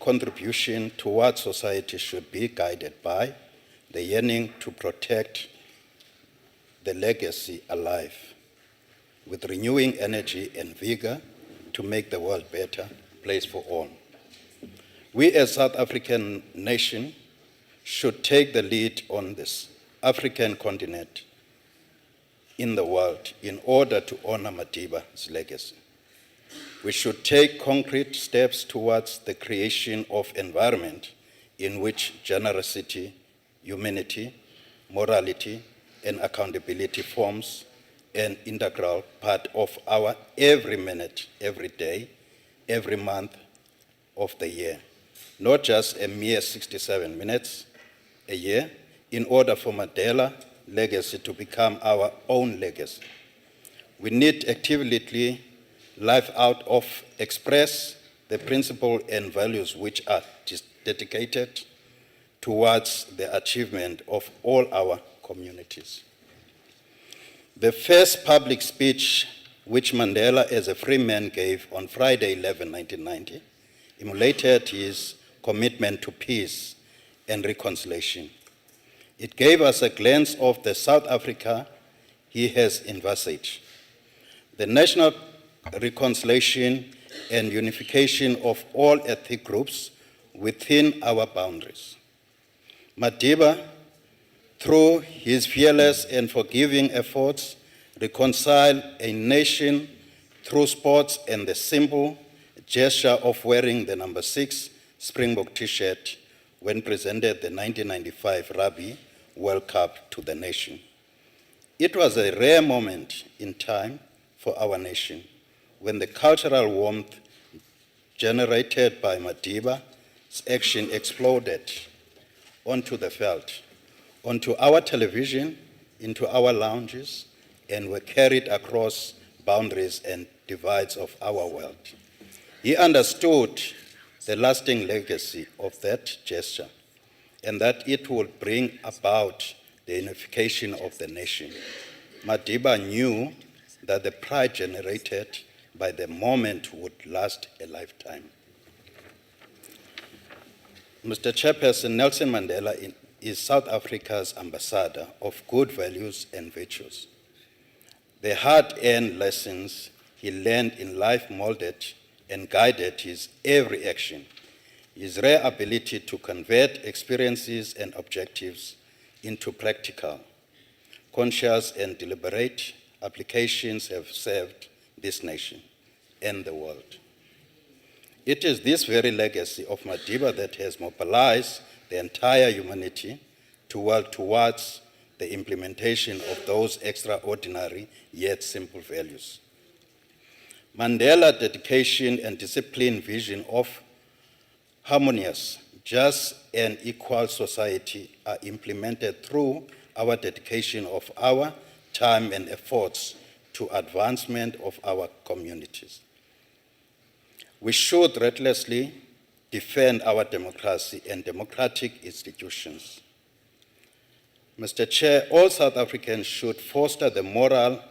contribution towards society should be guided by the yearning to protect the legacy alive, with renewing energy and vigor to make the world a better place for all. We as South African nation should take the lead on this African continent in the world in order to honor Madiba's legacy. We should take concrete steps towards the creation of environment in which generosity, humanity, morality, and accountability forms an integral part of our every minute, every day, every month of the year, not just a mere 67 minutes a year, in order for Mandela legacy to become our own legacy. We need actively live out of express the principles and values which are dedicated towards the achievement of all our communities. The first public speech which Mandela as a free man gave on Friday 11, 1990, emulated his commitment to peace and reconciliation. It gave us a glance of the South Africa he has envisaged. The national reconciliation and unification of all ethnic groups within our boundaries. Madiba, through his fearless and forgiving efforts, reconciled a nation through sports and the simple gesture of wearing the number 6 Springbok t-shirt when presented the 1995 Rugby World Cup to the nation. It was a rare moment in time for our nation when the cultural warmth generated by Madiba's action exploded onto the field, onto our television, into our lounges, and were carried across boundaries and divides of our world. He understood the lasting legacy of that gesture and that it would bring about the unification of the nation. Madiba knew that the pride generated by the moment would last a lifetime. Mr. Chairperson, Nelson Mandela is South Africa's ambassador of good values and virtues. The hard-earned lessons he learned in life molded and guided his every action. His rare ability to convert experiences and objectives into practical, conscious, and deliberate applications have served this nation and the world. It is this very legacy of Madiba that has mobilized the entire humanity towards the implementation of those extraordinary yet simple values. Mandela's dedication and disciplined vision of harmonious, just, and equal society are implemented through our dedication of our time and efforts to advancement of our communities. We should relentlessly defend our democracy and democratic institutions. Mr. Chair, all South Africans should foster the moral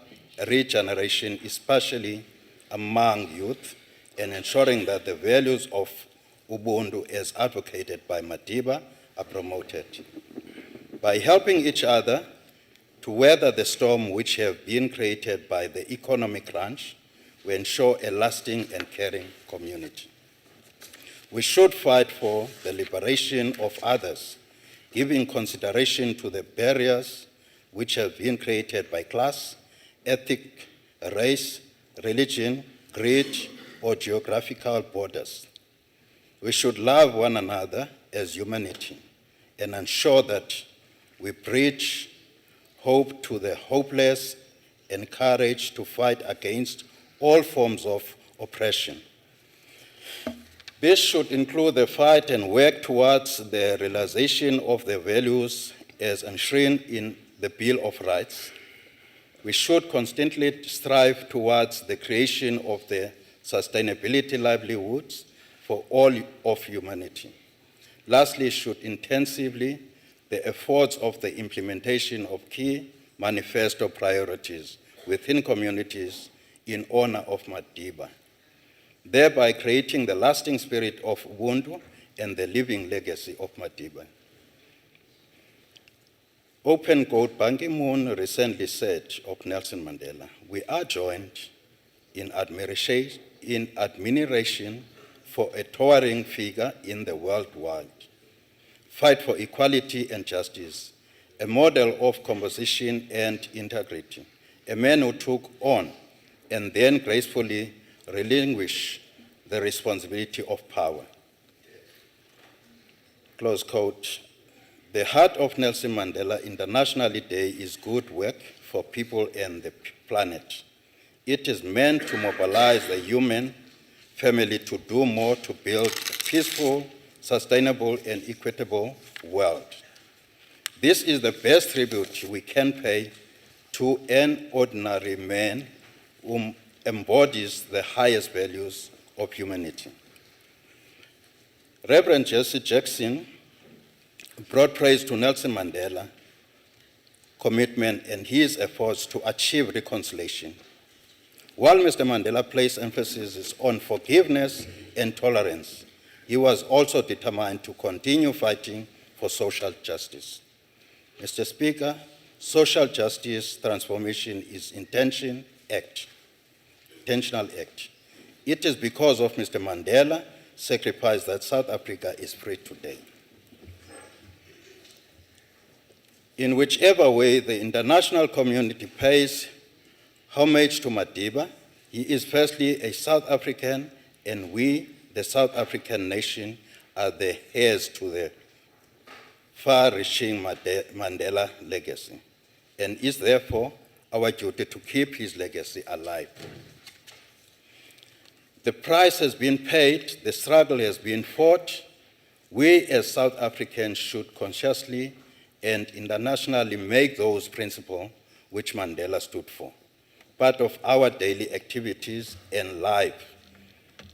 regeneration, especially among youth, and ensuring that the values of Ubuntu as advocated by Madiba are promoted. By helping each other to weather the storm which have been created by the economic crunch, we ensure a lasting and caring community. We should fight for the liberation of others, giving consideration to the barriers which have been created by class, ethnic, race, religion, greed, or geographical borders. We should love one another as humanity and ensure that we preach hope to the hopeless and courage to fight against all forms of oppression. This should include the fight and work towards the realization of the values as enshrined in the Bill of Rights. We should constantly strive towards the creation of the sustainability livelihoods for all of humanity. Lastly, should intensively the efforts of the implementation of key manifesto priorities within communities in honor of Madiba, thereby creating the lasting spirit of Ubuntu and the living legacy of Madiba. Open quote, Ban Ki-moon recently said of Nelson Mandela, "We are joined in admiration for a towering figure in the world wide. Fight for equality and justice, a model of composition and integrity, a man who took on and then gracefully relinquish the responsibility of power. Close quote. The heart of Nelson Mandela International Day is good work for people and the planet. It is meant to mobilize the human family to do more to build a peaceful, sustainable, and equitable world. This is the best tribute we can pay to an ordinary man who embodies the highest values of humanity. Reverend Jesse Jackson brought praise to Nelson Mandela's commitment and his efforts to achieve reconciliation. While Mr. Mandela placed emphasis on forgiveness and tolerance, he was also determined to continue fighting for social justice. Mr. Speaker, social justice transformation is intentional act. It is because of Mr. Mandela's sacrifice that South Africa is free today. In whichever way the international community pays homage to Madiba, he is firstly a South African, and we, the South African nation, are the heirs to the far-reaching Mandela legacy, and is therefore our duty to keep his legacy alive. The price has been paid, the struggle has been fought. We as South Africans should consciously and internationally make those principles which Mandela stood for part of our daily activities and life,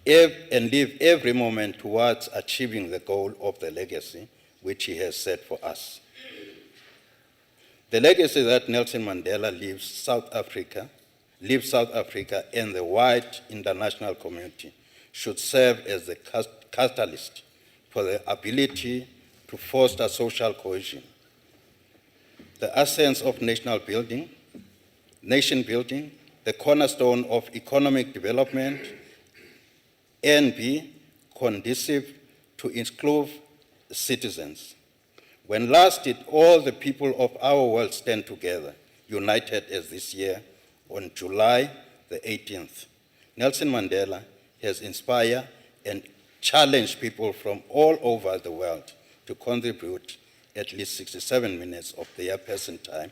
and live every moment towards achieving the goal of the legacy which he has set for us. The legacy that Nelson Mandela leaves South Africa and the wide international community should serve as the catalyst for the ability to foster social cohesion, the essence of nation building, the cornerstone of economic development, and be conducive to include citizens. When last did all the people of our world stand together, united as this year, on July the 18th? Nelson Mandela has inspired and challenged people from all over the world to contribute at least 67 minutes of their person time,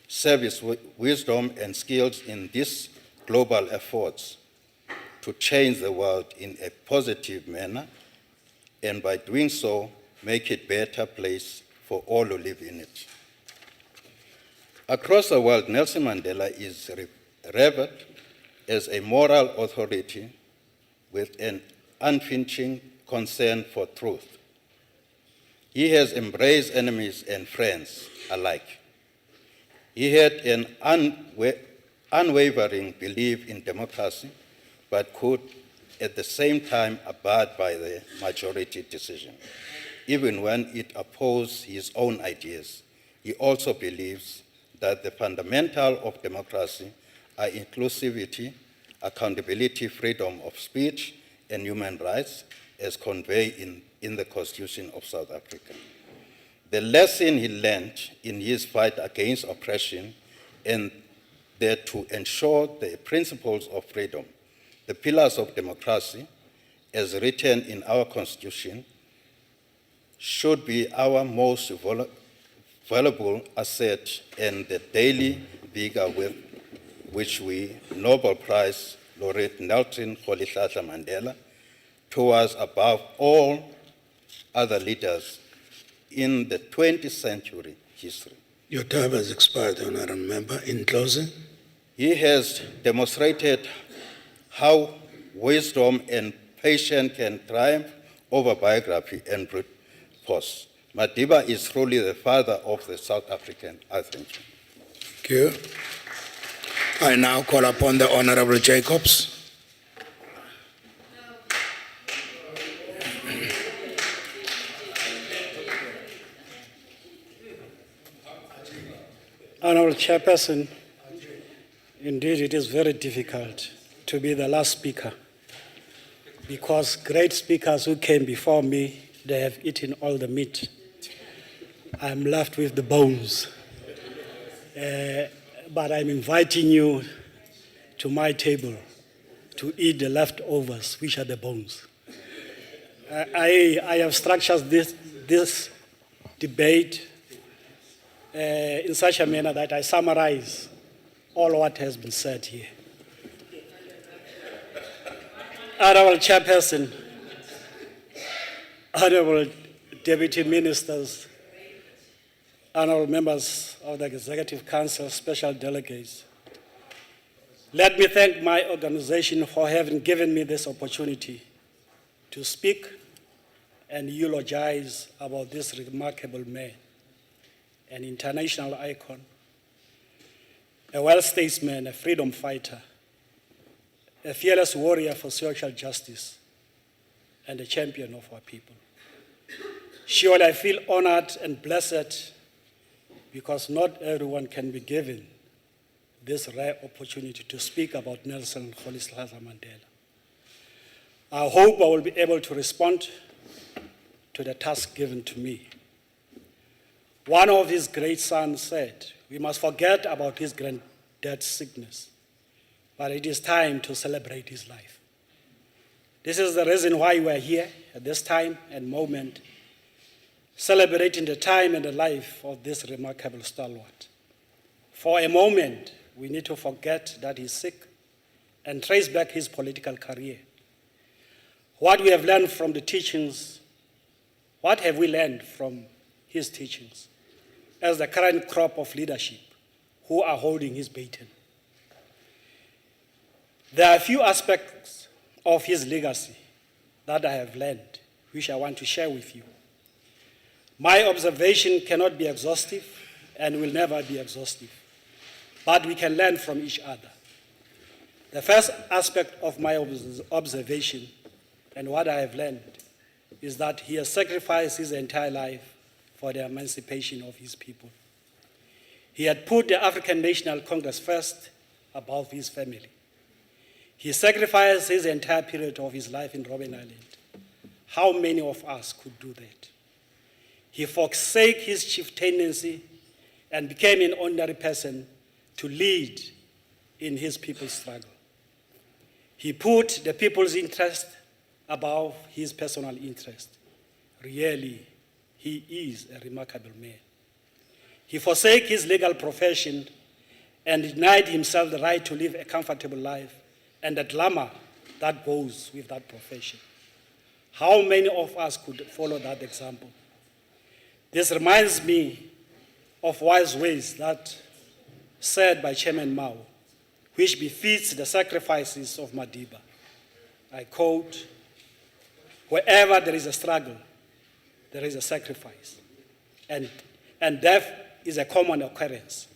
service, wisdom, and skills in these global efforts to change the world in a positive manner, and by doing so, make it a better place for all who live in it. Across the world, Nelson Mandela is revered as a moral authority with an unflinching concern for truth. He has embraced enemies and friends alike. He had an unwavering belief in democracy, but could at the same time abide by the majority decision, even when it opposed his own ideas. He also believes that the fundamental of democracy are inclusivity, accountability, freedom of speech, and human rights as conveyed in the Constitution of South Africa. The lesson he learned in his fight against oppression and that to ensure the principles of freedom, the pillars of democracy, as written in our Constitution, should be our most valuable asset and the daily vigor with which we, Nobel Prize laureate Nelson Rolihlahla Mandela, towards above all other leaders in the 20th century history. Your time has expired, Honourable Member. In closing? He has demonstrated how wisdom and patience can triumph over biography and brute force. Madiba is truly the father of the South African, I think. Thank you. I now call upon the Honourable Jacobs. Honourable Chairperson, indeed it is very difficult to be the last speaker because great speakers who came before me, they have eaten all the meat. I'm left with the bones. But I'm inviting you to my table to eat the leftovers, which are the bones. I have structured this debate in such a manner that I summarize all what has been said here. Honorable Chairperson, Honorable Deputy Ministers, Honorable members of the Executive Council, special delegates, let me thank my organization for having given me this opportunity to speak and eulogize about this remarkable man, an international icon, a world statesman, a freedom fighter, a fearless warrior for social justice, and a champion of our people. Surely I feel honored and blessed because not everyone can be given this rare opportunity to speak about Nelson Rolihlahla Mandela. I hope I will be able to respond to the task given to me. One of his great sons said, "We must forget about his granddad's sickness, but it is time to celebrate his life." This is the reason why we are here at this time and moment, celebrating the time and the life of this remarkable stalwart. For a moment, we need to forget that he's sick and trace back his political career. What we have learned from the teachings, what have we learned from his teachings as the current crop of leadership who are holding his baton? There are a few aspects of his legacy that I have learned, which I want to share with you. My observation cannot be exhaustive and will never be exhaustive, but we can learn from each other. The first aspect of my observation and what I have learned is that he has sacrificed his entire life for the emancipation of his people. He had put the African National Congress first above his family. He sacrificed his entire period of his life in Robben Island. How many of us could do that? He forsake his chieftaincy and became an ordinary person to lead in his people's struggle. He put the people's interest above his personal interest. Really, he is a remarkable man. He forsake his legal profession and denied himself the right to live a comfortable life and the glamour that goes with that profession. How many of us could follow that example? This reminds me of wise ways that said by Chairman Mao, which befits the sacrifices of Madiba. I quote, "Wherever there is a struggle, there is a sacrifice, and death is a common occurrence.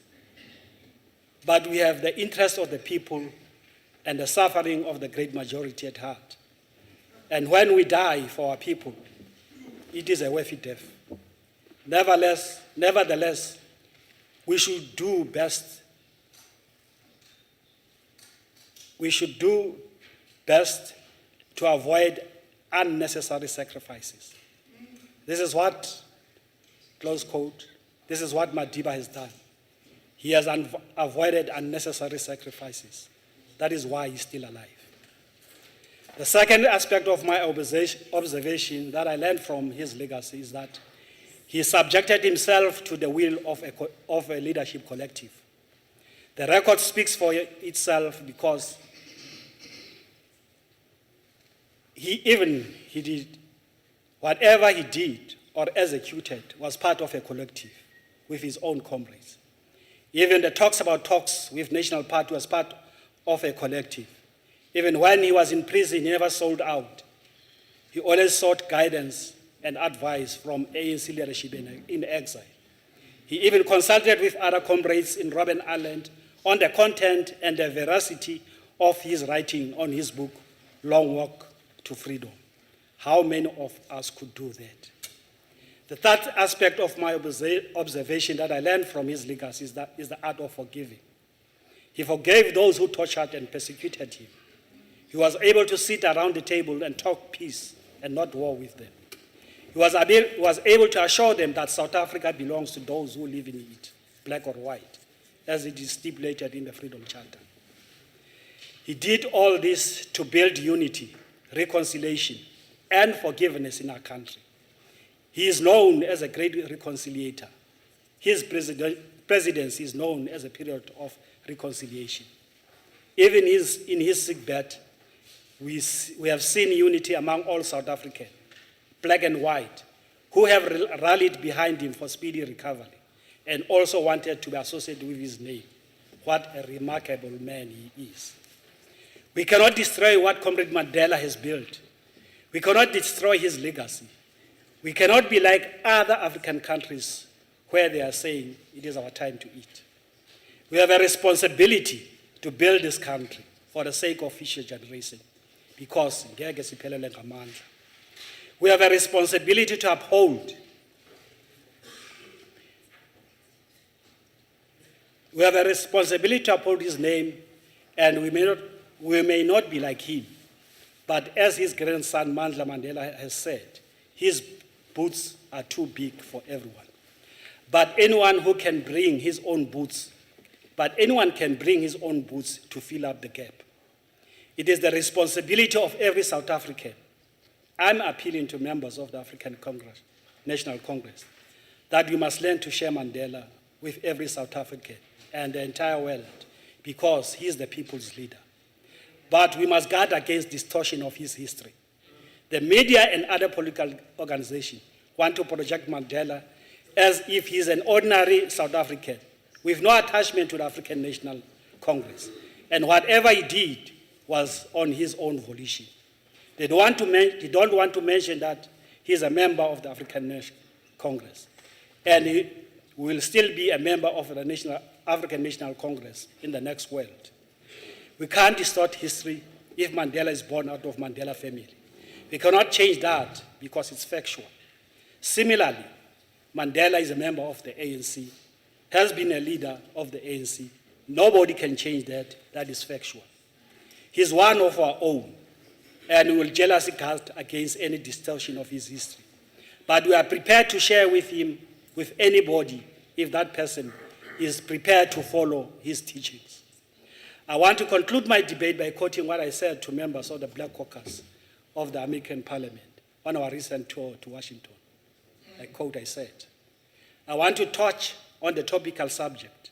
But we have the interest of the people and the suffering of the great majority at heart. And when we die for our people, it is a worthy death. Nevertheless, we should do best. We should do best to avoid unnecessary sacrifices." This is what, close quote, this is what Madiba has done. He has avoided unnecessary sacrifices. That is why he's still alive. The second aspect of my observation that I learned from his legacy is that he subjected himself to the will of a leadership collective. The record speaks for itself because he did, whatever he did or executed was part of a collective with his own comrades. Even the talks with National Party was part of a collective. Even when he was in prison, he never sold out. He always sought guidance and advice from ANC leadership in exile. He even consulted with other comrades in Robben Island on the content and the veracity of his writing on his book, Long Walk to Freedom. How many of us could do that? The third aspect of my observation that I learned from his legacy is the art of forgiving. He forgave those who tortured and persecuted him. He was able to sit around the table and talk peace and not war with them. He was able to assure them that South Africa belongs to those who live in it, black or white, as it is stipulated in the Freedom Charter. He did all this to build unity, reconciliation, and forgiveness in our country. He is known as a great reconciliator. His presidency is known as a period of reconciliation. Even in his sickbed, we have seen unity among all South Africans, black and white, who have rallied behind him for speedy recovery and also wanted to be associated with his name. What a remarkable man he is. We cannot destroy what Comrade Mandela has built. We cannot destroy his legacy. We cannot be like other African countries where they are saying it is our time to eat. We have a responsibility to build this country for the sake of future generation, because ngeke siphelele ngamandla. We have a responsibility to uphold. We have a responsibility to uphold his name, and we may not be like him. But as his grandson Mandla Mandela has said, his boots are too big for everyone. But anyone can bring his own boots to fill up the gap. It is the responsibility of every South African. I'm appealing to members of the African Congress, National Congress, that we must learn to share Mandela with every South African and the entire world, because he is the people's leader. But we must guard against distortion of his history. The media and other political organizations want to project Mandela as if he's an ordinary South African with no attachment to the African National Congress. And whatever he did was on his own volition. They don't want to mention that he's a member of the African National Congress. And he will still be a member of the African National Congress in the next world. We can't distort history if Mandela is born out of Mandela family. We cannot change that because it's factual. Similarly, Mandela is a member of the ANC, has been a leader of the ANC. Nobody can change that. That is factual. He's one of our own, and we will jealously guard against any distortion of his history. But we are prepared to share with him, with anybody, if that person is prepared to follow his teachings. I want to conclude my debate by quoting what I said to members of the Black Caucus of the American Parliament on our recent tour to Washington. I said, I want to touch on the topical subject,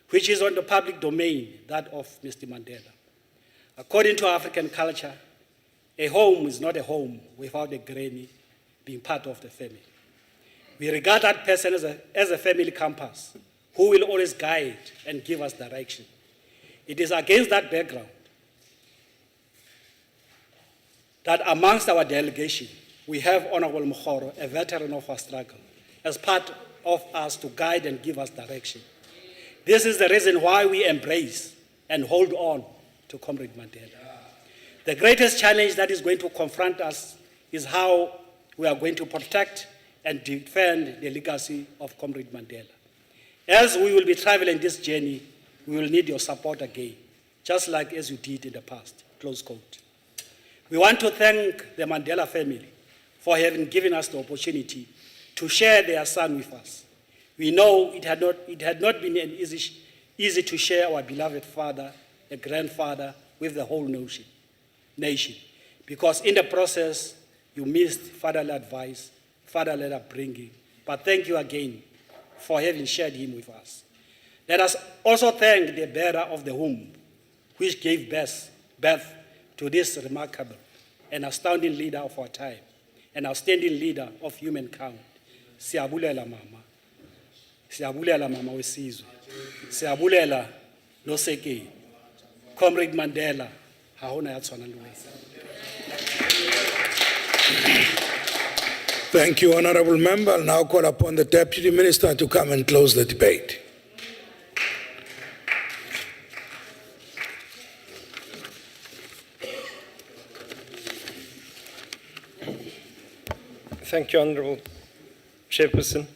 which is on the public domain, that of Mr. Mandela. According to African culture, a home is not a home without a granny being part of the family. We regard that person as a family compass who will always guide and give us direction. It is against that background that amongst our delegation, we have Honorable Mokgoro, a veteran of our struggle, as part of us to guide and give us direction. This is the reason why we embrace and hold on to Comrade Mandela. The greatest challenge that is going to confront us is how we are going to protect and defend the legacy of Comrade Mandela. As we will be traveling this journey, we will need your support again, just like as you did in the past, close quote. We want to thank the Mandela family for having given us the opportunity to share their son with us. We know it had not been easy to share our beloved father, a grandfather, with the whole nation, because in the process, you missed fatherly advice, fatherly upbringing. But thank you again for having shared him with us. Let us also thank the bearer of the womb, which gave birth to this remarkable and astounding leader of our time, an outstanding leader of humankind. Siyabulela mama. Siyabulela mama wesizwe. Siyabulela Noseke. Comrade Mandela. Haona yatswana luwe. Thank you, Honorable Member. I'll now call upon the Deputy Minister to come and close the debate. Thank you, Honorable Chairperson.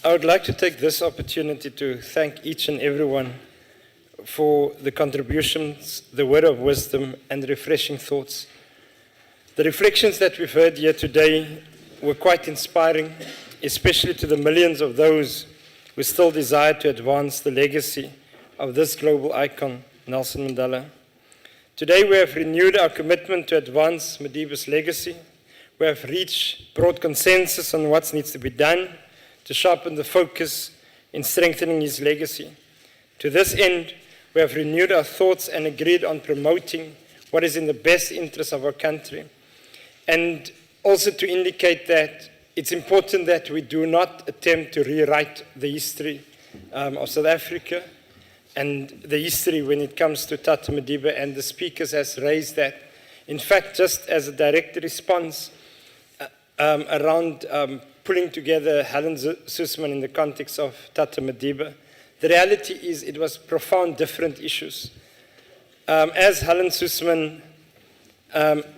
I would like to take this opportunity to thank each and everyone for the contributions, the word of wisdom, and refreshing thoughts. The reflections that we've heard here today were quite inspiring, especially to the millions of those who still desire to advance the legacy of this global icon, Nelson Mandela. Today we have renewed our commitment to advance Madiba's legacy. We have reached broad consensus on what needs to be done to sharpen the focus in strengthening his legacy. To this end, we have renewed our thoughts and agreed on promoting what is in the best interest of our country, and also to indicate that it's important that we do not attempt to rewrite the history of South Africa and the history when it comes to Tata Madiba, and the speakers has raised that. In fact, just as a direct response around pulling together Helen Suzman in the context of Tata Madiba, the reality is it was profound different issues. As Helen Suzman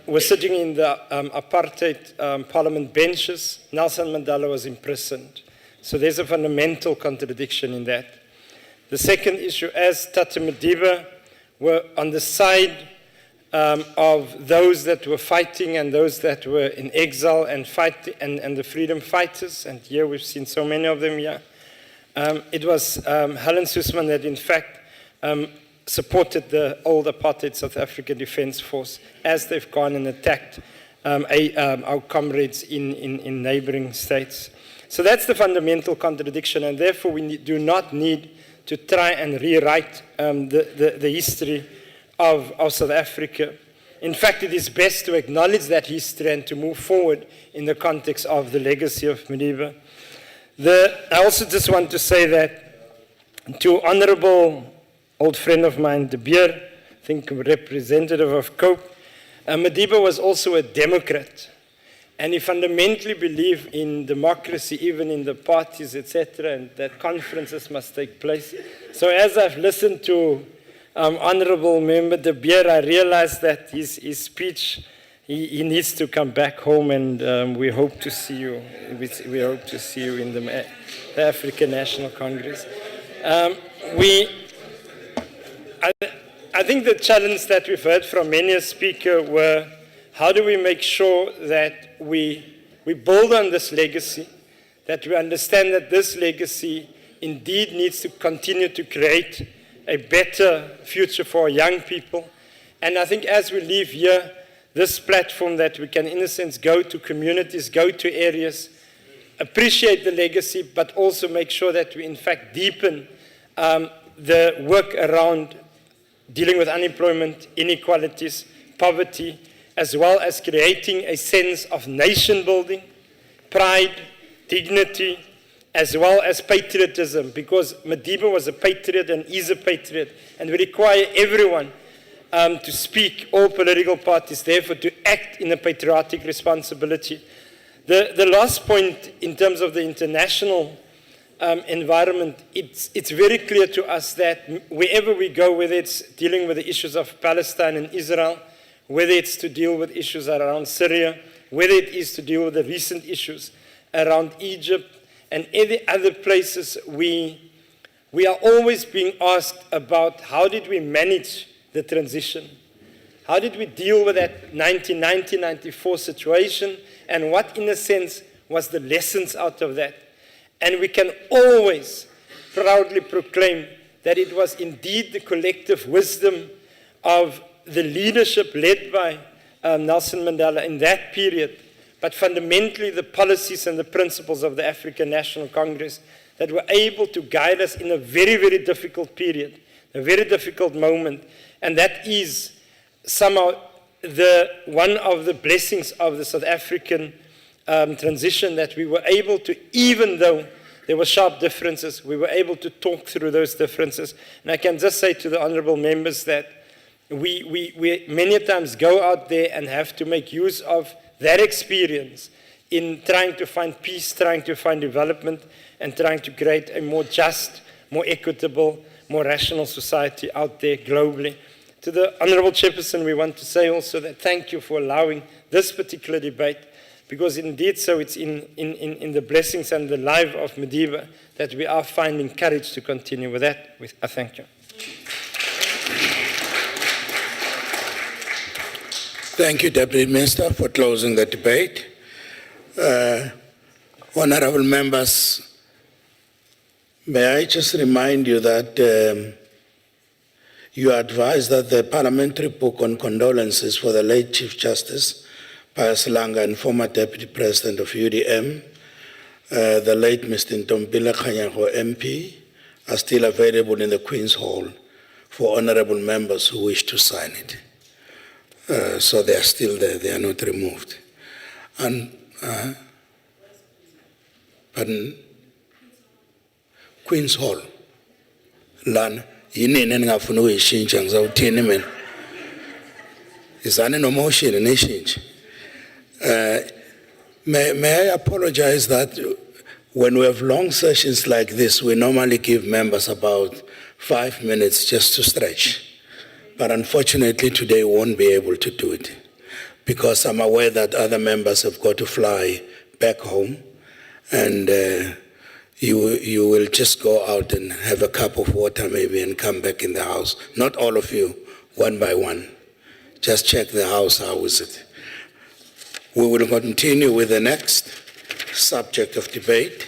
was sitting in the apartheid parliament benches, Nelson Mandela was imprisoned. So there's a fundamental contradiction in that. The second issue, as Tata Madiba were on the side of those that were fighting and those that were in exile and the freedom fighters, and here we've seen so many of them here. It was Helen Suzman that in fact supported the old apartheid South African Defence Force as they've gone and attacked our comrades in neighboring states. So that's the fundamental contradiction, and therefore we do not need to try and rewrite the history of South Africa. In fact, it is best to acknowledge that history and to move forward in the context of the legacy of Madiba. I also just want to say that to honorable old friend of mine, De Beer, I think representative of COPE, Madiba was also a Democrat. And he fundamentally believed in democracy, even in the parties, etc., and that conferences must take place. So as I've listened to Honorable Member De Beer, I realized that his speech, he needs to come back home, and we hope to see you. We hope to see you in the African National Congress. I think the challenge that we've heard from many a speaker were, how do we make sure that we build on this legacy, that we understand that this legacy indeed needs to continue to create a better future for our young people. And I think as we leave here, this platform that we can, in a sense, go to communities, go to areas, appreciate the legacy, but also make sure that we, in fact, deepen the work around dealing with unemployment, inequalities, poverty, as well as creating a sense of nation building, pride, dignity, as well as patriotism, because Madiba was a patriot and is a patriot, and we require everyone to speak, all political parties, therefore, to act in a patriotic responsibility. The last point, in terms of the international environment, it's very clear to us that wherever we go, whether it's dealing with the issues of Palestine and Israel, whether it's to deal with issues around Syria, whether it is to deal with the recent issues around Egypt and any other places, we are always being asked about how did we manage the transition? How did we deal with that 1990-94 situation, and what, in a sense, was the lessons out of that? And we can always proudly proclaim that it was indeed the collective wisdom of the leadership led by Nelson Mandela in that period, but fundamentally the policies and the principles of the African National Congress that were able to guide us in a very, very difficult period, a very difficult moment. And that is somehow one of the blessings of the South African transition, that we were able to, even though there were sharp differences, we were able to talk through those differences. And I can just say to the honorable members that we many times go out there and have to make use of that experience in trying to find peace, trying to find development, and trying to create a more just, more equitable, more rational society out there globally. To the Honorable Chairperson, we want to say also that thank you for allowing this particular debate, because indeed so it's in the blessings and the life of Madiba that we are finding courage to continue with that. I thank you. Thank you, Deputy Minister, for closing the debate. Honorable members, may I just remind you that You are advised that the parliamentary book on condolences for the late Chief Justice, Pius Langa, and former Deputy President of UDM, the late Mr. Ntombile Kganyago MP, are still available in the Queen's Hall for honorable members who wish to sign it. So they are still there, they are not removed. And, pardon? Queen's Hall. Lana, yini ningafuna ukuyishintsha ngizawuthini mina? Izani no motion nishintshe. May I apologize that when we have long sessions like this, we normally give members about 5 minutes just to stretch. But unfortunately today we won't be able to do it because I'm aware that other members have got to fly back home, and you will just go out and have a cup of water maybe and come back in the house. Not all of you, one by one. Just check the house, how is it? We will continue with the next subject of debate,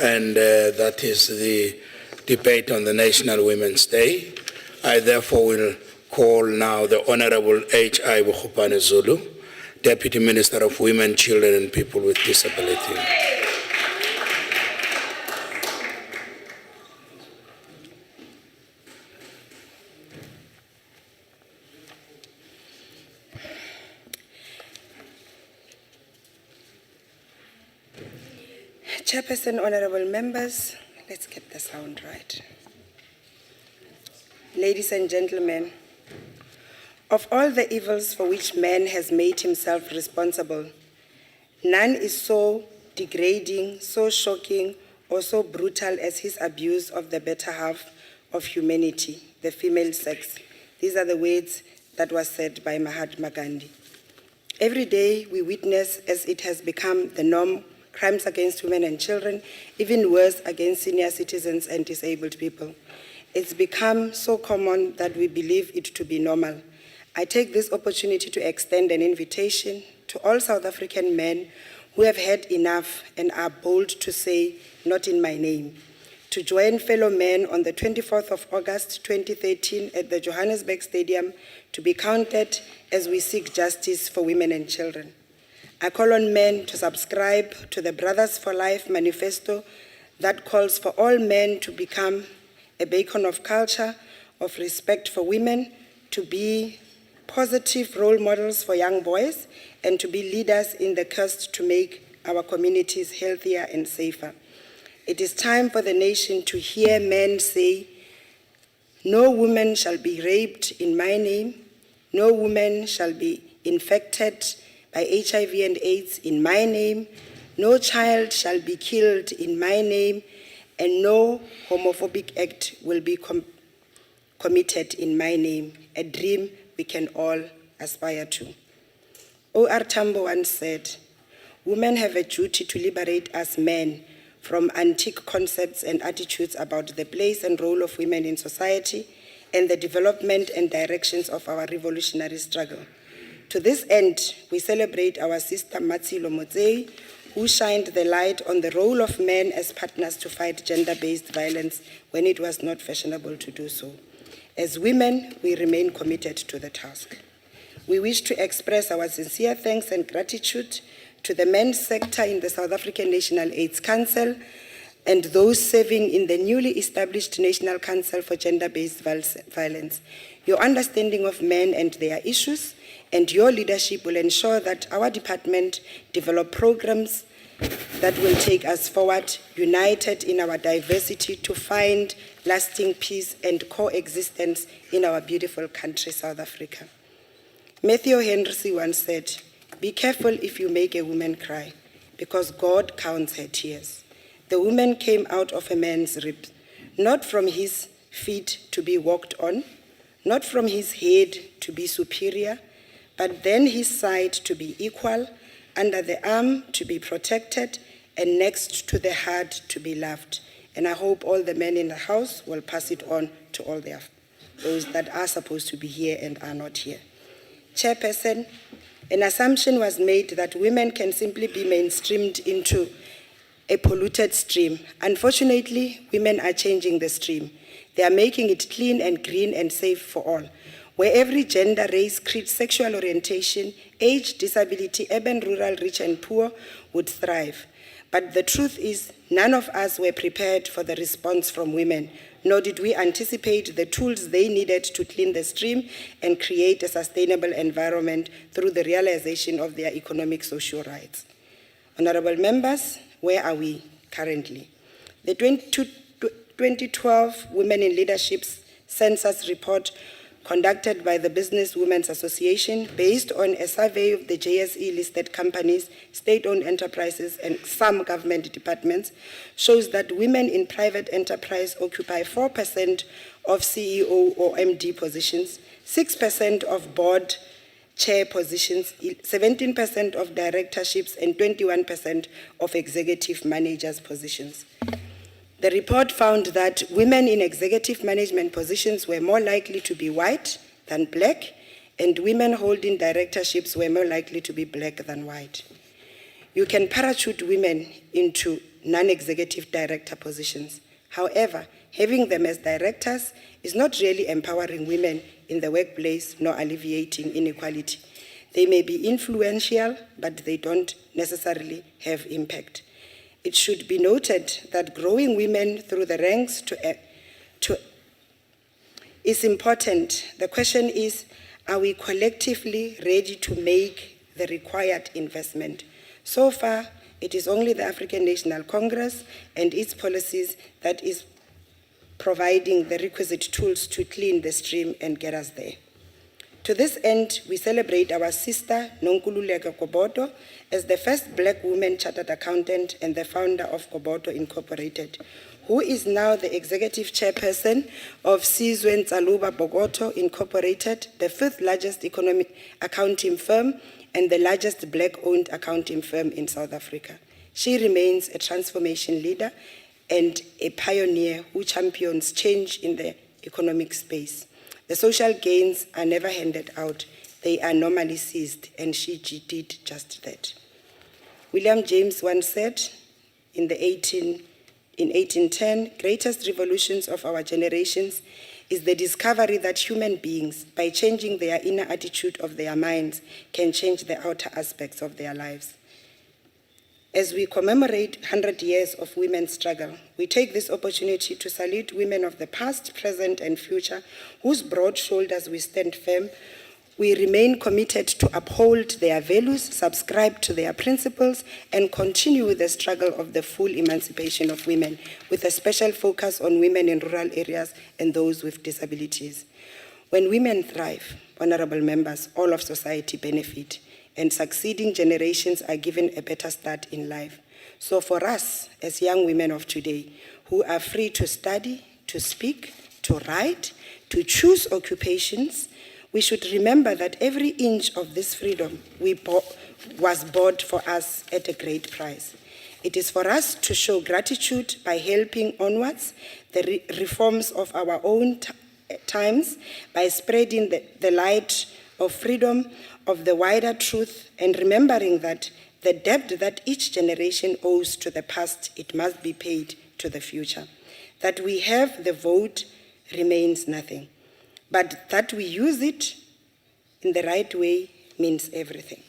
and that is the debate on the National Women's Day. I therefore will call now the Honorable H.I. Bukupane Zulu, Deputy Minister of Women, Children and People with Disability. Chairperson, honorable members, let's get the sound right. Ladies and gentlemen, of all the evils for which man has made himself responsible, none is so degrading, so shocking, or so brutal as his abuse of the better half of humanity, the female sex. These are the words that were said by Mahatma Gandhi. Every day we witness, as it has become the norm, crimes against women and children, even worse against senior citizens and disabled people. It's become so common that we believe it to be normal. I take this opportunity to extend an invitation to all South African men who have had enough and are bold to say, "Not in my name," to join fellow men on the 24th of August 2013 at the Johannesburg Stadium to be counted as we seek justice for women and children. I call on men to subscribe to the Brothers for Life manifesto that calls for all men to become a beacon of culture, of respect for women, to be positive role models for young boys, and to be leaders in the quest to make our communities healthier and safer. It is time for the nation to hear men say, "No woman shall be raped in my name, no woman shall be infected by HIV and AIDS in my name, no child shall be killed in my name, and no homophobic act will be committed in my name," a dream we can all aspire to. O.R. Tambo once said, "Women have a duty to liberate us men from antique concepts and attitudes about the place and role of women in society and the development and directions of our revolutionary struggle." To this end, we celebrate our sister Matsilo Motsei, who shined the light on the role of men as partners to fight gender-based violence when it was not fashionable to do so. As women, we remain committed to the task. We wish to express our sincere thanks and gratitude to the men's sector in the South African National AIDS Council and those serving in the newly established National Council for Gender-Based Violence. Your understanding of men and their issues and your leadership will ensure that our department develop programs that will take us forward, united in our diversity to find lasting peace and coexistence in our beautiful country, South Africa. Matthew Henry once said, "Be careful if you make a woman cry, because God counts her tears." The woman came out of a man's ribs, not from his feet to be walked on, not from his head to be superior, but then his side to be equal, under the arm to be protected, and next to the heart to be loved. And I hope all the men in the house will pass it on to all those that are supposed to be here and are not here. Chairperson, an assumption was made that women can simply be mainstreamed into a polluted stream. Unfortunately, women are changing the stream. They are making it clean and green and safe for all, where every gender, race, creed, sexual orientation, age, disability, urban, rural, rich and poor would thrive. But the truth is, none of us were prepared for the response from women, nor did we anticipate the tools they needed to clean the stream and create a sustainable environment through the realization of their economic social rights. Honorable members, where are we currently? The 2012 Women in Leadership Census report conducted by the Business Women's Association based on a survey of the JSE-listed companies, state-owned enterprises, and some government departments shows that women in private enterprise occupy 4% of CEO or MD positions, 6% of board chair positions, 17% of directorships, and 21% of executive managers' positions. The report found that women in executive management positions were more likely to be white than black, and women holding directorships were more likely to be black than white. You can parachute women into non-executive director positions. However, having them as directors is not really empowering women in the workplace nor alleviating inequality. They may be influential, but they don't necessarily have impact. It should be noted that growing women through the ranks is important. The question is, are we collectively ready to make the required investment? So far, it is only the African National Congress and its policies that is providing the requisite tools to clean the stream and get us there. To this end, we celebrate our sister, Nonkululeko Koboto, as the first black woman chartered accountant and the founder of Koboto Incorporated, who is now the executive chairperson of Sizwe Nzaluba Bogoto Incorporated, the fifth largest economic accounting firm and the largest black-owned accounting firm in South Africa. She remains a transformation leader and a pioneer who champions change in the economic space. The social gains are never handed out. They are normally seized, and she did just that. William James once said in 1810, greatest revolutions of our generations is the discovery that human beings, by changing their inner attitude of their minds, can change the outer aspects of their lives. As we commemorate 100 years of women's struggle, we take this opportunity to salute women of the past, present, and future, whose broad shoulders we stand firm. We remain committed to uphold their values, subscribe to their principles, and continue with the struggle of the full emancipation of women, with a special focus on women in rural areas and those with disabilities. When women thrive, honorable members, all of society benefit, and succeeding generations are given a better start in life. So for us, as young women of today, who are free to study, to speak, to write, to choose occupations, we should remember that every inch of this freedom was bought for us at a great price. It is for us to show gratitude by helping onwards the reforms of our own times, by spreading the light of freedom, of the wider truth, and remembering that the debt that each generation owes to the past, it must be paid to the future. That we have the vote remains nothing, but that we use it in the right way means everything.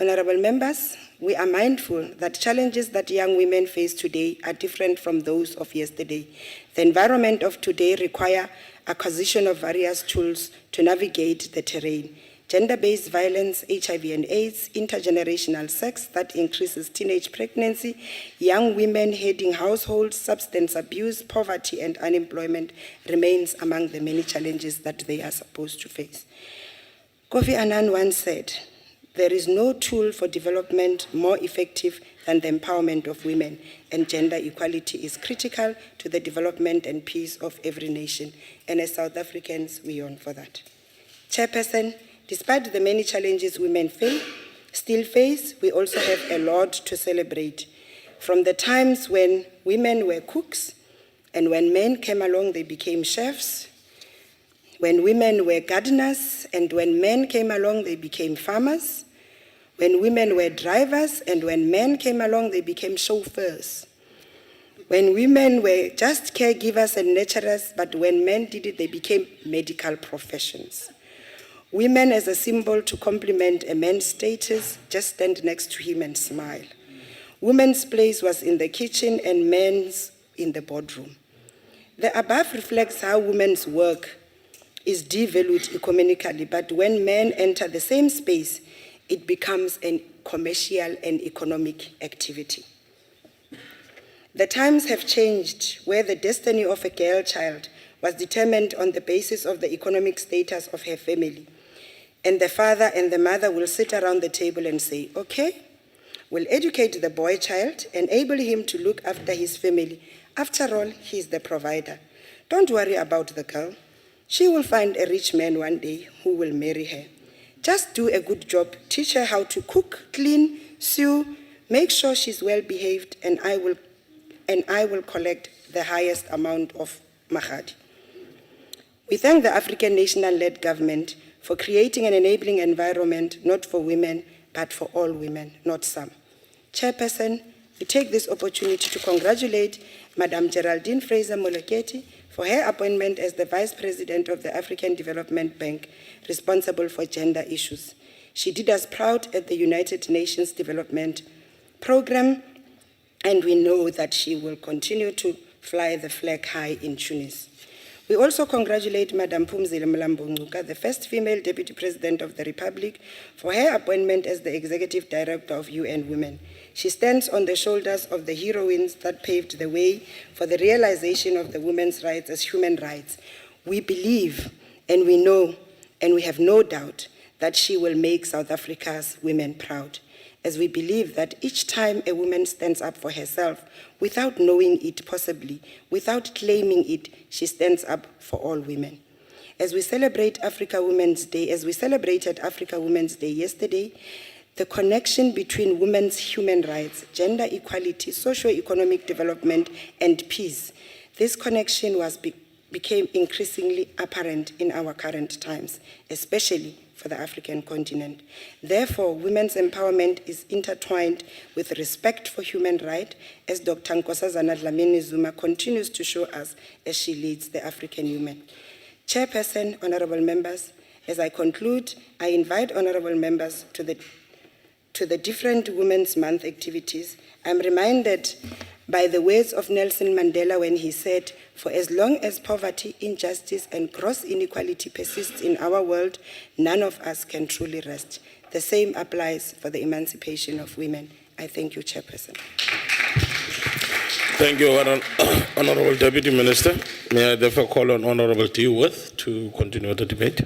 Honorable members, we are mindful that challenges that young women face today are different from those of yesterday. The environment of today requires acquisition of various tools to navigate the terrain. Gender-based violence, HIV and AIDS, intergenerational sex that increases teenage pregnancy, young women heading households, substance abuse, poverty, and unemployment remains among the many challenges that they are supposed to face. Kofi Annan once said, "There is no tool for development more effective than the empowerment of women, and gender equality is critical to the development and peace of every nation." And as South Africans, we yearn for that. Chairperson, despite the many challenges women still face, we also have a lot to celebrate. From the times when women were cooks, and when men came along, they became chefs. When women were gardeners, and when men came along, they became farmers. When women were drivers, and when men came along, they became chauffeurs. When women were just caregivers and nurturers, but when men did it, they became medical professions. Women as a symbol to complement a man's status, just stand next to him and smile. Women's place was in the kitchen and men's in the boardroom. The above reflects how women's work is devalued economically, but when men enter the same space, it becomes a commercial and economic activity. The times have changed, where the destiny of a girl child was determined on the basis of the economic status of her family. And the father and the mother will sit around the table and say, okay, we'll educate the boy child, enable him to look after his family. After all, he's the provider. Don't worry about the girl. She will find a rich man one day who will marry her. Just do a good job, teach her how to cook, clean, sew, make sure she's well behaved, and I will collect the highest amount of mahadi. We thank the African national-led government for creating an enabling environment, not for women, but for all women, not some. Chairperson, we take this opportunity to congratulate Madam Geraldine Fraser-Moleketi for her appointment as the Vice President of the African Development Bank, responsible for gender issues. She did us proud at the United Nations Development Programme, and we know that she will continue to fly the flag high in Tunis. We also congratulate Madam Phumzile Mlambo-Ngcuka, the first female Deputy President of the Republic, for her appointment as the Executive Director of UN Women. She stands on the shoulders of the heroines that paved the way for the realization of the women's rights as human rights. We believe, and we know, and we have no doubt that she will make South Africa's women proud, as we believe that each time a woman stands up for herself, without knowing it possibly, without claiming it, she stands up for all women. As we celebrate Africa Women's Day, as we celebrated Africa Women's Day yesterday, the connection between women's human rights, gender equality, socio-economic development, and peace, this connection became increasingly apparent in our current times, especially for the African continent. Therefore, women's empowerment is intertwined with respect for human rights, as Dr. Nkosazana Dlamini Zuma continues to show us as she leads the African women. Chairperson, honorable members, as I conclude, I invite honorable members to the different Women's Month activities. I'm reminded by the words of Nelson Mandela when he said, "For as long as poverty, injustice, and gross inequality persists in our world, none of us can truly rest." The same applies for the emancipation of women. I thank you, Chairperson. Thank you, Honorable Deputy Minister. May I therefore call on Honorable Dewar to continue the debate.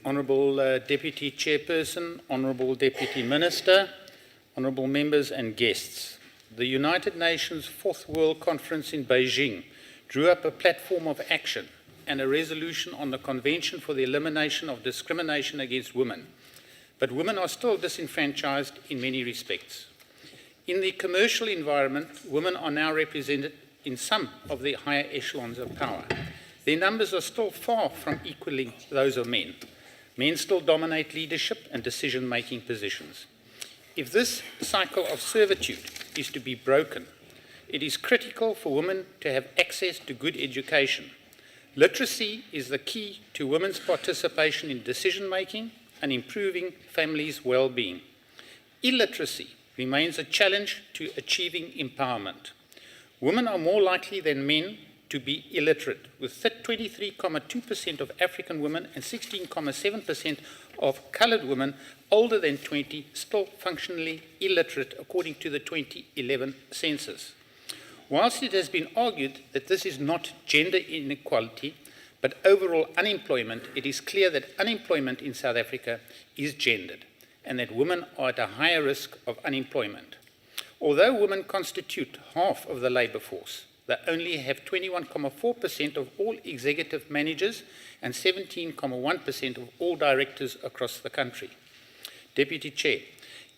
Honourable Deputy Chairperson, Honourable Deputy Minister, Honourable Members and guests, the United Nations Fourth World Conference in Beijing drew up a platform of action and a resolution on the Convention for the Elimination of Discrimination Against Women. But women are still disenfranchised in many respects. In the commercial environment, women are now represented in some of the higher echelons of power. Their numbers are still far from equaling those of men. Men still dominate leadership and decision-making positions. If this cycle of servitude is to be broken, it is critical for women to have access to good education. Literacy is the key to women's participation in decision-making and improving families' well-being. Illiteracy remains a challenge to achieving empowerment. Women are more likely than men to be illiterate, with 23.2% of African women and 16.7% of coloured women older than 20 still functionally illiterate, according to the 2011 census. Whilst it has been argued that this is not gender inequality, but overall unemployment, it is clear that unemployment in South Africa is gendered, and that women are at a higher risk of unemployment. Although women constitute half of the labour force, they only have 21.4% of all executive managers and 17.1% of all directors across the country. Deputy Chair,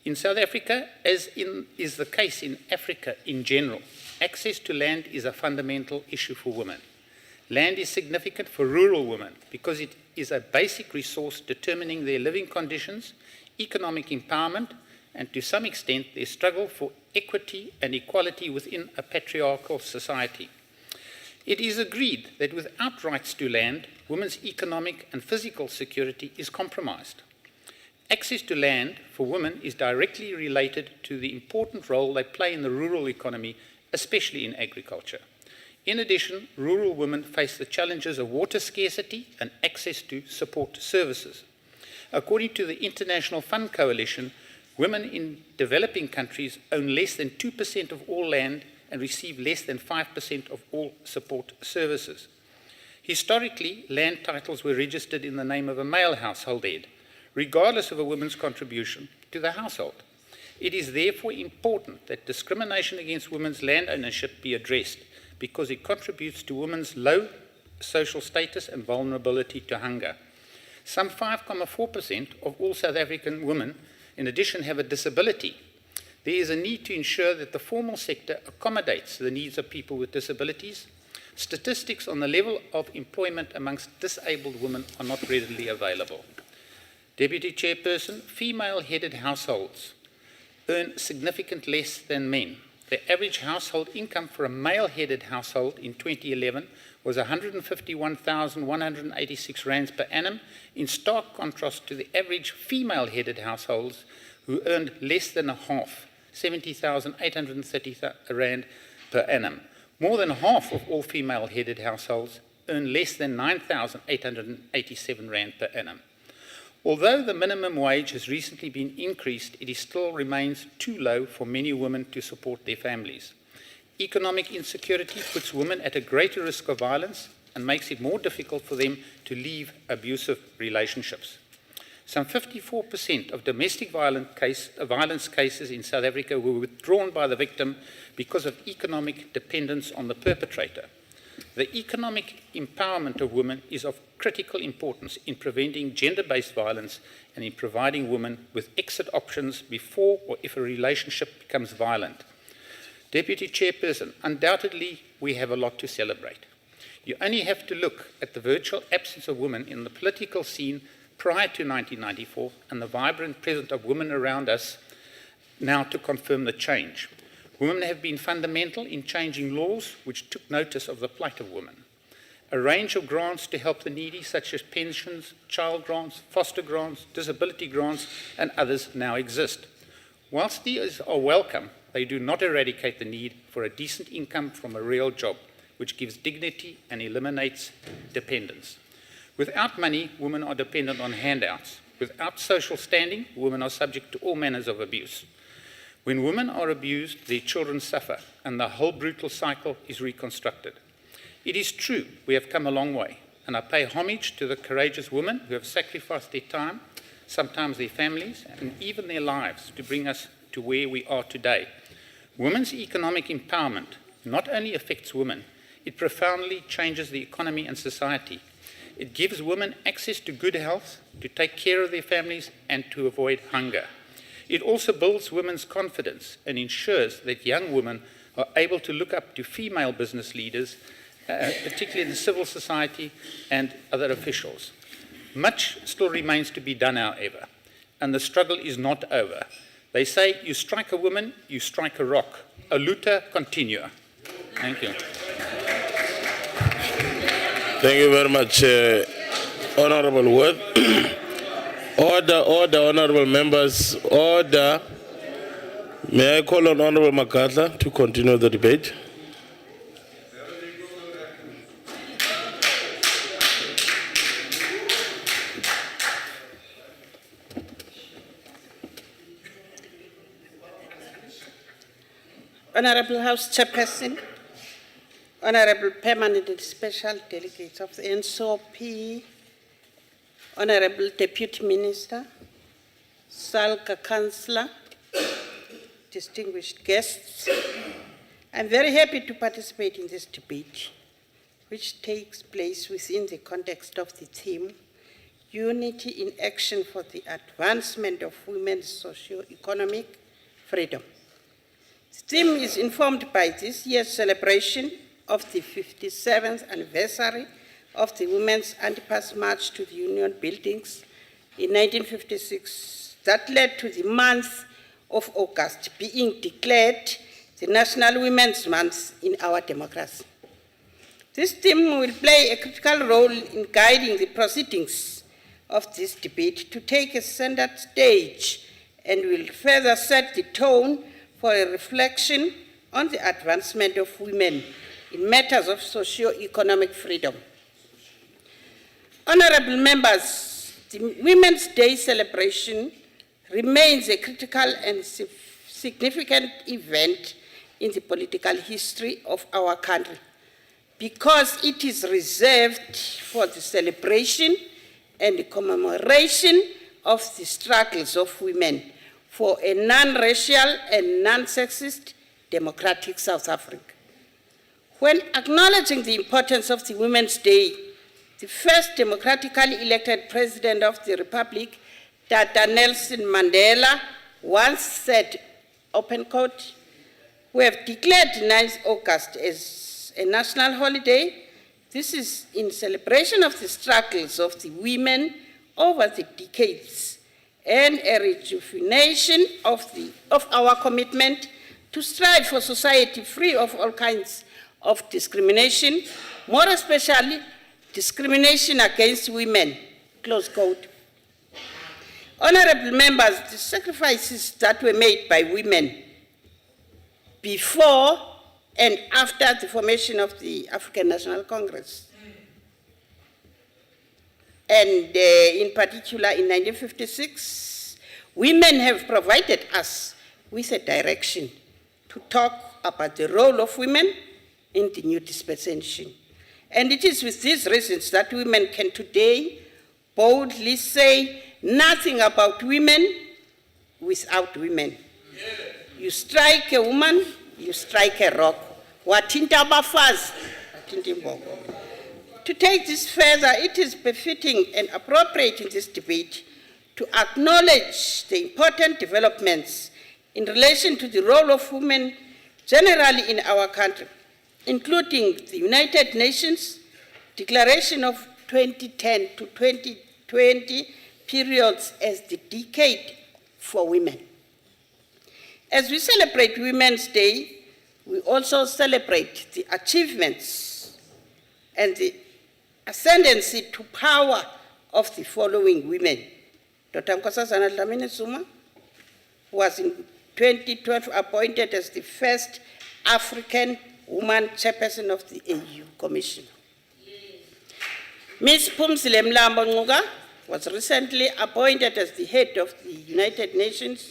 in South Africa, as is the case in Africa in general, access to land is a fundamental issue for women. Land is significant for rural women because it is a basic resource determining their living conditions, economic empowerment, and to some extent their struggle for equity and equality within a patriarchal society. It is agreed that without rights to land, women's economic and physical security is compromised. Access to land for women is directly related to the important role they play in the rural economy, especially in agriculture. In addition, rural women face the challenges of water scarcity and access to support services. According to the International Fund Coalition, women in developing countries own less than 2% of all land and receive less than 5% of all support services. Historically, land titles were registered in the name of a male household head, regardless of a woman's contribution to the household. It is therefore important that discrimination against women's land ownership be addressed because it contributes to women's low social status and vulnerability to hunger. Some 5.4% of all South African women, in addition, have a disability. There is a need to ensure that the formal sector accommodates the needs of people with disabilities. Statistics on the level of employment amongst disabled women are not readily available. Deputy Chairperson, female-headed households earn significantly less than men. The average household income for a male-headed household in 2011 was 151,186 rands per annum, in stark contrast to the average female-headed households who earned less than a half, 70,830 rand per annum. More than half of all female-headed households earn less than 9,887 rand per annum. Although the minimum wage has recently been increased, it still remains too low for many women to support their families. Economic insecurity puts women at a greater risk of violence and makes it more difficult for them to leave abusive relationships. Some 54% of domestic violence cases in South Africa were withdrawn by the victim because of economic dependence on the perpetrator. The economic empowerment of women is of critical importance in preventing gender-based violence and in providing women with exit options before or if a relationship becomes violent. Deputy Chairperson, undoubtedly we have a lot to celebrate. You only have to look at the virtual absence of women in the political scene prior to 1994 and the vibrant presence of women around us now to confirm the change. Women have been fundamental in changing laws which took notice of the plight of women. A range of grants to help the needy, such as pensions, child grants, foster grants, disability grants, and others now exist. Whilst these are welcome, they do not eradicate the need for a decent income from a real job, which gives dignity and eliminates dependence. Without money, women are dependent on handouts. Without social standing, women are subject to all manners of abuse. When women are abused, their children suffer, and the whole brutal cycle is reconstructed. It is true we have come a long way, and I pay homage to the courageous women who have sacrificed their time, sometimes their families, and even their lives to bring us to where we are today. Women's economic empowerment not only affects women, it profoundly changes the economy and society. It gives women access to good health, to take care of their families, and to avoid hunger. It also builds women's confidence and ensures that young women are able to look up to female business leaders, particularly in the civil society and other officials. Much still remains to be done, however, and the struggle is not over. They say, you strike a woman, you strike a rock. A luta continua. Thank you. Thank you very much, Honorable Wood. Order, honorable members, order. May I call on Honorable MacArthur to continue the debate? Honorable House Chairperson, Honorable Permanent and Special Delegates of the NSOP, Honorable Deputy Minister, Salka Councillor, distinguished guests, I'm very happy to participate in this debate, which takes place within the context of the theme, Unity in Action for the Advancement of Women's Socio-Economic Freedom. The theme is informed by this year's celebration of the 57th anniversary of the Women's Anti-Past March to the Union Buildings in 1956 that led to the month of August being declared the National Women's Month in our democracy. This theme will play a critical role in guiding the proceedings of this debate to take a center stage and will further set the tone for a reflection on the advancement of women in matters of socio-economic freedom. Honorable members, the Women's Day celebration remains a critical and significant event in the political history of our country because it is reserved for the celebration and the commemoration of the struggles of women for a non-racial and non-sexist democratic South Africa. When acknowledging the importance of the Women's Day, the first democratically elected president of the Republic, Dr. Nelson Mandela, once said, open quote, "We have declared 9th August as a national holiday. This is in celebration of the struggles of the women over the decades and a rejuvenation of our commitment to strive for society free of all kinds of discrimination, more especially discrimination against women," close quote. Honorable members, the sacrifices that were made by women before and after the formation of the African National Congress, and in particular in 1956, women have provided us with a direction to talk about the role of women in the new dispensation. And it is with these reasons that women can today boldly say nothing about women without women. You strike a woman, you strike a rock. Wathinta abafazi, wathinta imbogo. To take this further, it is befitting and appropriate in this debate to acknowledge the important developments in relation to the role of women generally in our country, including the United Nations Declaration of 2010 to 2020 periods as the decade for women. As we celebrate Women's Day, we also celebrate the achievements and the ascendancy to power of the following women. Dr. Nkosazana Dlamini Zuma was in 2012 appointed as the first African woman chairperson of the AU Commission. Ms. Phumzile Mlambo Ngcuka was recently appointed as the head of the United Nations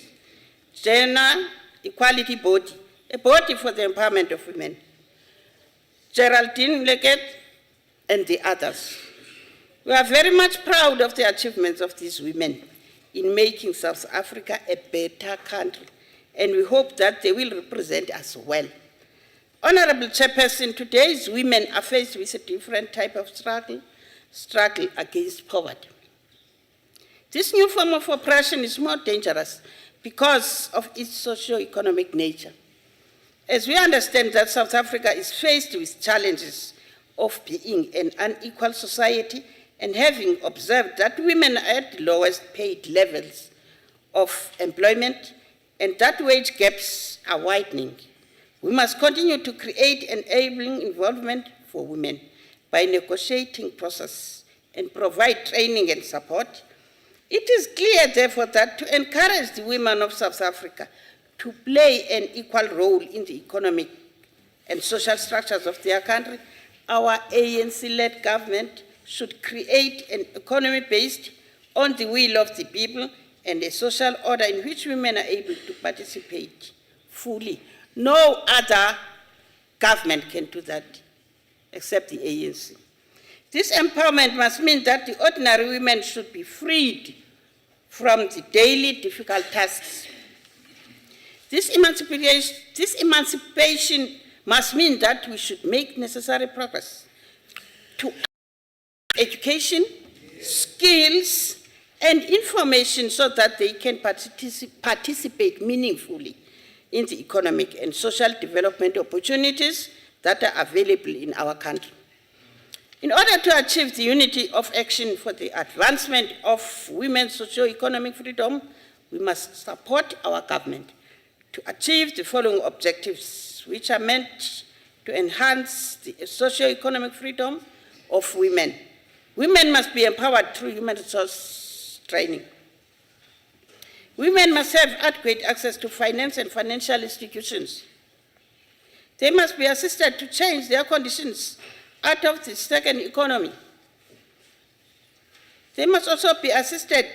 Gender Equality Body, a body for the empowerment of women. Geraldine Leggett and the others. We are very much proud of the achievements of these women in making South Africa a better country, and we hope that they will represent us well. Honorable Chairperson, today's women are faced with a different type of struggle against poverty. This new form of oppression is more dangerous because of its socio-economic nature. As we understand that South Africa is faced with challenges of being an unequal society and having observed that women are at the lowest paid levels of employment and that wage gaps are widening, we must continue to create enabling involvement for women by negotiating process and provide training and support. It is clear, therefore, that to encourage the women of South Africa to play an equal role in the economic and social structures of their country, our ANC-led government should create an economy based on the will of the people and a social order in which women are able to participate fully. No other government can do that except the ANC. This empowerment must mean that the ordinary women should be freed from the daily difficult tasks. This emancipation must mean that we should make necessary progress to education, skills, and information so that they can participate meaningfully in the economic and social development opportunities that are available in our country. In order to achieve the unity of action for the advancement of women's socio-economic freedom, we must support our government to achieve the following objectives, which are meant to enhance the socio-economic freedom of women. Women must be empowered through human resource training. Women must have adequate access to finance and financial institutions. They must be assisted to change their conditions out of the second economy. They must also be assisted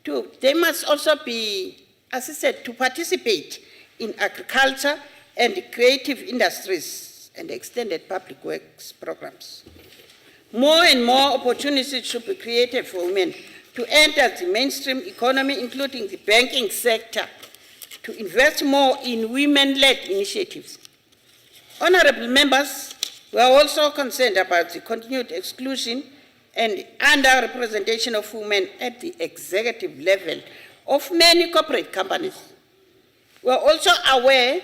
to participate in agriculture and creative industries and extended public works programs. More and more opportunities should be created for women to enter the mainstream economy, including the banking sector, to invest more in women-led initiatives. Honorable members, we are also concerned about the continued exclusion and underrepresentation of women at the executive level of many corporate companies. We are also aware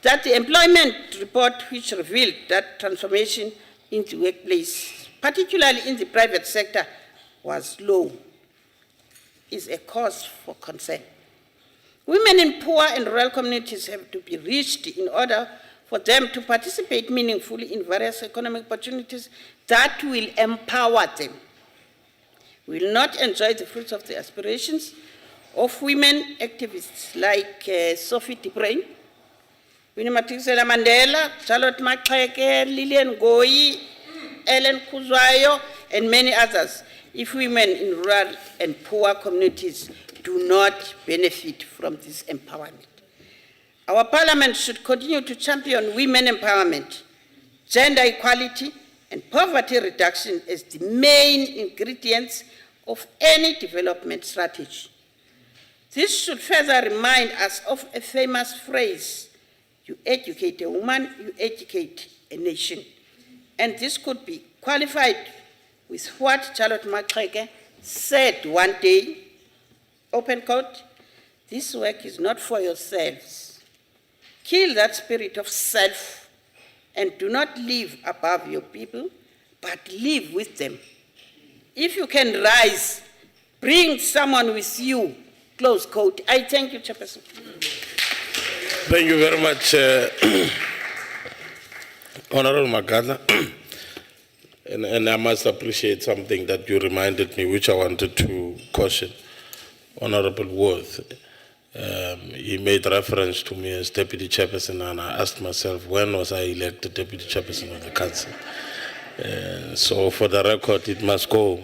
that the employment report, which revealed that transformation in the workplace, particularly in the private sector, was low, is a cause for concern. Women in poor and rural communities have to be reached in order for them to participate meaningfully in various economic opportunities that will empower them. We will not enjoy the fruits of the aspirations of women activists like Sophie Tibrain, Winnie Mandela, Charlotte Maxeke, Lillian Goyi, Ellen Kuzwayo, and many others, if women in rural and poor communities do not benefit from this empowerment. Our parliament should continue to champion women empowerment, gender equality, and poverty reduction as the main ingredients of any development strategy. This should further remind us of a famous phrase, you educate a woman, you educate a nation. And this could be qualified with what Charlotte Maxeke said one day, open quote, this work is not for yourselves. Kill that spirit of self and do not live above your people, but live with them. If you can rise, bring someone with you, close quote. I thank you, Chairperson. Thank you very much, Honorable Magana. And I must appreciate something that you reminded me, which I wanted to caution. Honorable Worth, he made reference to me as Deputy Chairperson, and I asked myself, when was I elected Deputy Chairperson of the Council? So for the record, it must go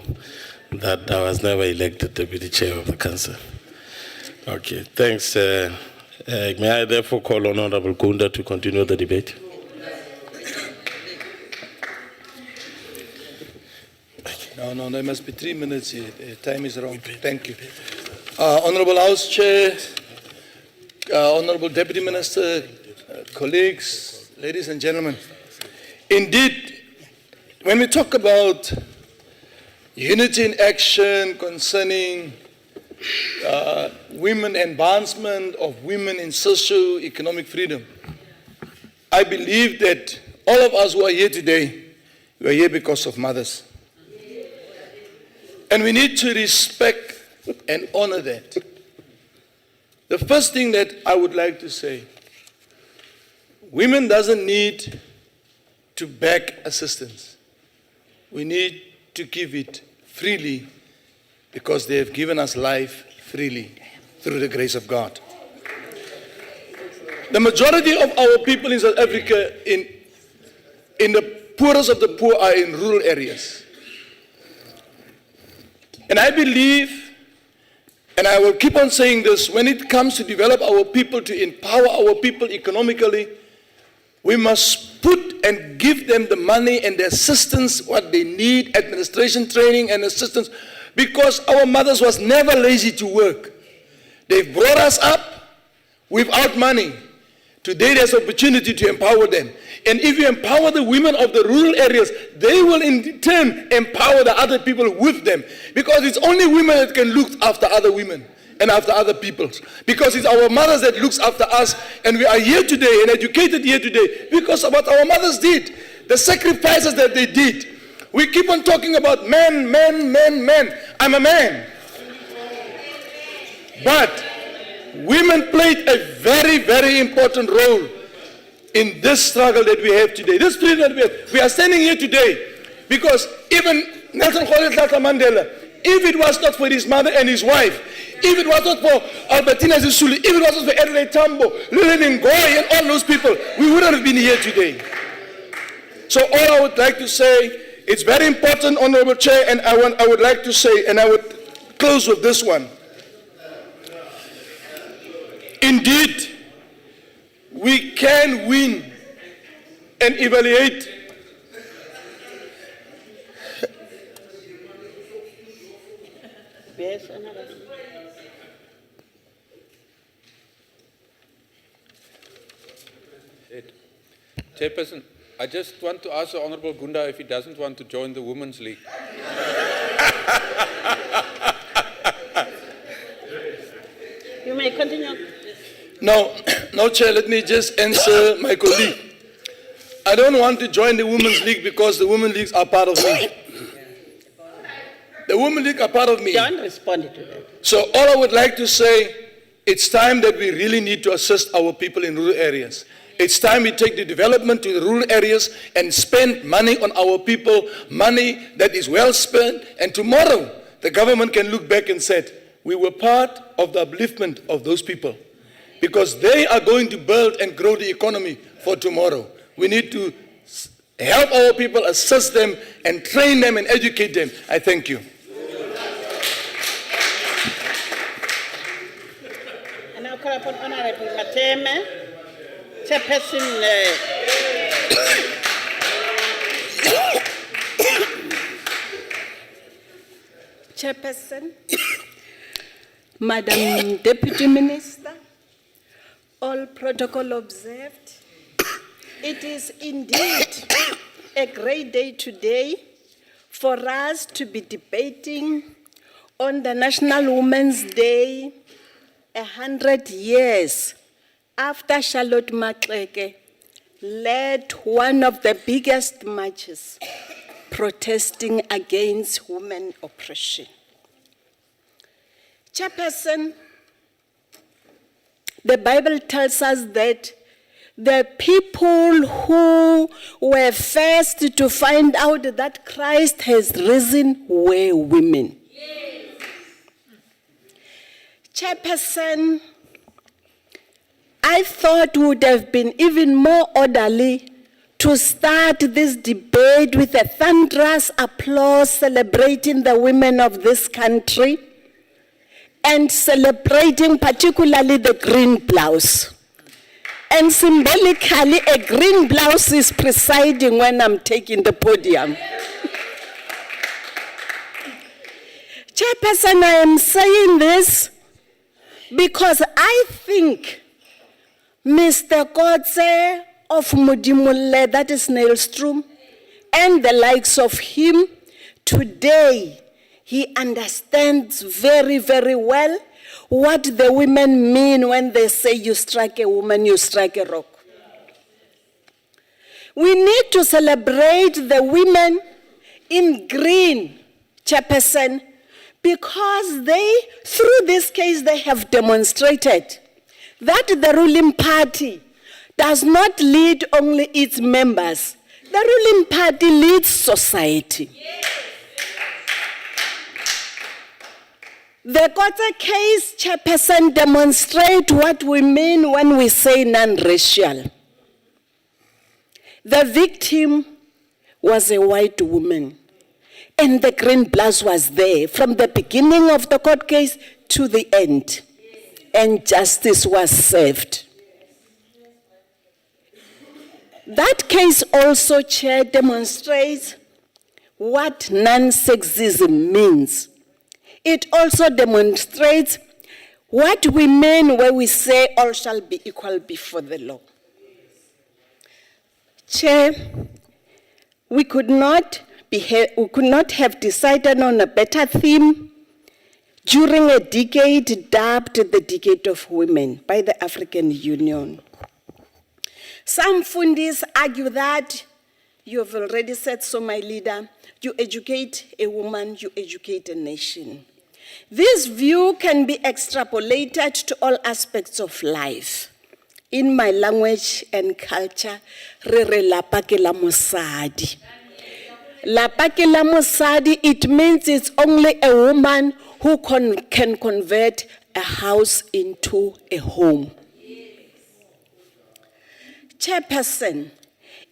that I was never elected Deputy Chair of the Council. Okay, thanks. May I therefore call on Honorable Gunda to continue the debate? No, there must be 3 minutes here. Time is wrong. Thank you. Honorable House Chair, Honorable Deputy Minister, colleagues, ladies and gentlemen. Indeed, when we talk about unity in action concerning women advancement of women in socio-economic freedom, I believe that all of us who are here today, we are here because of mothers. And we need to respect and honor that. The first thing that I would like to say, women doesn't need to beg assistance. We need to give it freely because they have given us life freely through the grace of God. The majority of our people in South Africa, in the poorest of the poor, are in rural areas. And I believe, and I will keep on saying this, when it comes to develop our people, to empower our people economically, we must put and give them the money and the assistance, what they need, administration training and assistance, because our mothers was never lazy to work. They brought us up without money. Today there's opportunity to empower them. And if you empower the women of the rural areas, they will in turn empower the other people with them. Because it's only women that can look after other women. and after other peoples. Because it's our mothers that looks after us, and we are here today and educated here today because of what our mothers did, the sacrifices that they did. We keep on talking about men, men, men, men. I'm a man. But women played a very, very important role in this struggle that we have today. This freedom that we have. We are standing here today because even Nelson Mandela, if it was not for his mother and his wife, if it was not for Albertina Sisulu, if it was not for Edward Tambo, Lillian Ngoy, and all those people, we wouldn't have been here today. So all I would like to say, it's very important, Honorable Chair, and I would like to say, and I would close with this one. Indeed, we can win and evaluate Chairperson, I just want to ask the Honourable Gunda if he doesn't want to join the Women's League. You may continue. No, Chair, let me just answer my colleague. I don't want to join the Women's League because the Women's Leagues are part of me. The Women's League are part of me. Don't respond to that. So all I would like to say, it's time that we really need to assist our people in rural areas. It's time we take the development to the rural areas and spend money on our people, money that is well spent, and tomorrow the government can look back and say, we were part of the upliftment of those people because they are going to build and grow the economy for tomorrow. We need to help our people, assist them, and train them and educate them. I thank you. And I'll call upon Honorable Mateme, Chairperson. Chairperson, Madam Deputy Minister, all protocol observed. It is indeed a great day today for us to be debating on the National Women's Day 100 years after Charlotte Maxeke led one of the biggest marches protesting against women oppression. Chairperson, the Bible tells us that the people who were first to find out that Christ has risen were women. Yes. Chairperson, I thought would have been even more orderly to start this debate with a thunderous applause celebrating the women of this country and celebrating particularly the green blouse. And symbolically, a green blouse is presiding when I'm taking the podium. Chairperson, I am saying this because I think Mr. Kotze of Modimolle, that is Nelstrom, and the likes of him, today he understands very, very well what the women mean when they say you strike a woman, you strike a rock. We need to celebrate the women in green, Chairperson, because they, through this case, they have demonstrated that the ruling party does not lead only its members. The ruling party leads society. Yes. The Kotze case, Chairperson, demonstrate what we mean when we say non-racial. The victim was a white woman, and the green blouse was there from the beginning of the court case to the end, and justice was served. That case also, Chair, demonstrates what non-sexism means. It also demonstrates what we mean when we say all shall be equal before the law. Chair, we could not have decided on a better theme during a decade dubbed the Decade of Women by the African Union. Some fundis argue that, you have already said so, my leader, you educate a woman, you educate a nation. This view can be extrapolated to all aspects of life. In my language and culture, re re lapa ke la mosadi. Lapa ke la mosadi, it means it's only a woman who can convert a house into a home. Chairperson,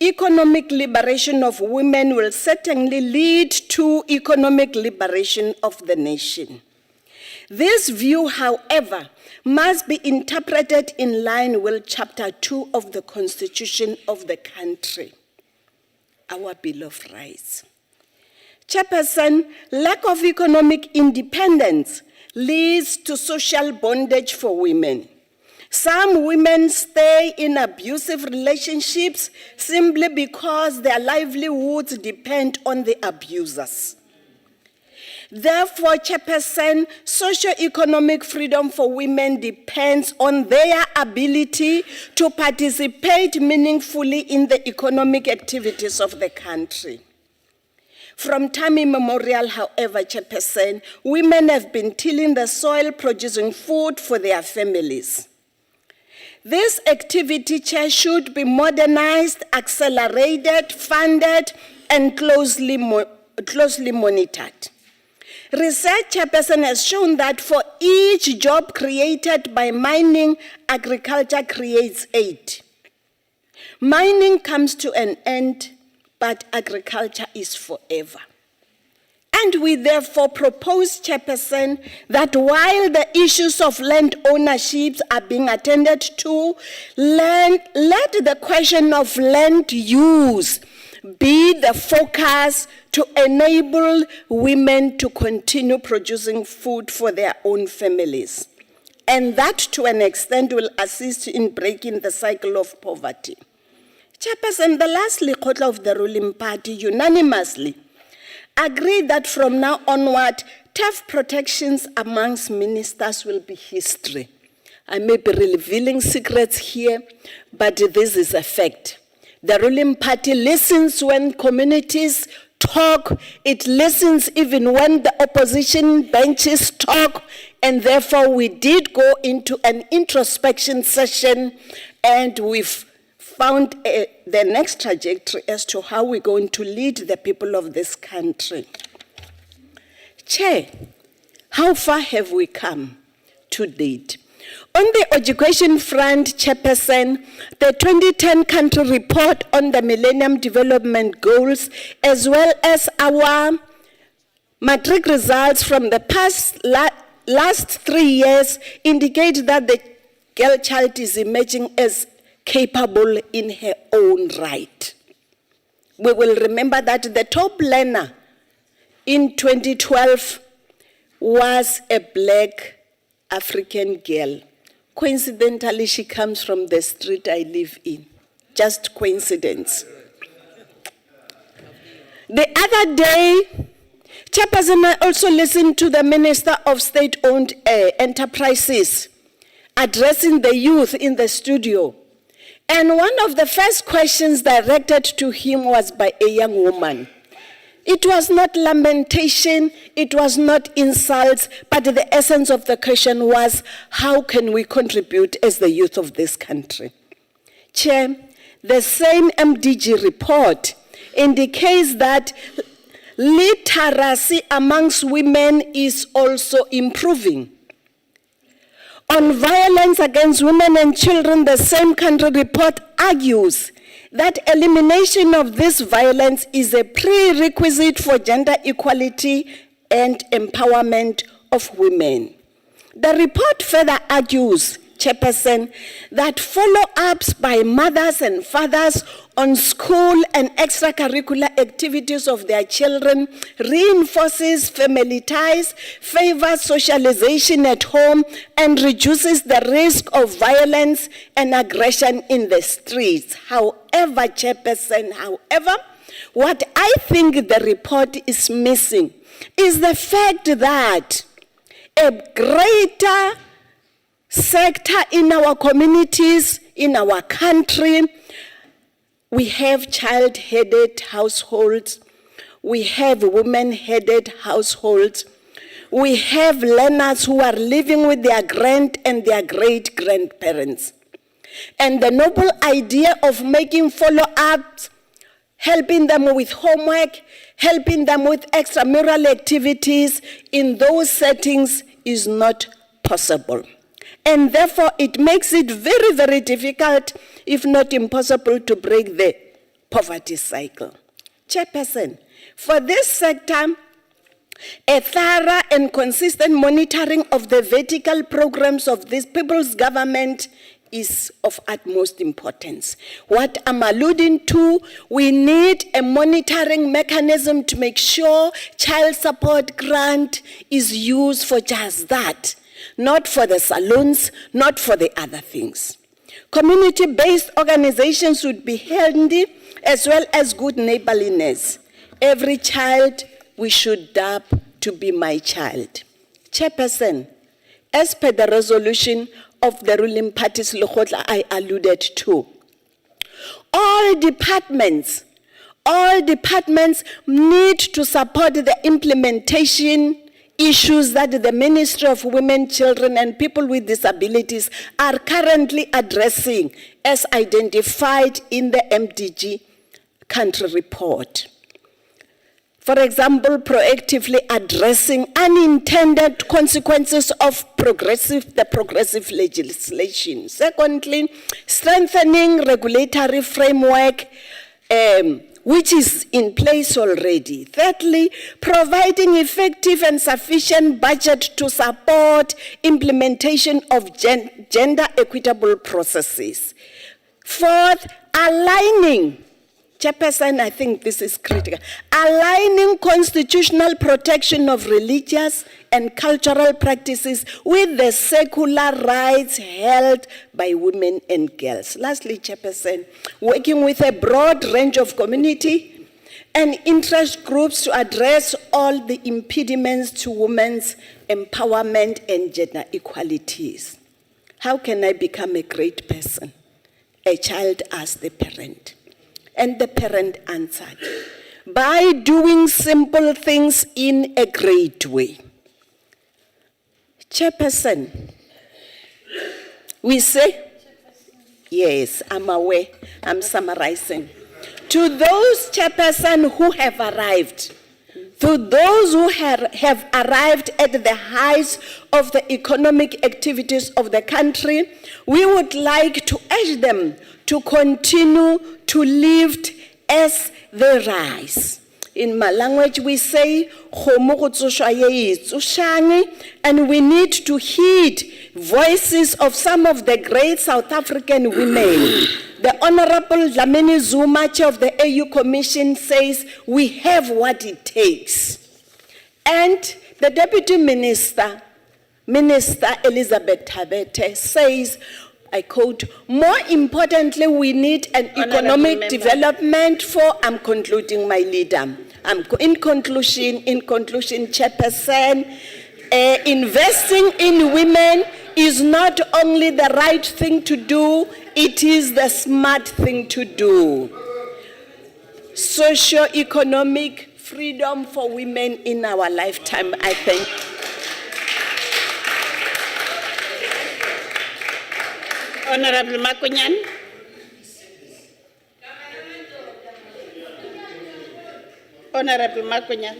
economic liberation of women will certainly lead to economic liberation of the nation. This view, however, must be interpreted in line with Chapter 2 of the Constitution of the country, our Bill of Rights. Chairperson, lack of economic independence leads to social bondage for women. Some women stay in abusive relationships simply because their livelihoods depend on the abusers. Therefore, Chairperson, socio-economic freedom for women depends on their ability to participate meaningfully in the economic activities of the country. From time immemorial, however, Chairperson, women have been tilling the soil, producing food for their families. This activity, Chair, should be modernized, accelerated, funded, and closely monitored. Research, Chairperson, has shown that for each job created by mining, agriculture creates 8. Mining comes to an end, but agriculture is forever. And we therefore propose, Chairperson, that while the issues of land ownership are being attended to, let the question of land use be the focus to enable women to continue producing food for their own families. And that, to an extent, will assist in breaking the cycle of poverty. Chairperson, the last Lekgotla of the ruling party unanimously agreed that from now onward, tough protections amongst ministers will be history. I may be revealing secrets here, but this is a fact. The ruling party listens when communities talk, it listens even when the opposition benches talk, and therefore we did go into an introspection session, and we've found the next trajectory as to how we're going to lead the people of this country. Chair, how far have we come to date? On the education front, Chairperson, the 2010 country report on the Millennium Development Goals, as well as our matric results from the last 3 years, indicate that the girl child is emerging as capable in her own right. We will remember that the top learner in 2012 was a black African girl. Coincidentally, she comes from the street I live in. Just coincidence. The other day, Chairperson, I also listened to the Minister of State-Owned Enterprises addressing the youth in the studio. And one of the first questions directed to him was by a young woman. It was not lamentation, it was not insults, but the essence of the question was, how can we contribute as the youth of this country? Chair, the same MDG report indicates that literacy amongst women is also improving. On violence against women and children, the same country report argues that elimination of this violence is a prerequisite for gender equality and empowerment of women. The report further argues, Chairperson, that follow-ups by mothers and fathers on school and extracurricular activities of their children reinforces family ties, favors socialization at home, and reduces the risk of violence and aggression in the streets. However, Chairperson, what I think the report is missing is the fact that a greater sector in our communities, in our country. We have child-headed households. We have women-headed households. We have learners who are living with their grand and their great-grandparents. And the noble idea of making follow-ups, helping them with homework, helping them with extramural activities in those settings is not possible. And therefore, it makes it very, very difficult, if not impossible, to break the poverty cycle. Chairperson, for this sector, a thorough and consistent monitoring of the vertical programs of this people's government is of utmost importance. What I'm alluding to, we need a monitoring mechanism to make sure child support grant is used for just that, not for the saloons, not for the other things. Community-based organizations would be handy, as well as good neighborliness. Every child we should dub to be my child. Chairperson, as per the resolution of the ruling party's Lekgotla I alluded to, all departments need to support the implementation issues that the Ministry of Women, Children and People with Disabilities are currently addressing as identified in the MDG country report. For example, proactively addressing unintended consequences of the progressive legislation. Secondly, strengthening regulatory framework which is in place already. Thirdly, providing effective and sufficient budget to support implementation of gender equitable processes. Fourth, aligning, Chairperson, I think this is critical, aligning constitutional protection of religious and cultural practices with the secular rights held by women and girls. Lastly, Chairperson, working with a broad range of community and interest groups to address all the impediments to women's empowerment and gender equalities. How can I become a great person? A child asked the parent. And the parent answered, by doing simple things in a great way. Chairperson, we say, yes, I'm aware, I'm summarizing. To those chairperson who have arrived, to those who have arrived at the height of the economic activities of the country, we would like to urge them to continue to lift as they rise. In my language, we say, and we need to heed voices of some of the great South African women. The Honorable Dlamini Zuma, chair of the AU Commission, says we have what it takes. And the Deputy Minister, Minister Elizabeth Tabete, says, I quote, more importantly, we need an economic development for, I'm concluding my leader. In conclusion, Chairperson, investing in women is not only the right thing to do, it is the smart thing to do. Socio-economic freedom for women in our lifetime, I think. Honorable Makunyan. Honorable Makunyan.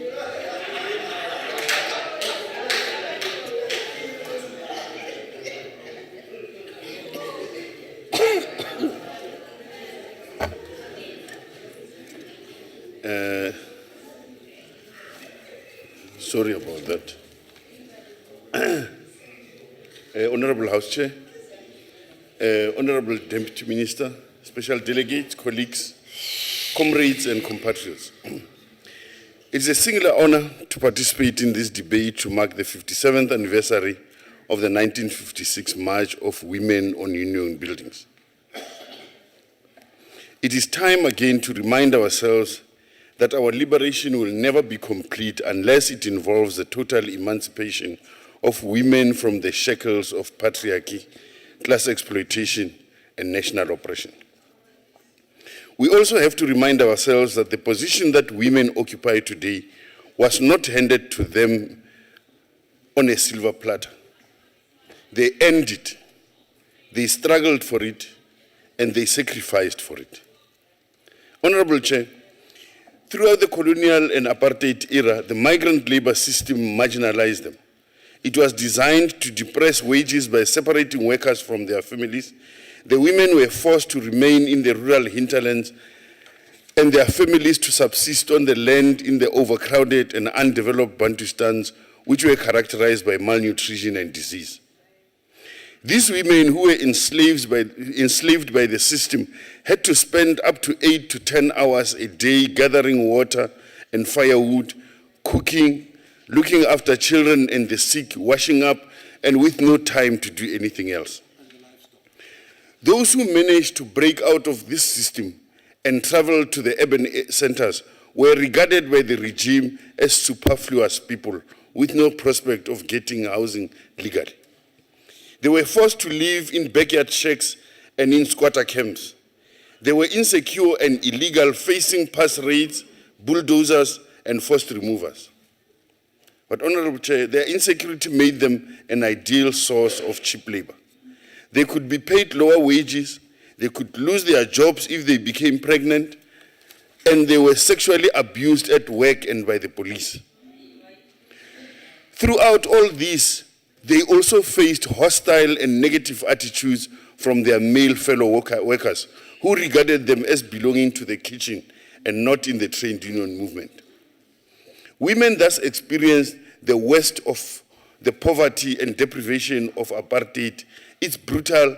Sorry about that. Honorable House Chair, Honorable Deputy Minister, Special Delegates, colleagues, comrades and compatriots. It's a singular honor to participate in this debate to mark the 57th anniversary of the 1956 March of Women on Union Buildings. It is time again to remind ourselves that our liberation will never be complete unless it involves the total emancipation of women from the shackles of patriarchy, class exploitation, and national oppression. We also have to remind ourselves that the position that women occupy today was not handed to them on a silver platter. They earned it, they struggled for it, and they sacrificed for it. Honorable Chair, throughout the colonial and apartheid era, the migrant labor system marginalized them. It was designed to depress wages by separating workers from their families. The women were forced to remain in the rural hinterlands and their families to subsist on the land in the overcrowded and undeveloped Bantustans, which were characterized by malnutrition and disease. These women who were enslaved by the system had to spend up to 8 to 10 hours a day gathering water and firewood, cooking, looking after children and the sick, washing up, and with no time to do anything else. Those who managed to break out of this system and travel to the urban centers were regarded by the regime as superfluous people with no prospect of getting housing legally. They were forced to live in backyard shacks and in squatter camps. They were insecure and illegal, facing past raids, bulldozers, and forced removers. But, Honorable Chair, their insecurity made them an ideal source of cheap labor. They could be paid lower wages, they could lose their jobs if they became pregnant, and they were sexually abused at work and by the police. Throughout all this, they also faced hostile and negative attitudes from their male fellow workers who regarded them as belonging to the kitchen and not in the trade union movement. Women thus experienced the worst of the poverty and deprivation of apartheid, its brutal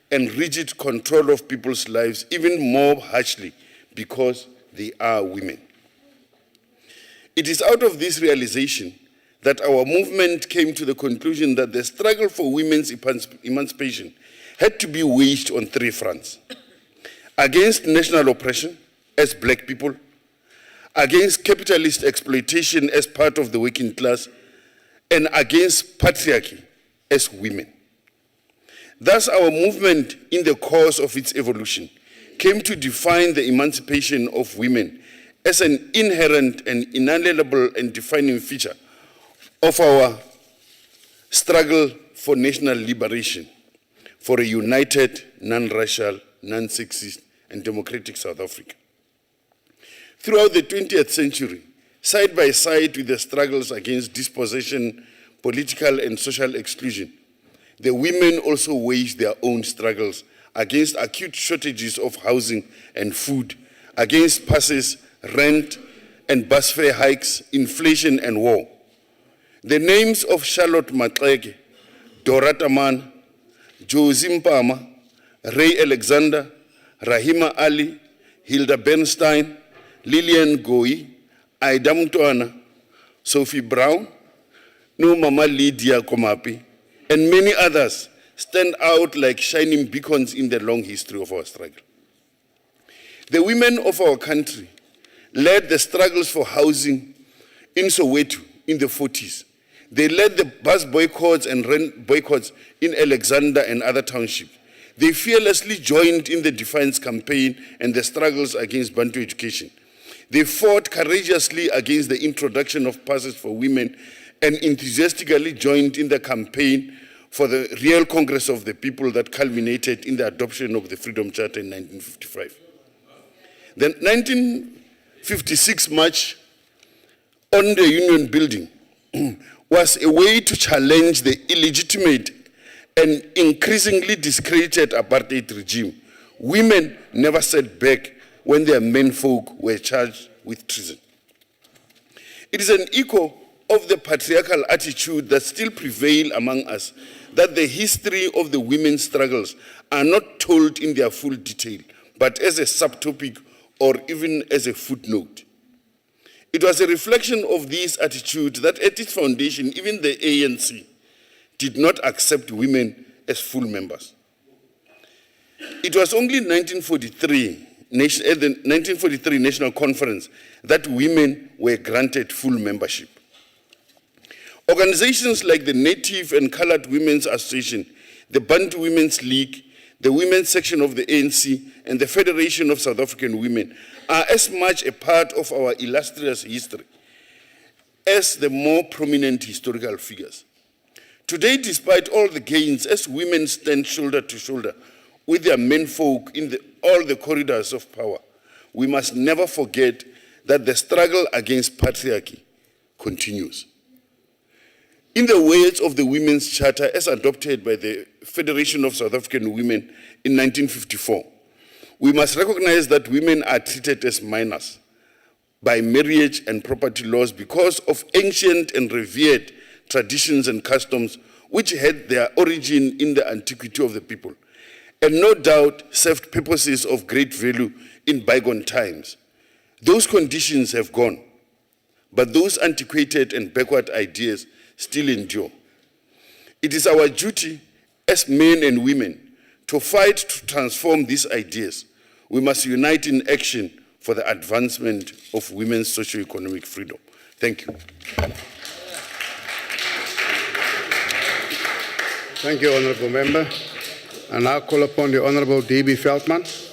and rigid control of people's lives even more harshly because they are women. It is out of this realization that our movement came to the conclusion that the struggle for women's emancipation had to be waged on 3 fronts: against national oppression as black people, against capitalist exploitation as part of the working class, and against patriarchy as women. Thus, our movement, in the course of its evolution, came to define the emancipation of women as an inherent and inalienable and defining feature of our struggle for national liberation, for a united, non-racial, non-sexist, and democratic South Africa. Throughout the 20th century, side by side with the struggles against dispossession, political and social exclusion, the women also waged their own struggles against acute shortages of housing and food, against passes, rent, and bus fare hikes, inflation, and war. The names of Charlotte Maxeke, Dorota Mann, Josie Mpama, Ray Alexander, Rahima Ali, Hilda Bernstein, Lillian Goyi, Aida Mtwana, Sophie Brown, Mama Lydia Komapi, and many others stand out like shining beacons in the long history of our struggle. The women of our country led the struggles for housing in Soweto in the 40s. They led the bus boycotts and rent boycotts in Alexander and other townships. They fearlessly joined in the Defiance campaign and the struggles against Bantu education. They fought courageously against the introduction of passes for women and enthusiastically joined in the campaign for the real Congress of the People that culminated in the adoption of the Freedom Charter in 1955. The 1956 march on the Union Building was a way to challenge the illegitimate and increasingly discredited apartheid regime. Women never sat back when their menfolk were charged with treason. It is an echo of the patriarchal attitude that still prevail among us, that the history of the women's struggles are not told in their full detail, but as a subtopic or even as a footnote. It was a reflection of this attitude that at its foundation, even the ANC did not accept women as full members. It was only in 1943, at the 1943 National Conference, that women were granted full membership. Organizations like the Native and Colored Women's Association, the Bantu Women's League, the Women's Section of the ANC, and the Federation of South African Women are as much a part of our illustrious history as the more prominent historical figures. Today, despite all the gains, as women stand shoulder to shoulder with their menfolk in all the corridors of power, we must never forget that the struggle against patriarchy continues. In the words of the Women's Charter as adopted by the Federation of South African Women in 1954, we must recognize that women are treated as minors by marriage and property laws because of ancient and revered traditions and customs which had their origin in the antiquity of the people, and no doubt served purposes of great value in bygone times. Those conditions have gone, but those antiquated and backward ideas still endure. It is our duty as men and women to fight to transform these ideas. We must unite in action for the advancement of women's socio-economic freedom. Thank you. Thank you, Honourable Member. I now call upon the Honourable D.B. Veldman.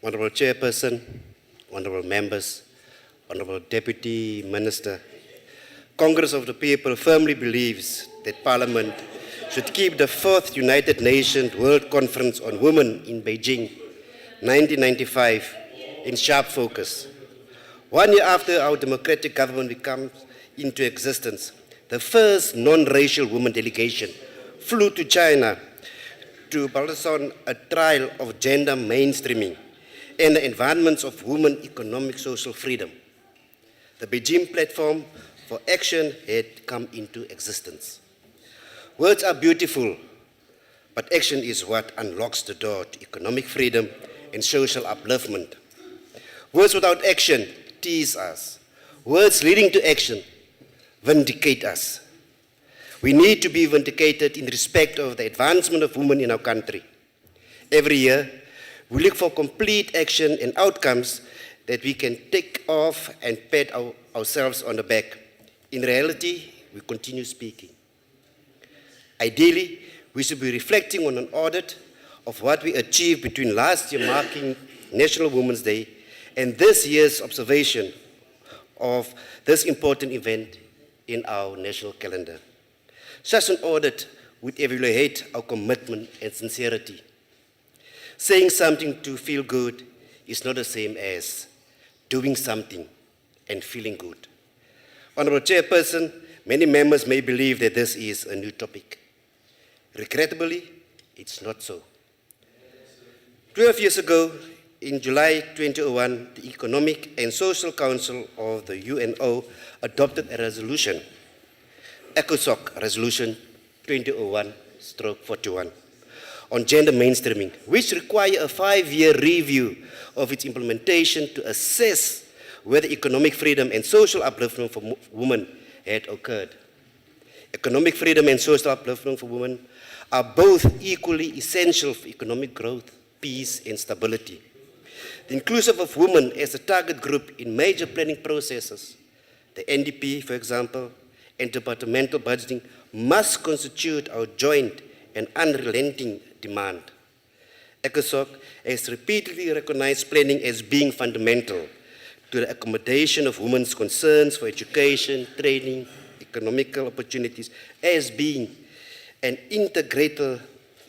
Honourable Chairperson, Honourable Members, Honourable Deputy Minister, Congress of the People firmly believes that Parliament should keep the 4th United Nations World Conference on Women in Beijing, 1995, in sharp focus. 1 year after our democratic government comes into existence, the first non-racial women delegation flew to China to balance on a trial of gender mainstreaming and the advancements of women economic social freedom. The Beijing Platform for Action had come into existence. Words are beautiful, but action is what unlocks the door to economic freedom and social upliftment. Words without action tease us. Words leading to action vindicate us. We need to be vindicated in respect of the advancement of women in our country. Every year, we look for complete action and outcomes that we can take off and pat ourselves on the back. In reality, we continue speaking. Ideally, we should be reflecting on an audit of what we achieved between last year marking National Women's Day and this year's observation of this important event in our national calendar. Such an audit would evaluate our commitment and sincerity. Saying something to feel good is not the same as doing something and feeling good. Honourable Chairperson, many members may believe that this is a new topic. Regrettably, it's not so. 12 years ago, in July 2001, the Economic and Social Council of the UNO adopted a resolution, ECOSOC Resolution 2001/41, on gender mainstreaming, which require a 5-year review of its implementation to assess whether economic freedom and social upliftment for women had occurred. Economic freedom and social upliftment for women are both equally essential for economic growth, peace, and stability. The inclusion of women as a target group in major planning processes, the NDP, for example, and departmental budgeting must constitute our joint and unrelenting demand. ECOSOC has repeatedly recognized planning as being fundamental to the accommodation of women's concerns for education, training, economical opportunities, as being an integral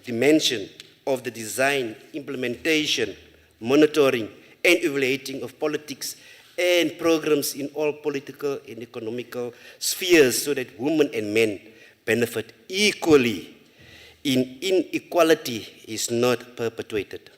dimension of the design, implementation, monitoring, and evaluating of politics and programs in all political and economical spheres so that women and men benefit equally. Inequality is not perpetuated.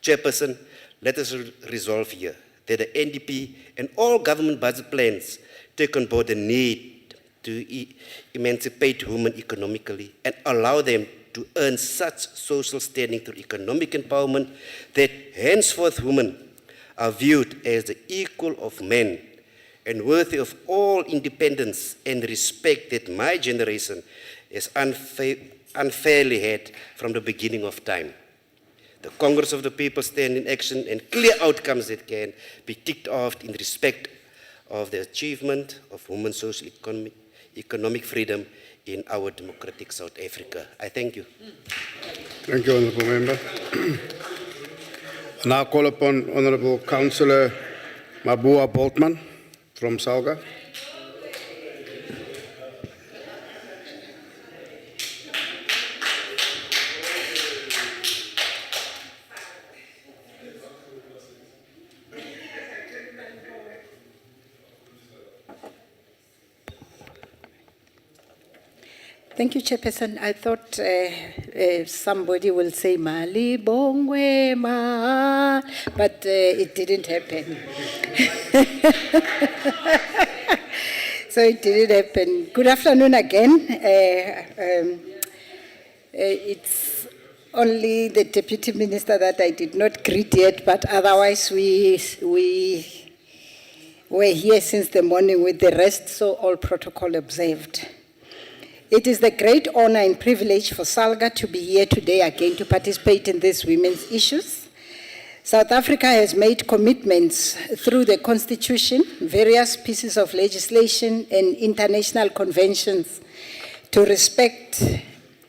Chairperson, let us resolve here that the NDP and all government budget plans take on board the need to emancipate women economically and allow them to earn such social standing through economic empowerment that henceforth women are viewed as the equal of men and worthy of all independence and respect that my generation has unfairly had from the beginning of time. The Congress of the People stand in action and clear outcomes that can be ticked off in respect of the achievement of women's socio-economic freedom in our democratic South Africa. I thank you. Thank you, Honourable Member. I now call upon Honourable Councillor Mabua Boltman from Salga. Thank you, Chairperson. I thought somebody will say Mali Bongwe Ma, but it didn't happen. So it didn't happen. Good afternoon again. It's only the Deputy Minister that I did not greet yet, but otherwise we were here since the morning with the rest, so all protocol observed. It is the great honor and privilege for Salga to be here today again to participate in these women's issues. South Africa has made commitments through the Constitution, various pieces of legislation, and international conventions to respect,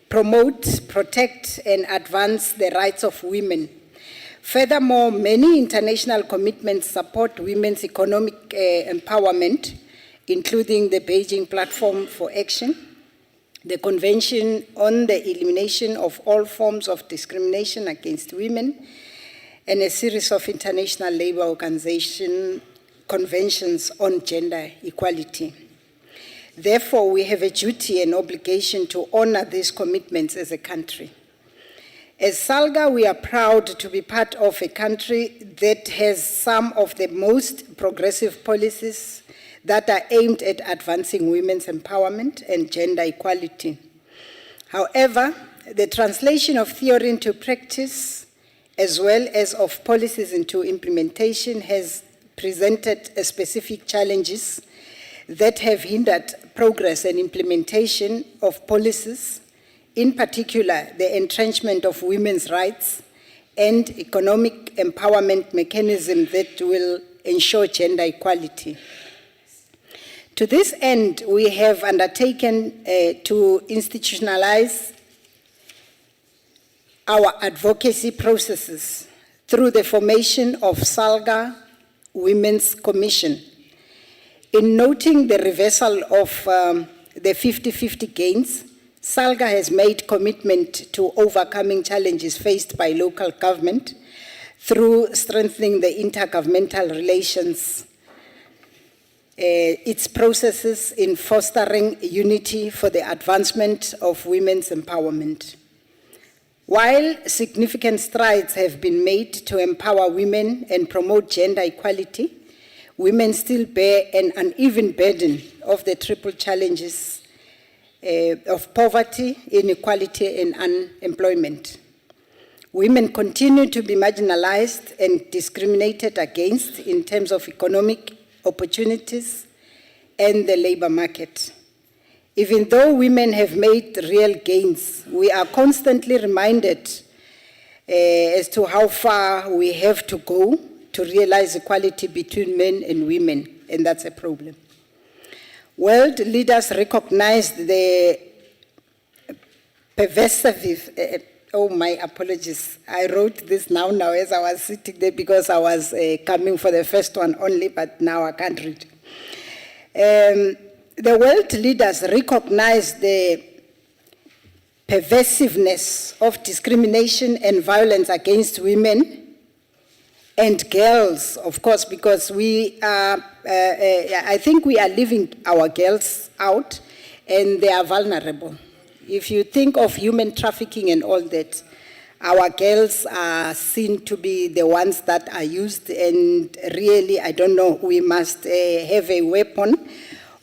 promote, protect, and advance the rights of women. Furthermore, many international commitments support women's economic empowerment, including the Beijing Platform for Action, the Convention on the Elimination of All Forms of Discrimination Against Women, and a series of International Labour Organization conventions on gender equality. Therefore, we have a duty and obligation to honor these commitments as a country. As Salga, we are proud to be part of a country that has some of the most progressive policies that are aimed at advancing women's empowerment and gender equality. However, the translation of theory into practice, as well as of policies into implementation, has presented specific challenges that have hindered progress and implementation of policies, in particular the entrenchment of women's rights and economic empowerment mechanisms that will ensure gender equality. To this end, we have undertaken to institutionalize our advocacy processes through the formation of Salga Women's Commission. In noting the reversal of the 50-50 gains, Salga has made commitment to overcoming challenges faced by local government through strengthening the intergovernmental relations, its processes in fostering unity for the advancement of women's empowerment. While significant strides have been made to empower women and promote gender equality, women still bear an uneven burden of the triple challenges of poverty, inequality, and unemployment. Women continue to be marginalized and discriminated against in terms of economic opportunities and the labor market. Even though women have made real gains, we are constantly reminded as to how far we have to go to realize equality between men and women, and that's a problem. World leaders recognized the pervasive, oh my apologies, I wrote this now as I was sitting there because I was coming for the first one only, but now I can't read. The world leaders recognize the pervasiveness of discrimination and violence against women and girls, of course, because we are, I think we are leaving our girls out and they are vulnerable. If you think of human trafficking and all that, our girls are seen to be the ones that are used, and really, I don't know, we must have a weapon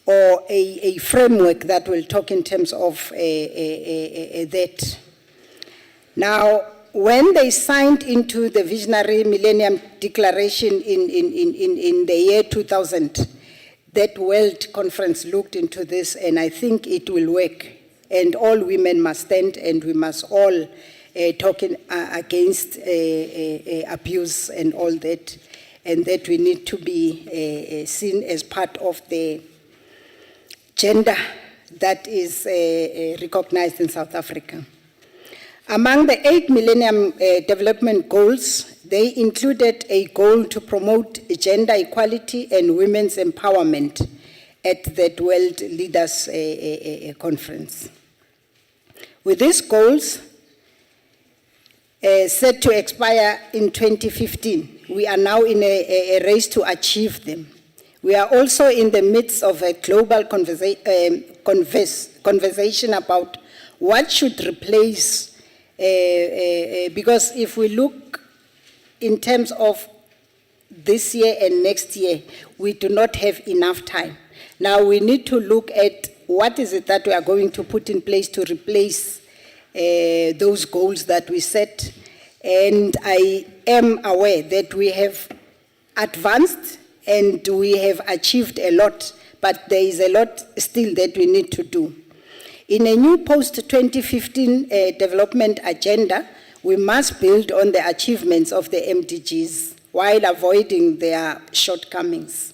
or a framework that will talk in terms of that. Now, when they signed into the Visionary Millennium Declaration in the year 2000, that World Conference looked into this, and I think it will work. And all women must stand, and we must all talk against abuse and all that, and that we need to be seen as part of the gender that is recognized in South Africa. Among the 8 Millennium Development Goals, they included a goal to promote gender equality and women's empowerment at the World Leaders Conference. With these goals set to expire in 2015, we are now in a race to achieve them. We are also in the midst of a global conversation about what should replace, because if we look in terms of this year and next year, we do not have enough time. Now we need to look at what is it that we are going to put in place to replace those goals that we set. And I am aware that we have advanced and we have achieved a lot, but there is a lot still that we need to do. In a new post-2015 development agenda, we must build on the achievements of the MDGs while avoiding their shortcomings.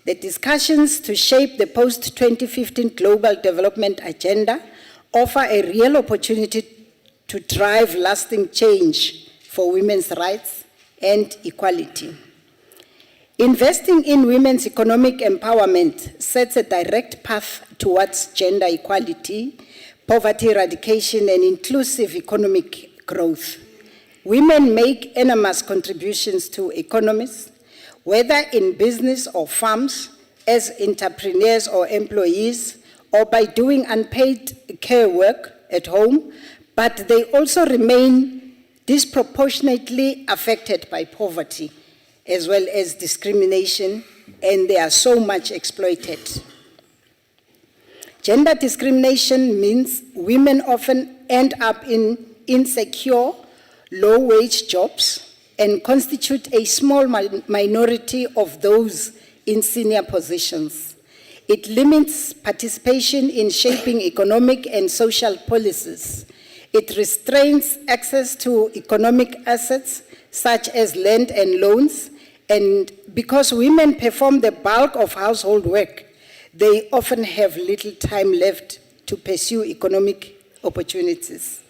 The discussions to shape the post-2015 global development agenda offer a real opportunity to drive lasting change for women's rights and equality. Investing in women's economic empowerment sets a direct path towards gender equality, poverty eradication, and inclusive economic growth. Women make enormous contributions to economies, whether in business or farms, as entrepreneurs or employees, or by doing unpaid care work at home, but they also remain disproportionately affected by poverty, as well as discrimination, and they are so much exploited. Gender discrimination means women often end up in insecure, low-wage jobs and constitute a small minority of those in senior positions. It limits participation in shaping economic and social policies. It restrains access to economic assets such as land and loans, and because women perform the bulk of household work, they often have little time left to pursue economic opportunities.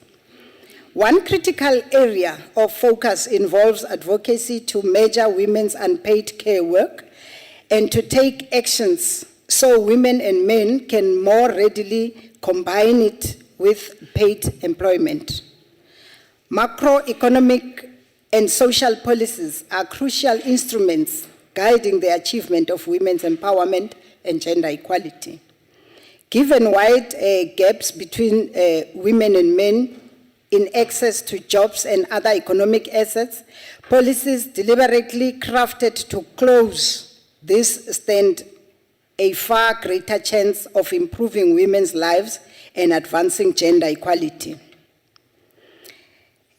One critical area of focus involves advocacy to measure women's unpaid care work and to take actions so women and men can more readily combine it with paid employment. Macroeconomic and social policies are crucial instruments guiding the achievement of women's empowerment and gender equality. Given wide gaps between women and men in access to jobs and other economic assets, policies deliberately crafted to close this stand a far greater chance of improving women's lives and advancing gender equality.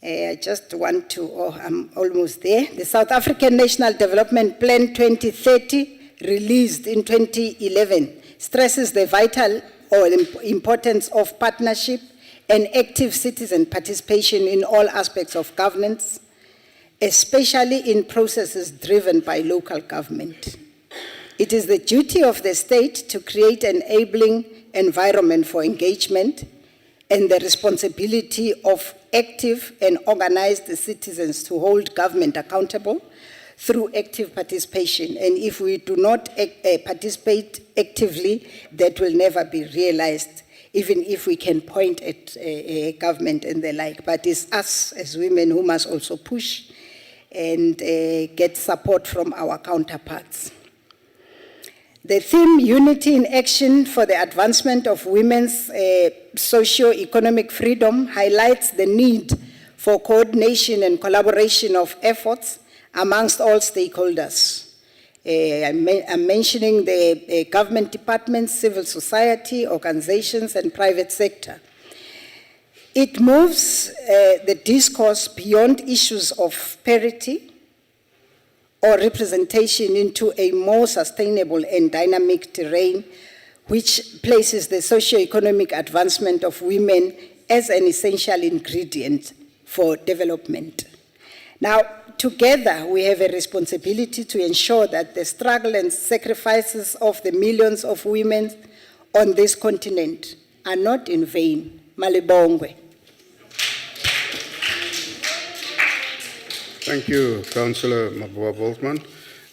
I just want to, I'm almost there. The South African National Development Plan 2030, released in 2011, stresses the vital or importance of partnership and active citizen participation in all aspects of governance, especially in processes driven by local government. It is the duty of the state to create an enabling environment for engagement and the responsibility of active and organized citizens to hold government accountable through active participation. And if we do not participate actively, that will never be realized, even if we can point at government and the like. But it's us as women who must also push and get support from our counterparts. The theme, Unity in Action for the Advancement of Women's Socio-Economic Freedom, highlights the need for coordination and collaboration of efforts amongst all stakeholders. I'm mentioning the government departments, civil society, organizations, and private sector. It moves the discourse beyond issues of parity or representation into a more sustainable and dynamic terrain, which places the socio-economic advancement of women as an essential ingredient for development. Now, together we have a responsibility to ensure that the struggle and sacrifices of the millions of women on this continent are not in vain. Malibongwe. Thank you, Councillor Mabua Boltman.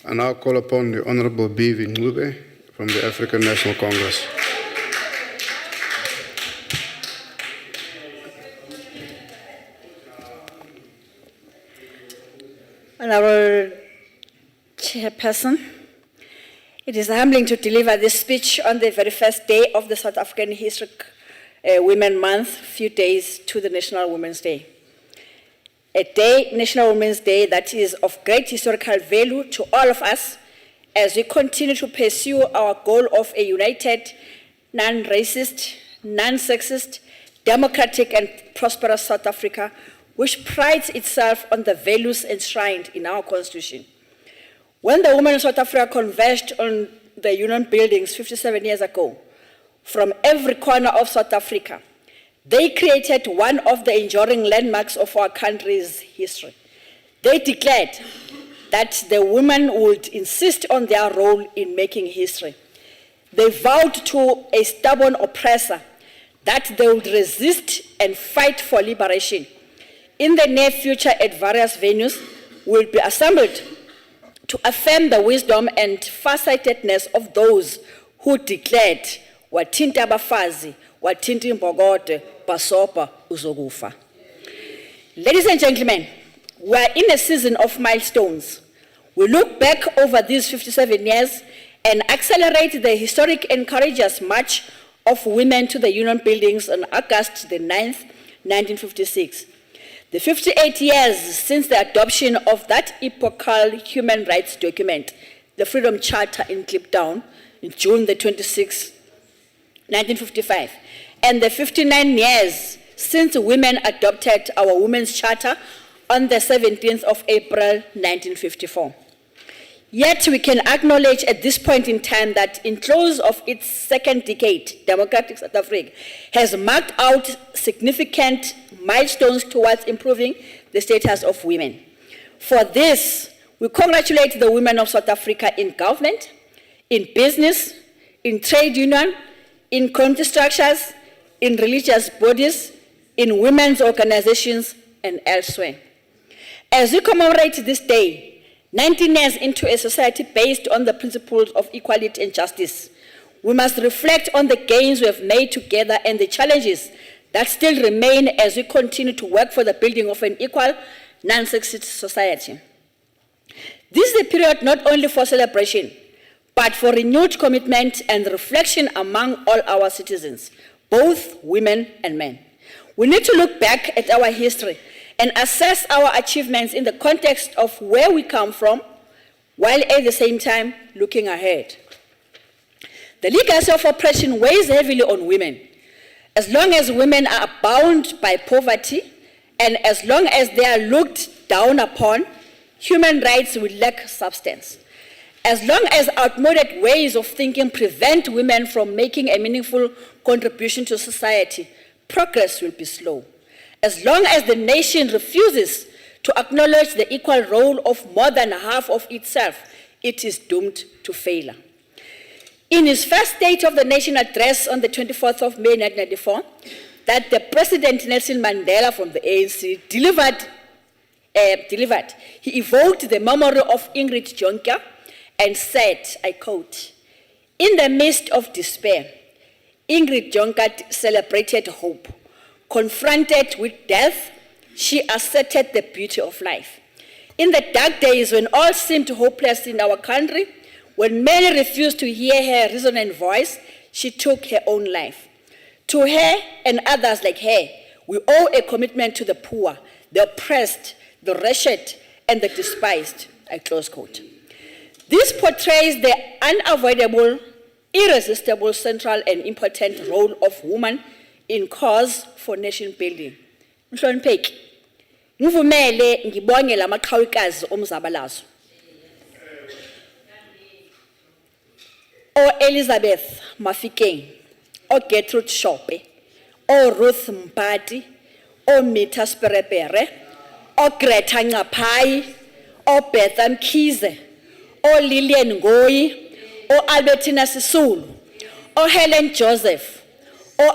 I now call upon the Honorable Bivi Ngube from the African National Congress. Honorable Chairperson, it is humbling to deliver this speech on the very first day of the South African Historic Women Month, few days to the National Women's Day. A day, National Women's Day, that is of great historical value to all of us as we continue to pursue our goal of a united, non-racist, non-sexist, democratic and prosperous South Africa, which prides itself on the values enshrined in our Constitution. When the women of South Africa converged on the Union buildings 57 years ago, from every corner of South Africa, they created one of the enduring landmarks of our country's history. They declared that the women would insist on their role in making history. They vowed to a stubborn oppressor that they would resist and fight for liberation. In the near future, at various venues, will be assembled to affirm the wisdom and farsightedness of those who declared, "Wathinta abafazi, wathinta imbokodo, basopa uzokufa." Ladies and gentlemen, we are in a season of milestones. We look back over these 57 years and accelerate the historic and courageous march of women to the Union buildings on August the 9th, 1956. The 58 years since the adoption of that epochal human rights document, the Freedom Charter in Kliptown, in June the 26th, 1955, and the 59 years since women adopted our Women's Charter on the 17th of April, 1954. Yet we can acknowledge at this point in time that in close of its second decade, democratic South Africa has marked out significant milestones towards improving the status of women. For this, we congratulate the women of South Africa in government, in business, in trade union, in community structures, in religious bodies, in women's organizations, and elsewhere. As we commemorate this day, 19 years into a society based on the principles of equality and justice, we must reflect on the gains we have made together and the challenges that still remain as we continue to work for the building of an equal, non-sexist society. This is a period not only for celebration, but for renewed commitment and reflection among all our citizens, both women and men. We need to look back at our history and assess our achievements in the context of where we come from, while at the same time looking ahead. The legacy of oppression weighs heavily on women. As long as women are bound by poverty, and as long as they are looked down upon, human rights will lack substance. As long as outmoded ways of thinking prevent women from making a meaningful contribution to society, progress will be slow. As long as the nation refuses to acknowledge the equal role of more than half of itself, it is doomed to failure. In his first State of the Nation address on the 24th of May 1994, that the President Nelson Mandela from the ANC delivered, he evoked the memory of Ingrid Jonker and said, I quote, "In the midst of despair, Ingrid Jonker celebrated hope. Confronted with death, she asserted the beauty of life. In the dark days when all seemed hopeless in our country, when many refused to hear her resonant voice, she took her own life. To her and others like her, we owe a commitment to the poor, the oppressed, the wretched, and the despised." I close quote. This portrays the unavoidable, irresistible, central, and important role of women in cause for nation building. Mhlonipheki, ngivumele ngibonge lamaqhawekazi omzabalazo. Elizabeth Mafikeng, Gertrude Shope, Ruth Mpati, Mita Sperepere, Greta Ngapai, Betha Mkhize, Lillian Ngoyi, Albertina Sisulu, Helen Joseph,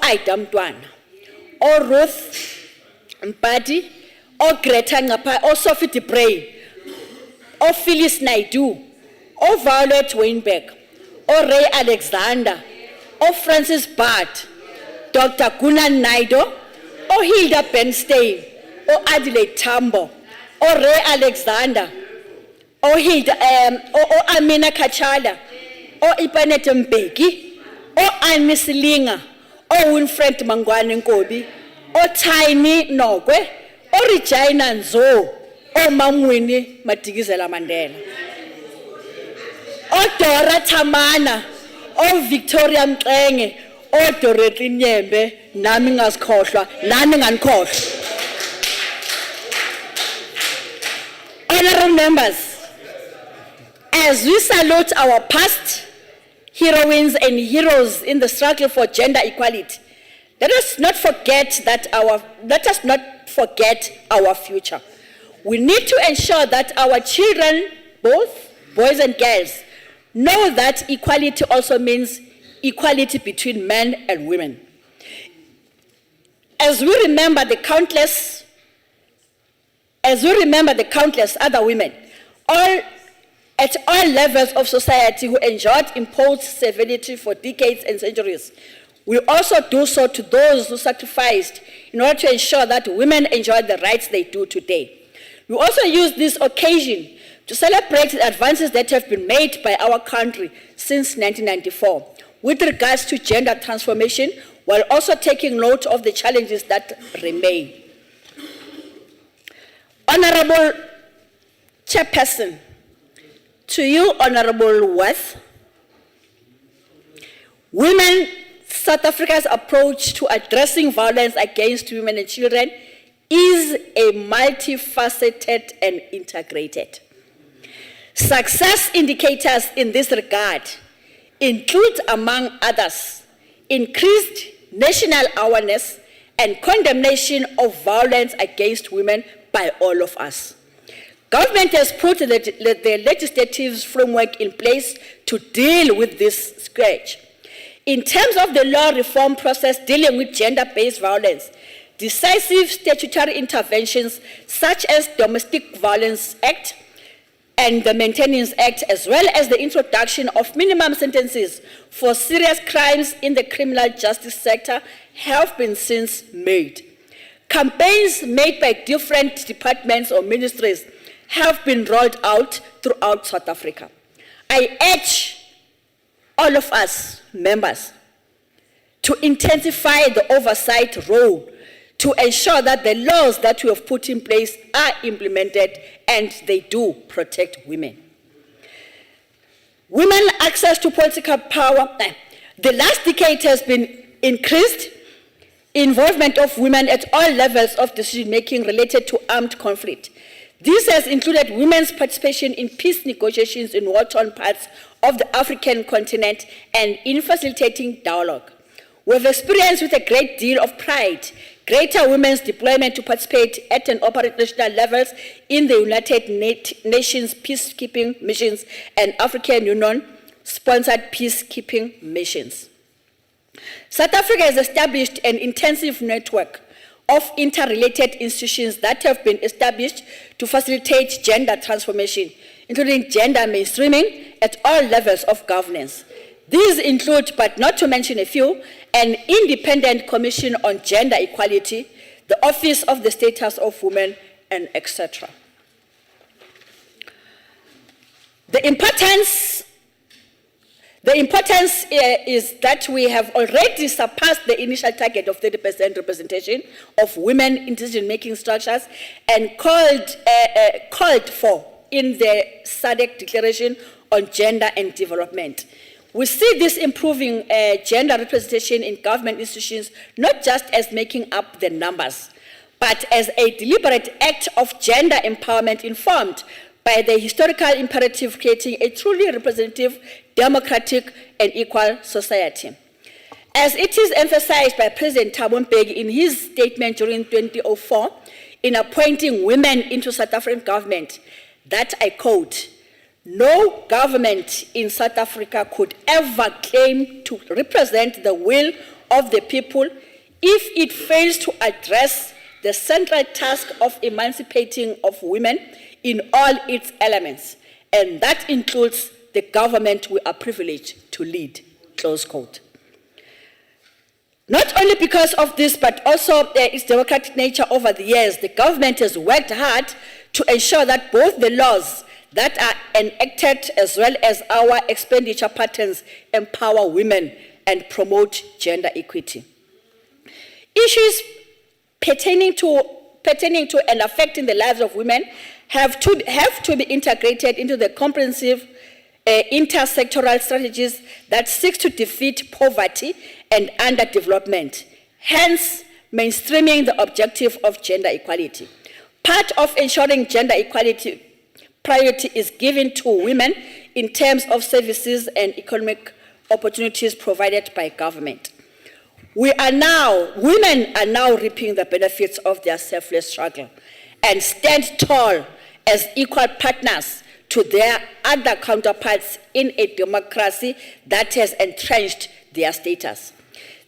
Aida Mtwana, Ruth Mpati, Greta Ngapai, Sophie DeBray, Phyllis Naidu, Violet Weinberg, Ray Alexander, Francis Bart, Dr. Gunan Naido, Hilda Bernstein, Adelaide Tambo, Ray Alexander, Hilda, Amina Kachala, Ipanete Mbeki, Annie Silinga, Winfred Mangwane Nkobi, Tiny Nogwe, Regina Nzo, Mamwini Matigizela Mandela, Dora Tamana, Victoria Mklenge, Dorothy Nyembe, nami ngasikhohlwa, nani nganikhohlwa. Honorable members, as we salute our past heroines and heroes in the struggle for gender equality, let us not forget our future. We need to ensure that our children, both boys and girls, know that equality also means equality between men and women. As we remember the countless other women, at all levels of society who enjoyed imposed servility for decades and centuries, we also do so to those who sacrificed in order to ensure that women enjoy the rights they do today. We also use this occasion to celebrate the advances that have been made by our country since 1994 with regards to gender transformation, while also taking note of the challenges that remain. Honorable Chairperson, to you, Honorable Worth, South Africa's approach to addressing violence against women and children is a multifaceted and integrated. Success indicators in this regard include, among others, increased national awareness and condemnation of violence against women by all of us. Government has put the legislative framework in place to deal with this scourge. In terms of the law reform process dealing with gender-based violence, decisive statutory interventions such as Domestic Violence Act and the Maintenance Act, as well as the introduction of minimum sentences for serious crimes in the criminal justice sector, have been since made. Campaigns made by different departments or ministries have been rolled out throughout South Africa. I urge all of us, members, to intensify the oversight role to ensure that the laws that we have put in place are implemented and they do protect women. Women access to political power. The last decade has been increased involvement of women at all levels of decision-making related to armed conflict. This has included women's participation in peace negotiations in war-torn parts of the African continent and in facilitating dialogue. We have experienced with a great deal of pride greater women's deployment to participate at an operational levels in the United Nations peacekeeping missions and African Union-sponsored peacekeeping missions. South Africa has established an intensive network of interrelated institutions that have been established to facilitate gender transformation, including gender mainstreaming at all levels of governance. These include, but not to mention a few, an independent commission on gender equality, the Office of the Status of Women, and etc. The importance is that we have already surpassed the initial target of 30% representation of women in decision-making structures and called for in the SADC Declaration on Gender and Development. We see this improving gender representation in government institutions not just as making up the numbers, but as a deliberate act of gender empowerment informed by the historical imperative of creating a truly representative, democratic, and equal society. As it is emphasized by President Thabo Mbeki in his statement during 2004 in appointing women into South African government, that I quote, "No government in South Africa could ever claim to represent the will of the people if it fails to address the central task of emancipating of women in all its elements, and that includes the government we are privileged to lead," close quote. Not only because of this, but also its democratic nature over the years, the government has worked hard to ensure that both the laws that are enacted as well as our expenditure patterns empower women and promote gender equity. Issues pertaining to and affecting the lives of women have to be integrated into the comprehensive intersectoral strategies that seek to defeat poverty and underdevelopment, hence mainstreaming the objective of gender equality. Part of ensuring gender equality priority is given to women in terms of services and economic opportunities provided by government. Women are now reaping the benefits of their selfless struggle and stand tall as equal partners to their other counterparts in a democracy that has entrenched their status.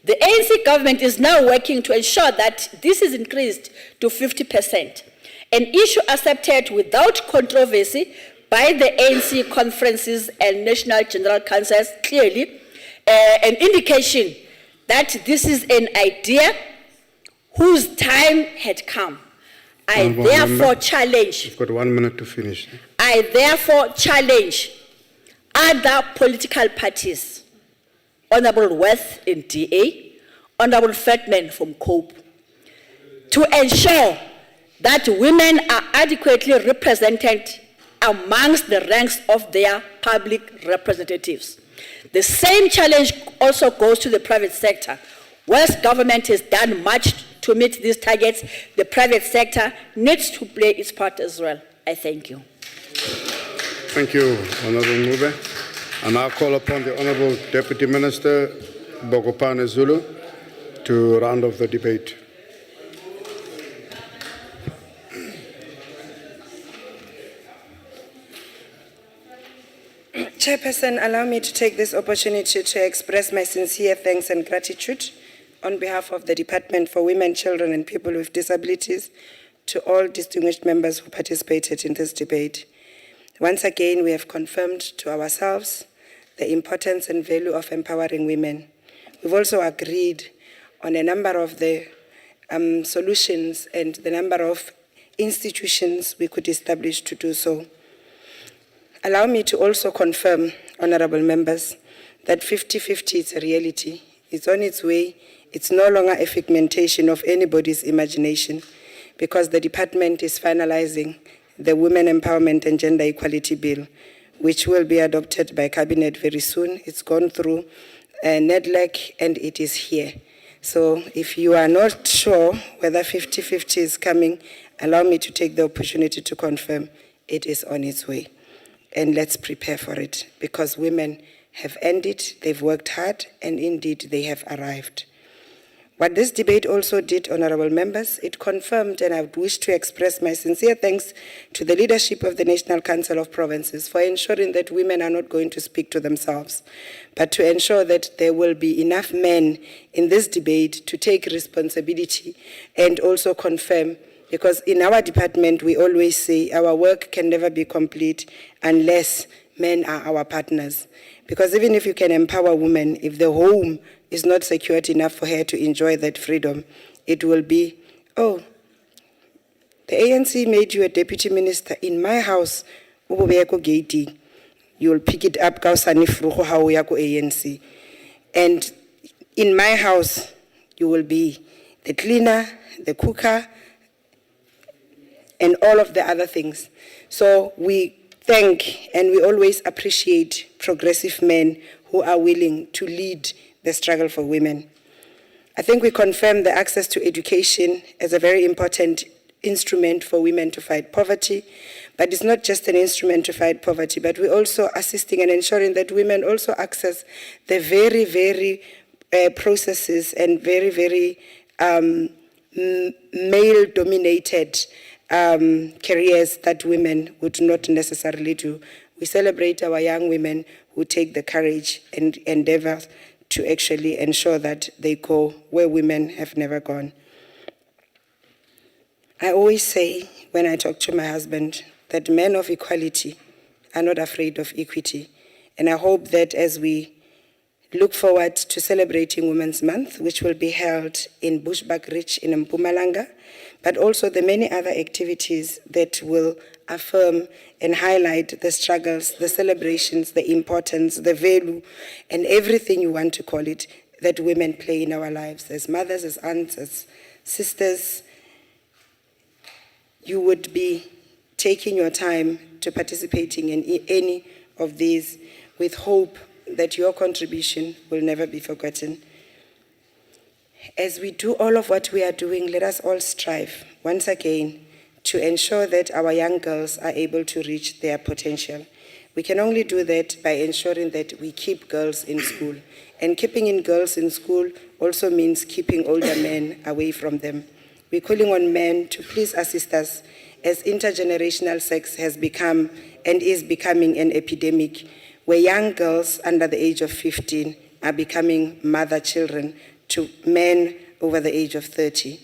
The ANC government is now working to ensure that this is increased to 50%, an issue accepted without controversy by the ANC conferences and national general councils, clearly an indication that this is an idea whose time had come. I therefore challenge. You've got 1 minute to finish. I therefore challenge other political parties, Honorable Worth in DA, Honorable Feldman from COPE, to ensure that women are adequately represented amongst the ranks of their public representatives. The same challenge also goes to the private sector. Whilst government has done much to meet these targets, the private sector needs to play its part as well. I thank you. Thank you, Honorable Ngube. I now call upon the Honorable Deputy Minister, Bokopane Zulu, to round off the debate. Chairperson, allow me to take this opportunity to express my sincere thanks and gratitude on behalf of the Department for Women, Children and People with Disabilities to all distinguished members who participated in this debate. Once again, we have confirmed to ourselves the importance and value of empowering women. We've also agreed on a number of the solutions and the number of institutions we could establish to do so. Allow me to also confirm, honorable members, that 50-50 is a reality. It's on its way. It's no longer a figmentation of anybody's imagination, because the department is finalizing the Women Empowerment and Gender Equality Bill, which will be adopted by Cabinet very soon. It's gone through NEDLAC and it is here. So if you are not sure whether 50-50 is coming, allow me to take the opportunity to confirm it is on its way. And let's prepare for it, because women have earned it, they've worked hard, and indeed they have arrived. What this debate also did, honorable members, it confirmed, and I would wish to express my sincere thanks to the leadership of the National Council of Provinces for ensuring that women are not going to speak to themselves, but to ensure that there will be enough men in this debate to take responsibility and also confirm, because in our department we always say our work can never be complete unless men are our partners. Because even if you can empower women, if the home is not secured enough for her to enjoy that freedom, it will be, oh, the ANC made you a deputy minister. In my house, you will pick it up ANC. And in my house, you will be the cleaner, the cooker, and all of the other things. So we thank and we always appreciate progressive men who are willing to lead the struggle for women. I think we confirm the access to education as a very important instrument for women to fight poverty. But it's not just an instrument to fight poverty, but we're also assisting and ensuring that women also access the very, very processes and very, very male-dominated careers that women would not necessarily do. We celebrate our young women who take the courage and endeavor to actually ensure that they go where women have never gone. I always say when I talk to my husband that men of equality are not afraid of equity. And I hope that as we look forward to celebrating Women's Month, which will be held in Bushbuckridge in Mpumalanga, but also the many other activities that will affirm and highlight the struggles, the celebrations, the importance, the value, and everything you want to call it, that women play in our lives, as mothers, as aunts, as sisters. You would be taking your time to participating in any of these with hope that your contribution will never be forgotten. As we do all of what we are doing, let us all strive, once again, to ensure that our young girls are able to reach their potential. We can only do that by ensuring that we keep girls in school. And keeping in girls in school also means keeping older men away from them. We're calling on men to please assist us, as intergenerational sex has become and is becoming an epidemic, where young girls under the age of 15 are becoming mother children to men over the age of 30.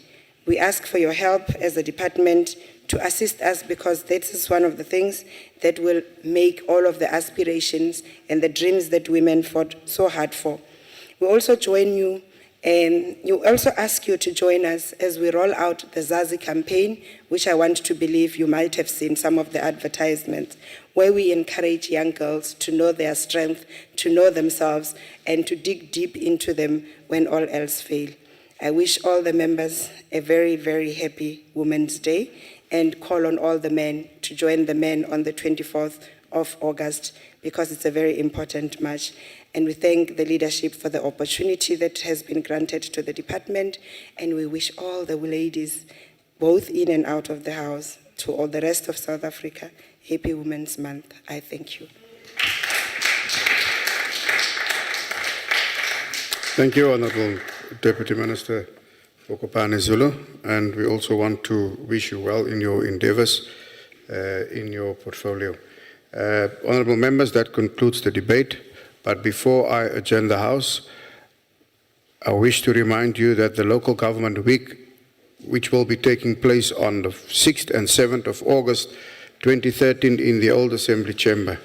We ask for your help as a department to assist us, because this is one of the things that will make all of the aspirations and the dreams that women fought so hard for. We also join you, and we also ask you to join us as we roll out the Zazi campaign, which I want to believe you might have seen some of the advertisements, where we encourage young girls to know their strength, to know themselves, and to dig deep into them when all else fails. I wish all the members a very, very happy Women's Day, and call on all the men to join the men on the 24th of August, because it's a very important march. And we thank the leadership for the opportunity that has been granted to the department, and we wish all the ladies, both in and out of the house, to all the rest of South Africa, happy Women's Month. I thank you. Thank you, Honorable Deputy Minister Bokopane Zulu, and we also want to wish you well in your endeavors in your portfolio. Honorable members, that concludes the debate. But before I adjourn the House, I wish to remind you that the Local Government Week, which will be taking place on the 6th and 7th of August 2013 in the Old Assembly Chamber.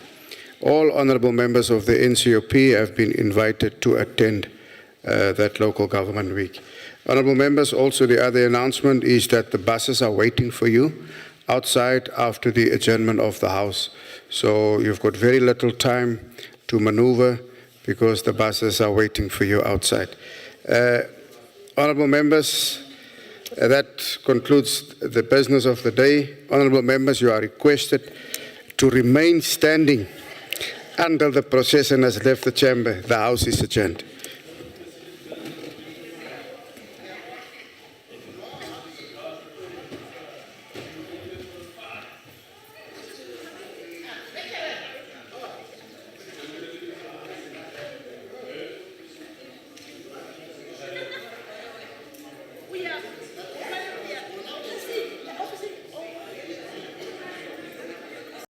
All honorable members of the NCOP have been invited to attend that Local Government Week. Honorable members, also the other announcement is that the buses are waiting for you outside after the adjournment of the House. So you've got very little time to maneuver, because the buses are waiting for you outside. Honorable members, that concludes the business of the day. Honorable members, you are requested to remain standing until the procession has left the chamber. The House is adjourned.